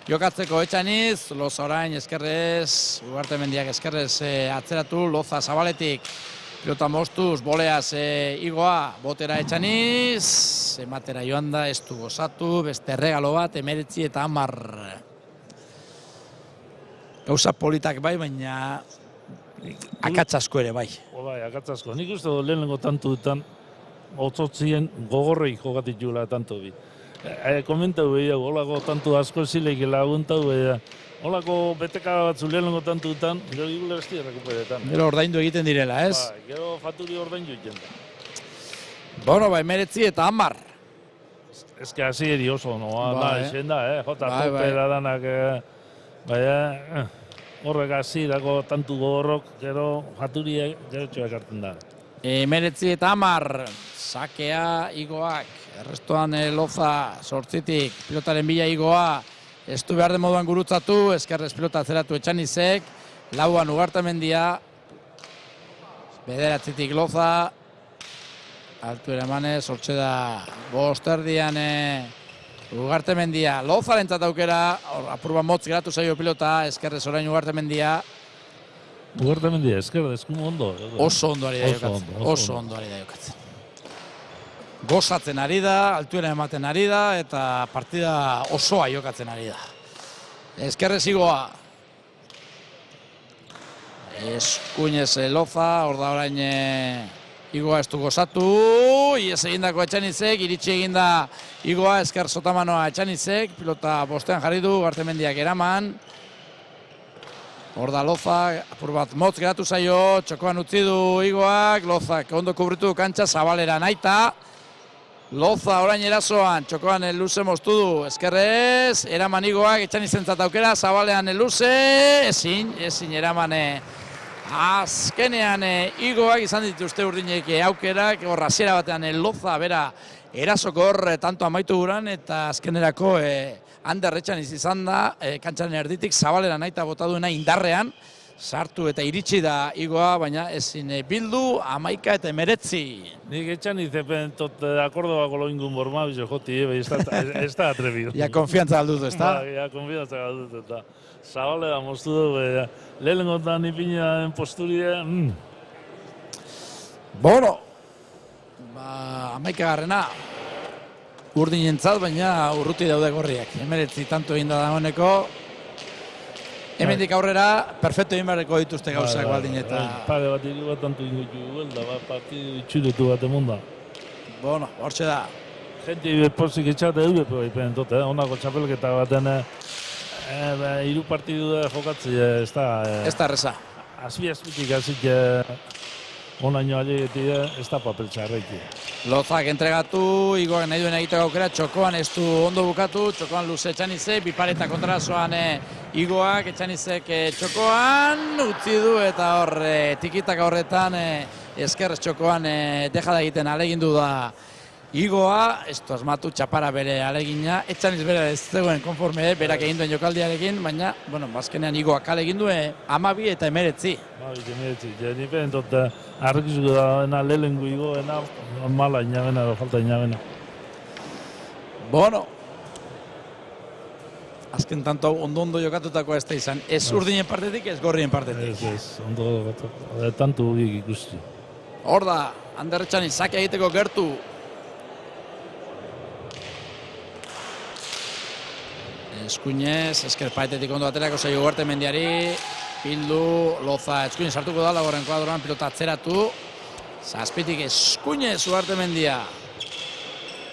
A: jokatzeko Etxaniz, Loza orain eskerrez, Ugartemendiak eskerrez atzeratu, Loza zabaletik. Pilota mostuz, boleaz Igoa, botera Etxaniz, ematera joan da, ez du gozatu, beste regalo bat, 19 eta 10. Gauza politak bai, baina akatsasko ere bai.
B: Bai, akatsasko. Nik uste dut lehenengo tantuetan, otzotzien gogorrei jokatik jula tanto bi. Komentau behia, holako tantu asko zileik laguntau behia. Holako beteka batzu lehenengo tantuetan, gero igule besti errekuperetan.
A: Gero ordaindu egiten direla, ez?
B: Ba, gero faturi ordaindu egiten da.
A: Bueno, bai, 19 eta 10.
B: Ez que hasi eri oso, noa, da, esen da, jota topera danak, horrek hasirako tantu gogorrok, gero faturiek, gero txoak hartzen da.
A: 19 eta 10, sakea Igoak, errestuan Loza, 8tik, pilotaren bila Igoa, ez du behar den moduan gurutzatu, eskerrez pilota atzeratu Etxanizek, lauan Ugartemendia, 9tik Loza, altu ere emanez, hortxe da, 5 erdian Ugartemendia, Lozarentzat aukera, apurban motz geratu zaio pilota, eskerrez orain Ugartemendia.
B: Ugartemendia, eskerrez, eskumo ondo.
A: Oso ondo ari da jokatzen, oso ondo ari da jokatzen. Gozatzen ari da, altuera ematen ari da, eta partida osoa jokatzen ari da. Eskerrez Igoa. Eskuinez Loza, hor da orain Igoa ez du gozatu, iez egindako Etxanizek, iritsi eginda Igoa, esker Sotamanoa Etxanizek, pilota bostean jarri du, Ugartemendiak eraman. Hor da Loza, apur bat motz geratu zaio, txokoan utzi du Igoak, Lozak ondo kubritu kantxa, Zabalera naita. Loza orain erasoan, txokoan luze moztu du, eskerrez, eraman Igoak, Etxanizentzat aukera, Zabalean luze, ezin eraman azkenean Igoak izan dituzte urdinek aukerak, hor hasiera batean Loza bera erasoko hor tanto amaitu guran, eta azkenerako Ander Etxaniz izan da, kantxaren erditik Zabalera naita bota duena indarrean, sartu eta iritsi da Igoa, baina ezin bildu, 11 eta 19.
B: Nik Etxaniz epentot akordobako loingun borma, bizo joti, ez da atrebido.
A: Ja, konfiantza aldut, ez da?
B: Ja, konfiantza aldut, eta Zabalera moztu du, lehenengotan ipina den posturia.
A: Bueno, 11 garrena, urdinentzat, baina urruti daude gorriak. 19 tanto egin da dagoeneko. Hemendik aurrera, perfecto egin beharreko dituzte gauzak baldin eta...
B: Pare bat iri bat tanto ingoitu da, partidu itxuretu bat emunda.
A: Bueno, hortxe da.
B: Gente pozik etxate eureko ipen entote, honako txapelketa baten hiru partidu da jokatzea, ez da...
A: Ez da erreza.
B: Azpitik hazik onaino alegetik ez da papel txarreiki.
A: Lozak entregatu, Igoak nahi duen egiteko aukera, txokoan ez du ondo bukatu, txokoan luze Etxanizek, bipareta kontrasoan Igoak, Etxanizek txokoan, utzi du eta hor tikitaka horretan eskerrez txokoan deja da egiten alegindu da Igoa, ez du asmatu txapara bere alegina, Etxaniz bere ez zegoen konforme, berak egin duen jokaldiarekin, baina, bueno, bazkenean Igoak alegin duen 12 eta 19.
B: 12 eta 19, ja, nipen entot argizuko da dena lehenengo Igoena, mala inabena, falta inabena.
A: Bueno, azken tanto ondo jokatutakoa ez da izan, ez urdinen partetik, ez gorrien partetik.
B: Ez, ondo jokatu, tanto horiek ikusti.
A: Hor da, Ander Etxaniz sake egiteko gertu, Eskuinez, esker paetetik ondo aterako zaio Ugartemendiari, bildu, Loza, Eskuinez hartuko da, laugarren kuadroan, pilota atzeratu, zazpitik Eskuinez Ugartemendia,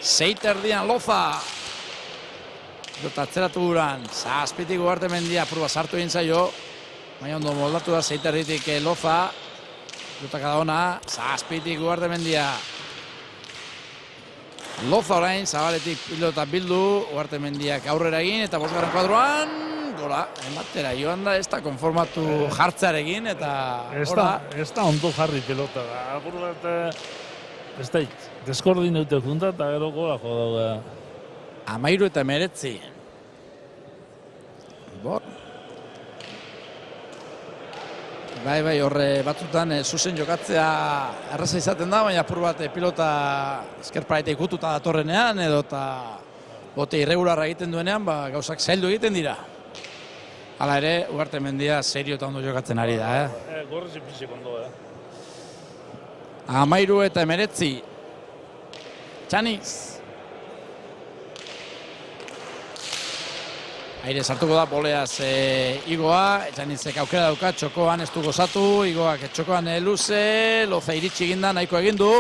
A: Zeiterdian Loza, pilota atzeratu guran, zazpitik Ugartemendia, purba sartu egin zaio, baina ondo moldatu da Zeiterditik Loza, pilota kada ona, zazpitik Ugartemendia, Loza orain, zabaletik pilota bildu, Ugartemendiak aurrera egin, eta bosgarren kuadroan, gola, ematera joan da, ez da konformatu jartzearekin, eta gola.
B: Ez da ondo jarri pelota, apur bat, ez da, deskoordinute junta, eta gero gola jo daude.
A: 13 eta 19. Bai, horre batzutan zuzen jokatzea erraza izaten da, baina apur bat pilota eskerparetik gututa datorrenean, edo eta bote irregularra egiten duenean, gauzak zaildu egiten dira. Hala ere, Ugartemendia serio eta ondo jokatzen ari da,
B: Gorrez ipizik ondo,
A: 13 eta 19. Txaniz. Aire sartuko da boleaz Igoa, Etxanizek aukera dauka, txokoan ez du gozatu, Igoak txokoan luze, Loza iritsi eginda, nahiko egindu,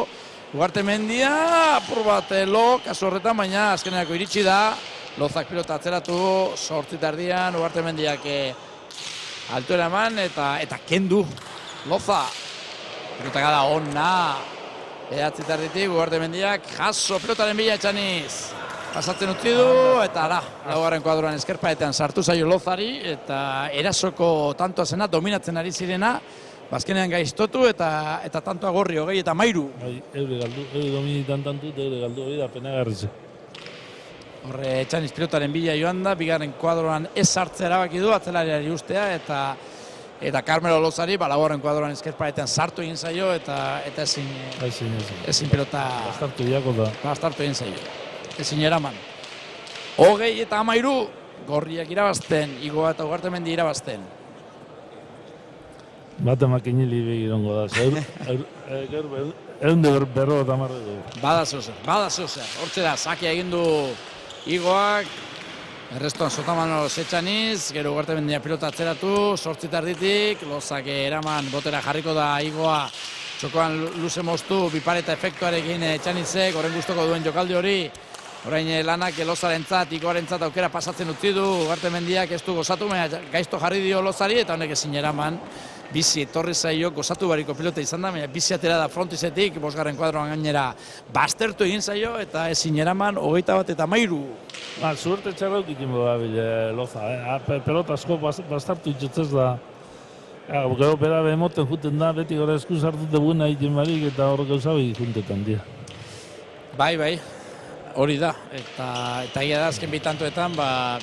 A: Ugartemendia, apur bat lo, kasu horretan, baina azkenerako iritsi da, Lozak pilota atzeratu, 8 tardian, Ugartemendiak altuera eman, eta kendu, Loza, pilota gada onna, 9 tarditik, Ugartemendiak, jaso pilotaren bila Etxaniz. Pasatzen utzi du, eta laugarren kuadroan eskerpaetean sartu zaio Lozari, eta erasoko tantoa zena, dominatzen ari zirena, bazkenean gaiztotu, eta tantoa gorri, 20 eta 13.
B: Eure galdu, eure dominitan tantu, eure galdu, hori da penagarritze.
A: Horre, Etxaniz pilotaren bila joan da, bigarren kuadroan ez sartzea erabaki du, atzelariari ustea, eta Carmelo Lozari, laugarren kuadroan eskerpaetean sartu egin zaio, eta ezin pilota...
B: Bastartu diako da.
A: Bastartu egin zaio. Ezin eraman. 20 eta 13, gorriak irabazten, Igoa eta Ugartemendi irabazten.
B: Bate makinili begirongo da, eunde berro eta marre du.
A: Bada zozer. Hortze da, sakia egin du Igoak, errestoan Sotamano Etxaniz, gero Ugartemendia pilota atzeratu, 8 tarditik, Lozak eraman botera jarriko da Igoa, txokoan luze moztu, bipareta efektuarekin Etxanizek, horren gustoko duen jokaldi hori, orain lanak Lozarentzat, Igoarentzat aukera pasatzen utzi du, Ugartemendiak ez du gozatu, baina gaizto jarri dio Lozari, eta honek ezin eraman, bizi etorri zaio, gozatu bariko pilota izan da, baina bizi atera da frontizetik, bosgarren kuadroan gainera baztertu egin zaio, eta ezin eraman, 21 eta 13.
B: Zuerte txarra eukikin boda bile Loza, pelota asko baztertu itxetzez da. Gero bera behemoten juten da, beti gara eskuz hartute buena egiten barik, eta hor gauzabe juntetan dira.
A: Bai. Hori da, eta egia da azken bi tantoetan,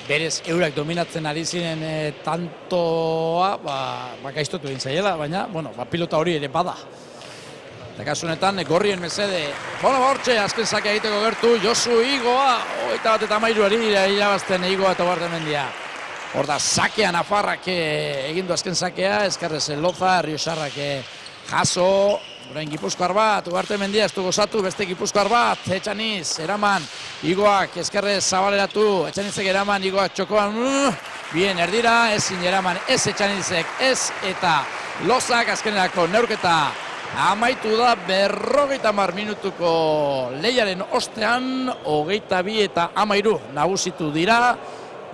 A: berez eurak dominatzen ari ziren tantoa, gaiztotu egin zaiela, baina, pilota hori ere bada. Eta kasunetan, gorrien mesede, hortxe, azken sakea egiteko gertu, Josu Igoa, 21 eta 13 irabazten Igoa eta Ugartemendia. Hor da, sakea Nafarrak egindu azken sakea, eskerrez Loza, Riosarrak jaso, orain Gipuzkoar bat, Ugartemendia ez du gozatu, beste Gipuzkoar bat, Etxaniz, eraman, Igoak eskerrez zabaleratu, Etxanizek eraman, Igoak txokoan, bien, erdira, ezin eraman, ez Etxanizek, ez eta Lozak azkenerako neurketa amaitu da 50 minutuko lehiaren ostean, 22 eta 13 nagusitu dira,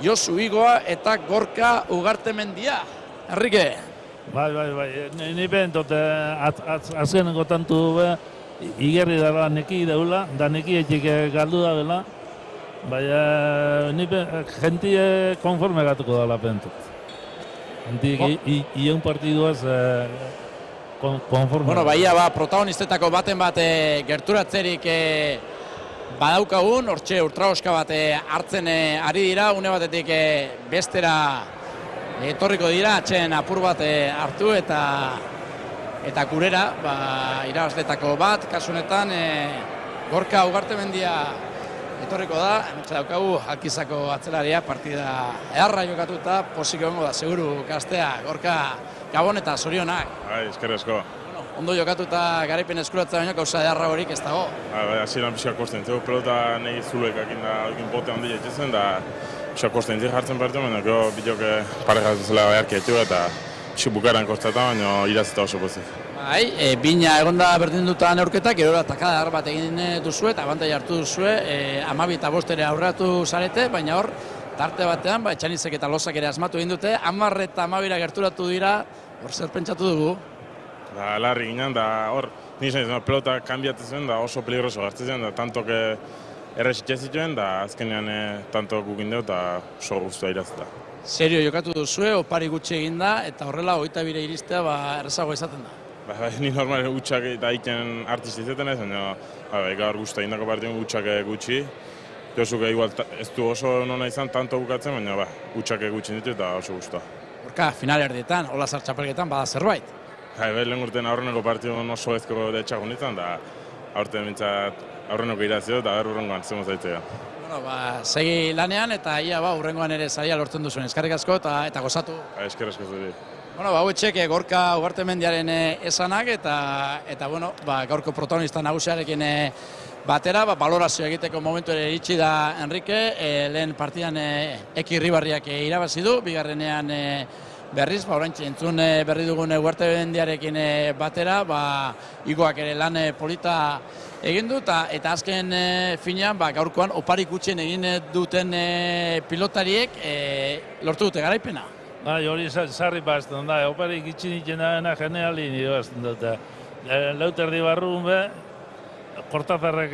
A: Josu Igoa eta Gorka Ugartemendia. Enrique.
B: Bai, ni bentot azkeneko tantu igerri dara neki daula, da neki etxik galdu da dela, baina ni jentie konforme gatuko dala bentot. Jentie iun partiduaz konforme.
A: Bueno, baia protagonistetako baten bat gerturatzerik badaukagun, hortxe ultraoska bat hartzen ari dira, une batetik bestera etorriko dira, atxen apur bat hartu eta gurera, irabazletako bat, kasunetan Gorka Ugartemendia etorriko da, hementsa daukagu Alkizako atzelaria partida eharra jokatuta, posik egongo da, seguru kastea, Gorka Gabon eta zorionak.
I: Eskerrezko.
A: Ondo jokatuta garaipen eskuratzea baino, gauza eharra horik ez dago.
I: Hasieran pixka kosten, pelota nahi zulek akin pote handia etxezen, da kostentik jartzen partiu, baina gero bidok parejatu zela beharki ditu eta bukaeran kostata, baina irazita oso pozik.
A: Bai, bina egonda berdin duta neurketak, gerora takadar bat egin duzu eta abantai hartu duzu, 12 eta 5 ere aurreratu zarete, baina hor, tarte batean, Etxanizek eta Losak ere asmatu egin dute, 10 eta 12 gerturatu dira, hor zer pentsatu dugu?
I: Larri ginen, da hor, nizan pelota kanbiatu zuen, da oso peligroso gartzen zen, da tantok errexitxe zituen, da azkenean tanto gukin dugu eta oso guztua irazita.
A: Serio jokatu duzue, opari gutxi eginda, eta horrela 22 iristea errezago izaten da.
I: Ni normal utxak eta iken artisti izeten ez, baina gaur guztua indako partidun utxak gutxi. Josuk igual ez du oso nona izan, tanto bukatzen, baina utxak gutxi ditu eta oso guztua.
A: Horka, final erdietan, Olazar txapelketan bada zerbait.
I: Lehen urtean aurreneko partidun oso ezko detxak honetan, da aurten mintzat aurreneko irazio eta urrengoan zemo zaitzea.
A: Segi lanean eta ia urrengoan ere saria lortzen duzuen. Eskerrik asko eta gozatu.
I: Eskerrik asko zuri.
A: Hauetxek Gorka Ugartemendiaren esanak eta gaurko protagonista nagusiarekin batera, balorazio egiteko momentu ere iritsi da Enrique, lehen partidan Eki Irribarriak irabazi du, bigarrenean berriz, oraintxe entzun berri dugun Ugartemendiarekin batera, Igoak ere lan polita egin du, eta azken finean, gaurkoan oparik gutxien egin duten pilotariek lortu dute garaipena.
B: Hori sarri bazten da, oparik itxin itxen dena generalin irabazten dute. Lauterdi barrun be, Kortazarrek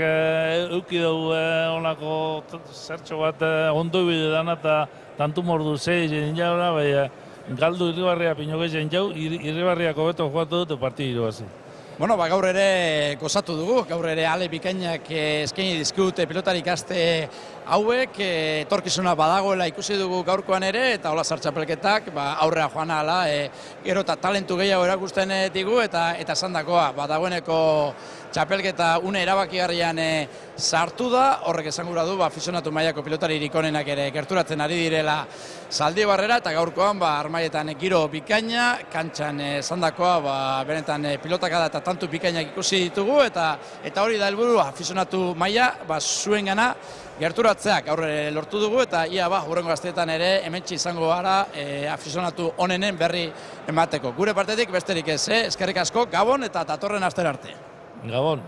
B: euki dugu onako zertxo bat ondo bide dana eta tantu mordu zei jen jaura, baina galdu Irribarria pinoko jen jau, Irribarriako beto joatu dute partidu irabazi.
A: Gaur ere gozatu dugu, gaur ere ale bikainak eskaini dizkigute pilotari gazte hauek, etorkizuna badagoela ikusi dugu gaurkoan ere, eta Olazar txapelketak aurrera joan ahala, gero eta talentu gehiago erakusten digu, eta esandakoa, dagoeneko txapelketa une erabakigarrian sartu da, horrek esan gura du, afizionatu mailako pilotaririk onenak ere gerturatzen ari direla Zaldibarrera, eta gaurkoan Armaietan giro bikaina, kantxan esandakoa, benetan pilotakada eta tantu bikainak ikusi ditugu, eta hori da helburu afizionatu maila, zuen gana gerturatzeak aurre lortu dugu, eta ia hurrengo gazteetan ere hementsi izango gara afizionatu onenen berri emateko. Gure partetik besterik ez, eskerrik asko, Gabon eta datorren astera arte.
B: Gabon.